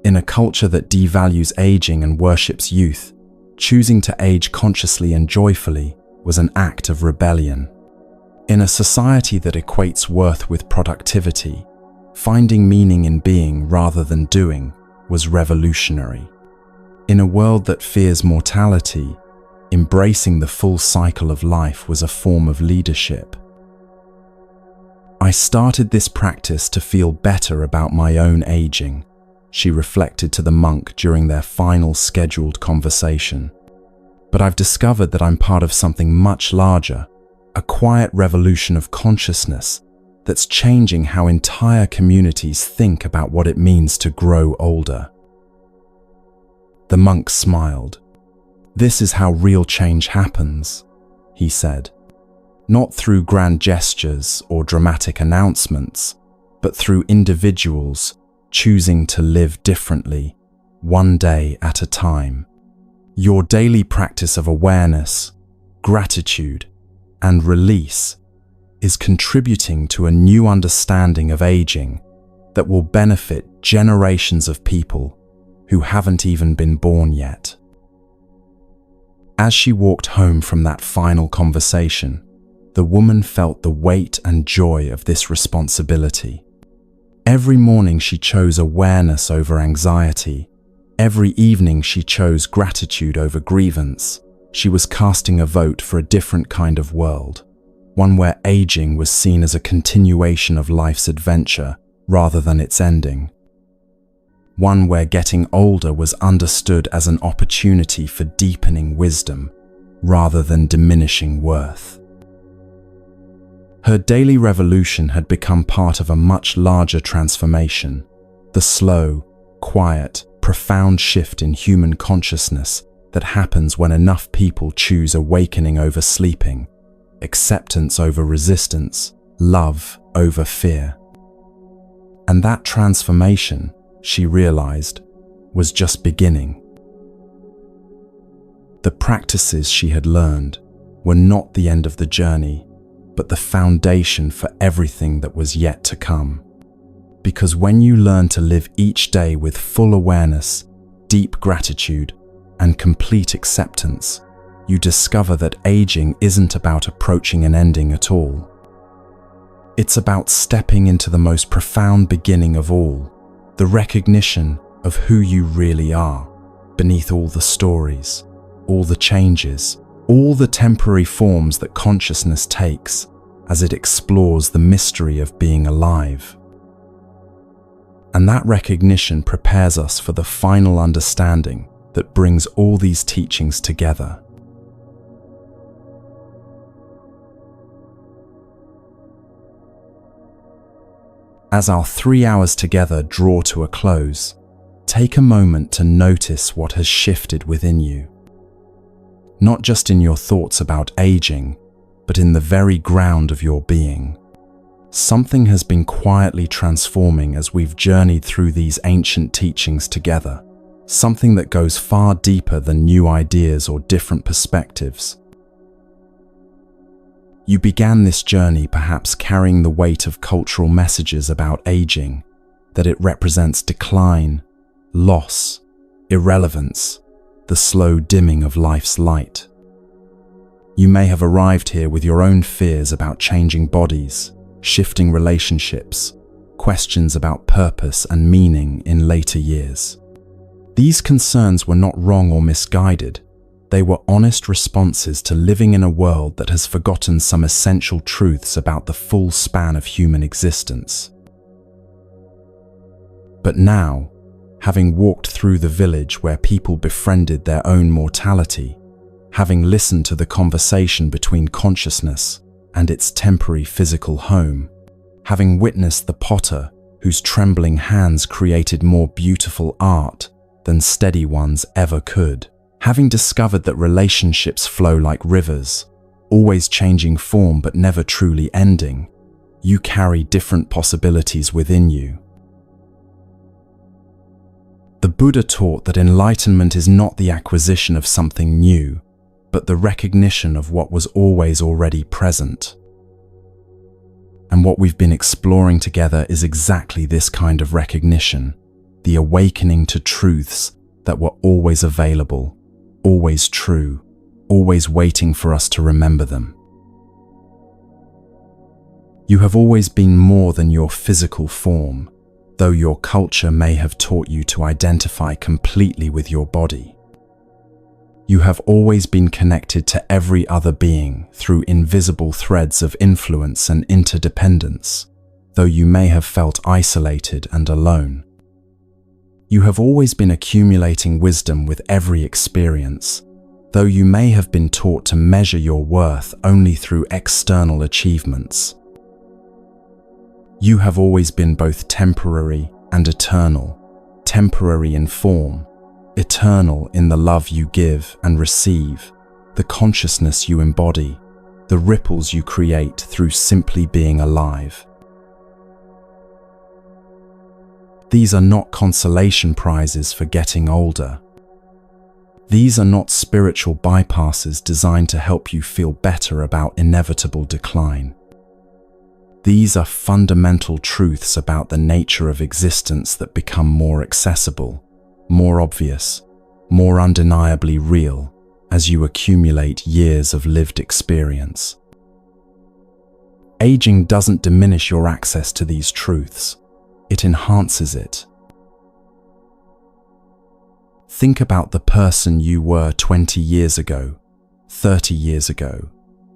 In a culture that devalues aging and worships youth, choosing to age consciously and joyfully was an act of rebellion. In a society that equates worth with productivity, finding meaning in being rather than doing was revolutionary. In a world that fears mortality, embracing the full cycle of life was a form of leadership. I started this practice to feel better about my own aging, she reflected to the monk during their final scheduled conversation. But I've discovered that I'm part of something much larger, a quiet revolution of consciousness that's changing how entire communities think about what it means to grow older. The monk smiled. This is how real change happens, he said. Not through grand gestures or dramatic announcements, but through individuals choosing to live differently, one day at a time. Your daily practice of awareness, gratitude, and release is contributing to a new understanding of aging that will benefit generations of people who haven't even been born yet. As she walked home from that final conversation, the woman felt the weight and joy of this responsibility. Every morning she chose awareness over anxiety. Every evening she chose gratitude over grievance. She was casting a vote for a different kind of world, one where aging was seen as a continuation of life's adventure rather than its ending. One where getting older was understood as an opportunity for deepening wisdom rather than diminishing worth. Her daily revolution had become part of a much larger transformation, the slow, quiet, profound shift in human consciousness that happens when enough people choose awakening over sleeping, acceptance over resistance, love over fear. And that transformation, she realized, was just beginning. The practices she had learned were not the end of the journey, but the foundation for everything that was yet to come. Because when you learn to live each day with full awareness, deep gratitude, and complete acceptance, you discover that aging isn't about approaching an ending at all. It's about stepping into the most profound beginning of all, the recognition of who you really are, beneath all the stories, all the changes, all the temporary forms that consciousness takes as it explores the mystery of being alive. And that recognition prepares us for the final understanding that brings all these teachings together. As our 3 hours together draw to a close, take a moment to notice what has shifted within you. Not just in your thoughts about aging, but in the very ground of your being. Something has been quietly transforming as we've journeyed through these ancient teachings together. Something that goes far deeper than new ideas or different perspectives. You began this journey perhaps carrying the weight of cultural messages about aging, that it represents decline, loss, irrelevance, the slow dimming of life's light. You may have arrived here with your own fears about changing bodies, shifting relationships, questions about purpose and meaning in later years. These concerns were not wrong or misguided. They were honest responses to living in a world that has forgotten some essential truths about the full span of human existence. But now, having walked through the village where people befriended their own mortality, having listened to the conversation between consciousness and its temporary physical home, having witnessed the potter whose trembling hands created more beautiful art than steady ones ever could, having discovered that relationships flow like rivers, always changing form but never truly ending, you carry different possibilities within you. The Buddha taught that enlightenment is not the acquisition of something new, but the recognition of what was always already present. And what we've been exploring together is exactly this kind of recognition, the awakening to truths that were always available, always true, always waiting for us to remember them. You have always been more than your physical form, though your culture may have taught you to identify completely with your body. You have always been connected to every other being through invisible threads of influence and interdependence, though you may have felt isolated and alone. You have always been accumulating wisdom with every experience, though you may have been taught to measure your worth only through external achievements. You have always been both temporary and eternal, temporary in form, eternal in the love you give and receive, the consciousness you embody, the ripples you create through simply being alive. These are not consolation prizes for getting older. These are not spiritual bypasses designed to help you feel better about inevitable decline. These are fundamental truths about the nature of existence that become more accessible, more obvious, more undeniably real as you accumulate years of lived experience. Aging doesn't diminish your access to these truths. It enhances it. Think about the person you were 20 years ago, 30 years ago,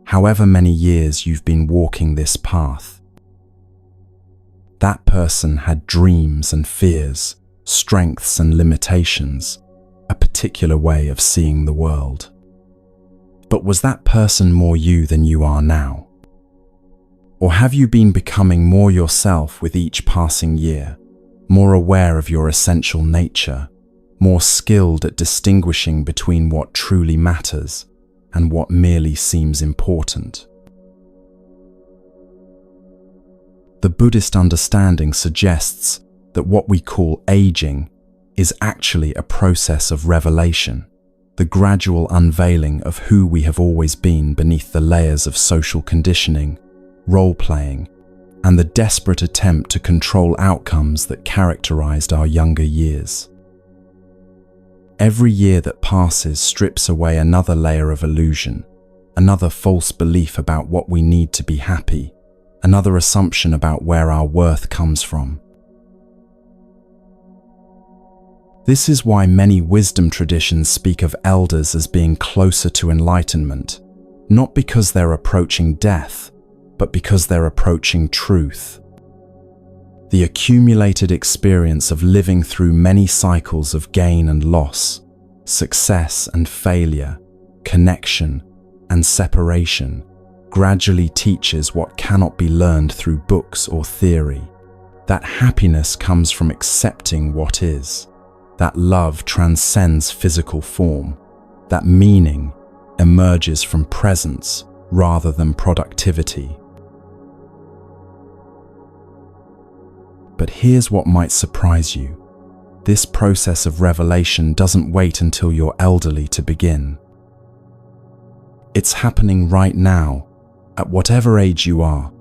however many years you've been walking this path. That person had dreams and fears, strengths and limitations, a particular way of seeing the world. But was that person more you than you are now? Or have you been becoming more yourself with each passing year, more aware of your essential nature, more skilled at distinguishing between what truly matters and what merely seems important? The Buddhist understanding suggests that what we call aging is actually a process of revelation, the gradual unveiling of who we have always been beneath the layers of social conditioning, role-playing, and the desperate attempt to control outcomes that characterized our younger years. Every year that passes strips away another layer of illusion, another false belief about what we need to be happy, another assumption about where our worth comes from. This is why many wisdom traditions speak of elders as being closer to enlightenment, not because they're approaching death, but because they're approaching truth. The accumulated experience of living through many cycles of gain and loss, success and failure, connection and separation, gradually teaches what cannot be learned through books or theory. That happiness comes from accepting what is. That love transcends physical form. That meaning emerges from presence rather than productivity. But here's what might surprise you. This process of revelation doesn't wait until you're elderly to begin. It's happening right now, at whatever age you are,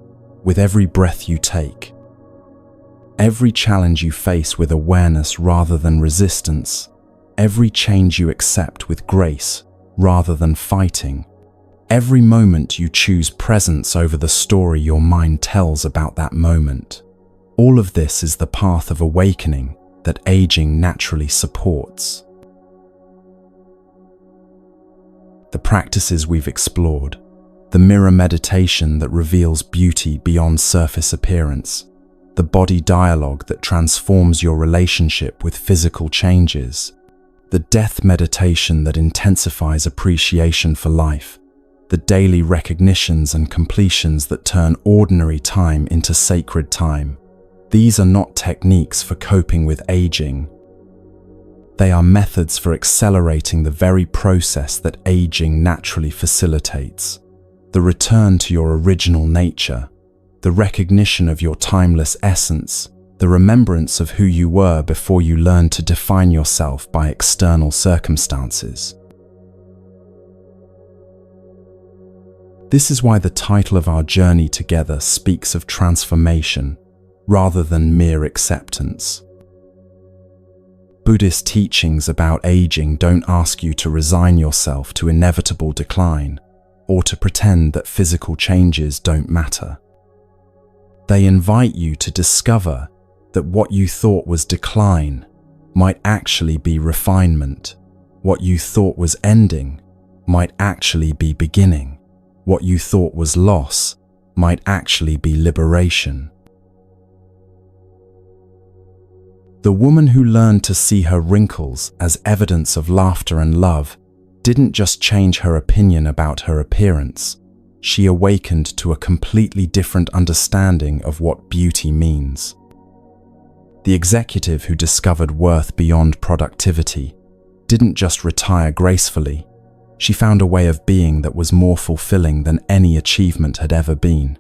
with every breath you take. Every challenge you face with awareness rather than resistance, every change you accept with grace rather than fighting, every moment you choose presence over the story your mind tells about that moment. All of this is the path of awakening that aging naturally supports. The practices we've explored, the mirror meditation that reveals beauty beyond surface appearance, the body dialogue that transforms your relationship with physical changes, the death meditation that intensifies appreciation for life, the daily recognitions and completions that turn ordinary time into sacred time. These are not techniques for coping with aging. They are methods for accelerating the very process that aging naturally facilitates. The return to your original nature, the recognition of your timeless essence, the remembrance of who you were before you learned to define yourself by external circumstances. This is why the title of our journey together speaks of transformation rather than mere acceptance. Buddhist teachings about aging don't ask you to resign yourself to inevitable decline or to pretend that physical changes don't matter. They invite you to discover that what you thought was decline might actually be refinement. What you thought was ending might actually be beginning. What you thought was loss might actually be liberation. The woman who learned to see her wrinkles as evidence of laughter and love didn't just change her opinion about her appearance. She awakened to a completely different understanding of what beauty means. The executive who discovered worth beyond productivity didn't just retire gracefully. She found a way of being that was more fulfilling than any achievement had ever been.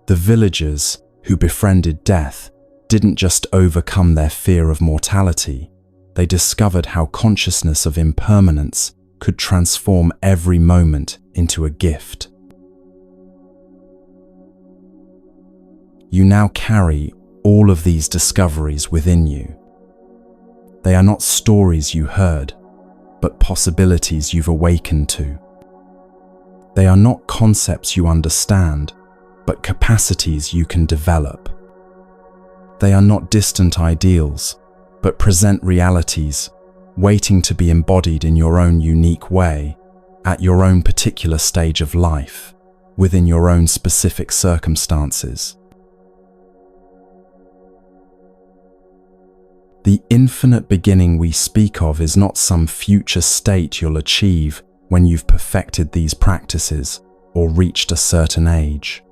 The villagers who befriended death didn't just overcome their fear of mortality. They discovered how consciousness of impermanence could transform every moment into a gift. You now carry all of these discoveries within you. They are not stories you heard, but possibilities you've awakened to. They are not concepts you understand, but capacities you can develop. They are not distant ideals, but present realities, waiting to be embodied in your own unique way, at your own particular stage of life, within your own specific circumstances. The infinite beginning we speak of is not some future state you'll achieve when you've perfected these practices or reached a certain age.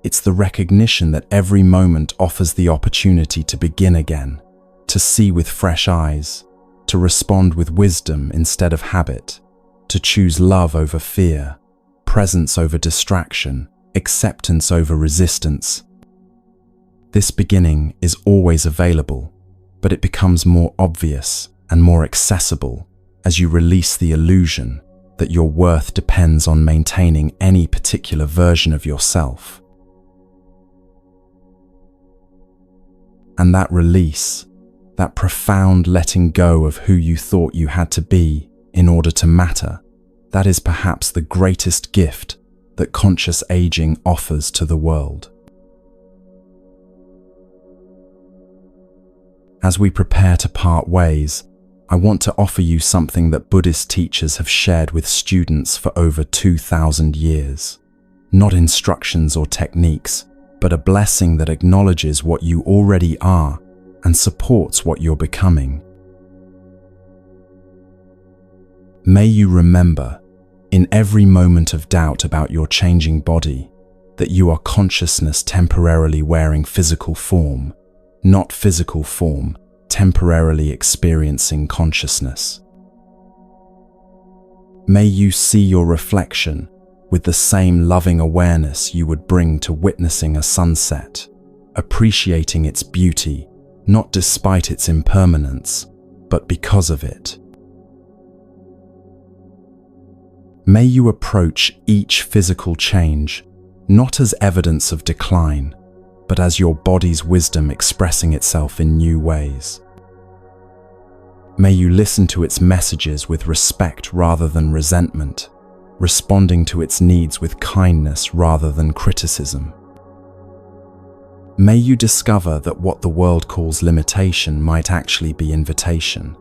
It's the recognition that every moment offers the opportunity to begin again, to see with fresh eyes, to respond with wisdom instead of habit, to choose love over fear, presence over distraction, acceptance over resistance. This beginning is always available, but it becomes more obvious and more accessible as you release the illusion that your worth depends on maintaining any particular version of yourself. And that release, that profound letting go of who you thought you had to be in order to matter, that is perhaps the greatest gift that conscious aging offers to the world. As we prepare to part ways, I want to offer you something that Buddhist teachers have shared with students for over 2,000 years. Not instructions or techniques, but a blessing that acknowledges what you already are and supports what you're becoming. May you remember, in every moment of doubt about your changing body, that you are consciousness temporarily wearing physical form, not physical form temporarily experiencing consciousness. May you see your reflection with the same loving awareness you would bring to witnessing a sunset, appreciating its beauty, not despite its impermanence, but because of it. May you approach each physical change not as evidence of decline, but as your body's wisdom expressing itself in new ways. May you listen to its messages with respect rather than resentment, responding to its needs with kindness rather than criticism. May you discover that what the world calls limitation might actually be invitation,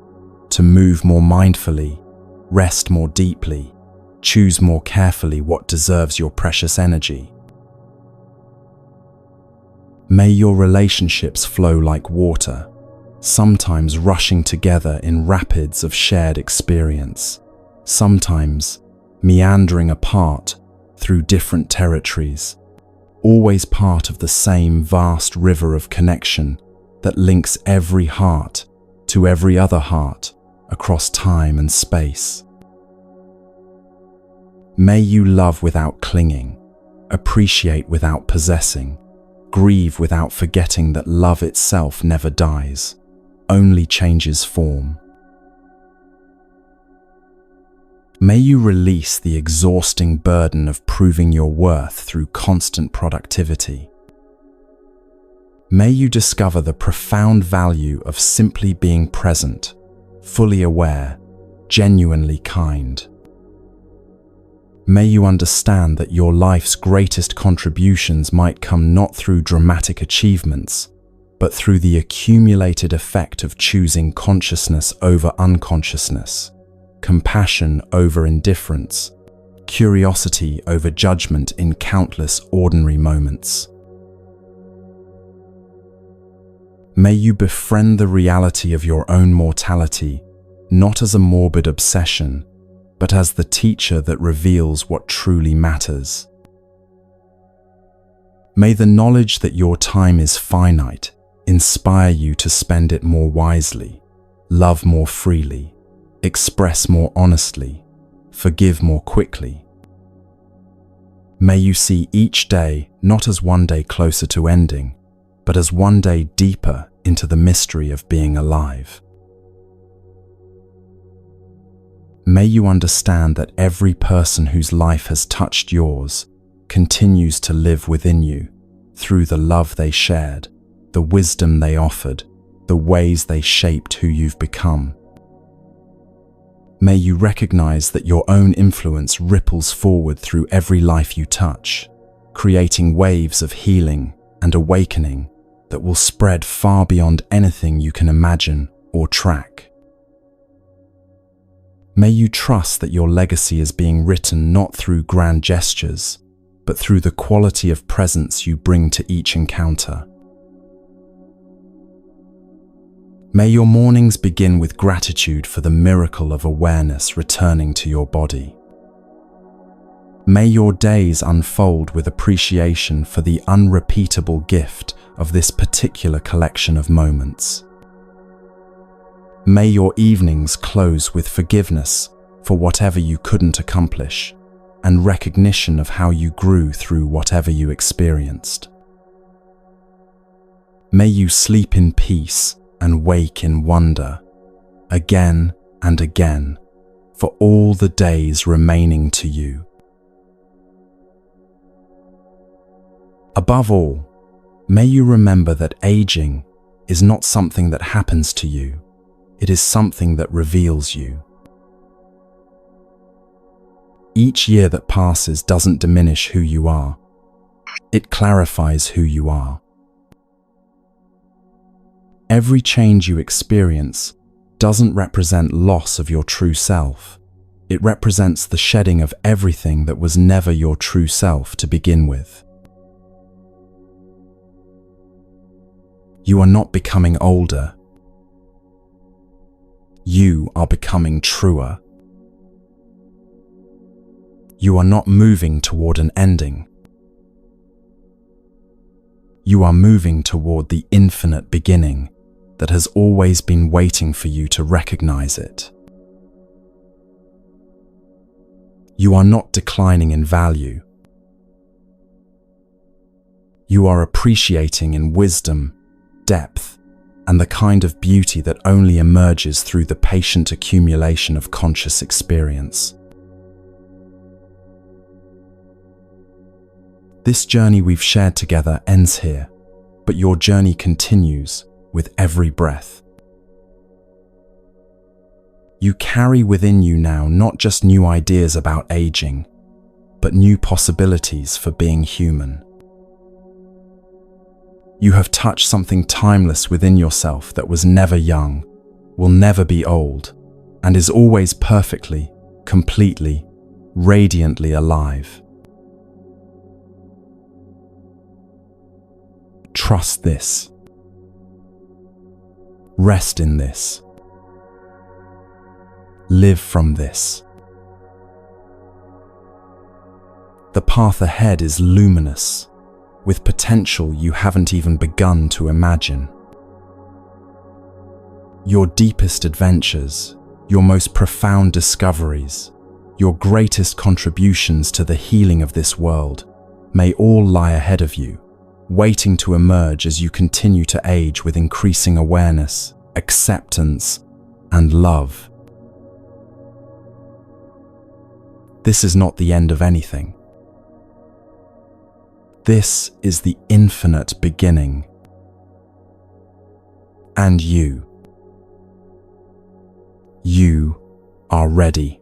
to move more mindfully, rest more deeply, choose more carefully what deserves your precious energy. May your relationships flow like water, sometimes rushing together in rapids of shared experience, sometimes meandering apart through different territories, always part of the same vast river of connection that links every heart to every other heart across time and space. May you love without clinging, appreciate without possessing, grieve without forgetting that love itself never dies, only changes form. May you release the exhausting burden of proving your worth through constant productivity. May you discover the profound value of simply being present, fully aware, genuinely kind. May you understand that your life's greatest contributions might come not through dramatic achievements, but through the accumulated effect of choosing consciousness over unconsciousness, compassion over indifference, curiosity over judgment in countless ordinary moments. May you befriend the reality of your own mortality, not as a morbid obsession, but as the teacher that reveals what truly matters. May the knowledge that your time is finite inspire you to spend it more wisely, love more freely, express more honestly, forgive more quickly. May you see each day not as one day closer to ending, but as one day deeper into the mystery of being alive. May you understand that every person whose life has touched yours continues to live within you through the love they shared, the wisdom they offered, the ways they shaped who you've become. May you recognize that your own influence ripples forward through every life you touch, creating waves of healing and awakening that will spread far beyond anything you can imagine or track. May you trust that your legacy is being written not through grand gestures, but through the quality of presence you bring to each encounter. May your mornings begin with gratitude for the miracle of awareness returning to your body. May your days unfold with appreciation for the unrepeatable gift of this particular collection of moments. May your evenings close with forgiveness for whatever you couldn't accomplish and recognition of how you grew through whatever you experienced. May you sleep in peace and wake in wonder, again and again, for all the days remaining to you. Above all, may you remember that aging is not something that happens to you, it is something that reveals you. Each year that passes doesn't diminish who you are, it clarifies who you are. Every change you experience doesn't represent loss of your true self. It represents the shedding of everything that was never your true self to begin with. You are not becoming older. You are becoming truer. You are not moving toward an ending. You are moving toward the infinite beginning that has always been waiting for you to recognize it. You are not declining in value. You are appreciating in wisdom, depth, and the kind of beauty that only emerges through the patient accumulation of conscious experience. This journey we've shared together ends here, but your journey continues with every breath. You carry within you now not just new ideas about aging, but new possibilities for being human. You have touched something timeless within yourself that was never young, will never be old, and is always perfectly, completely, radiantly alive. Trust this. Rest in this. Live from this. The path ahead is luminous, with potential you haven't even begun to imagine. Your deepest adventures, your most profound discoveries, your greatest contributions to the healing of this world may all lie ahead of you, waiting to emerge as you continue to age with increasing awareness, acceptance, and love. This is not the end of anything. This is the infinite beginning. And you are ready.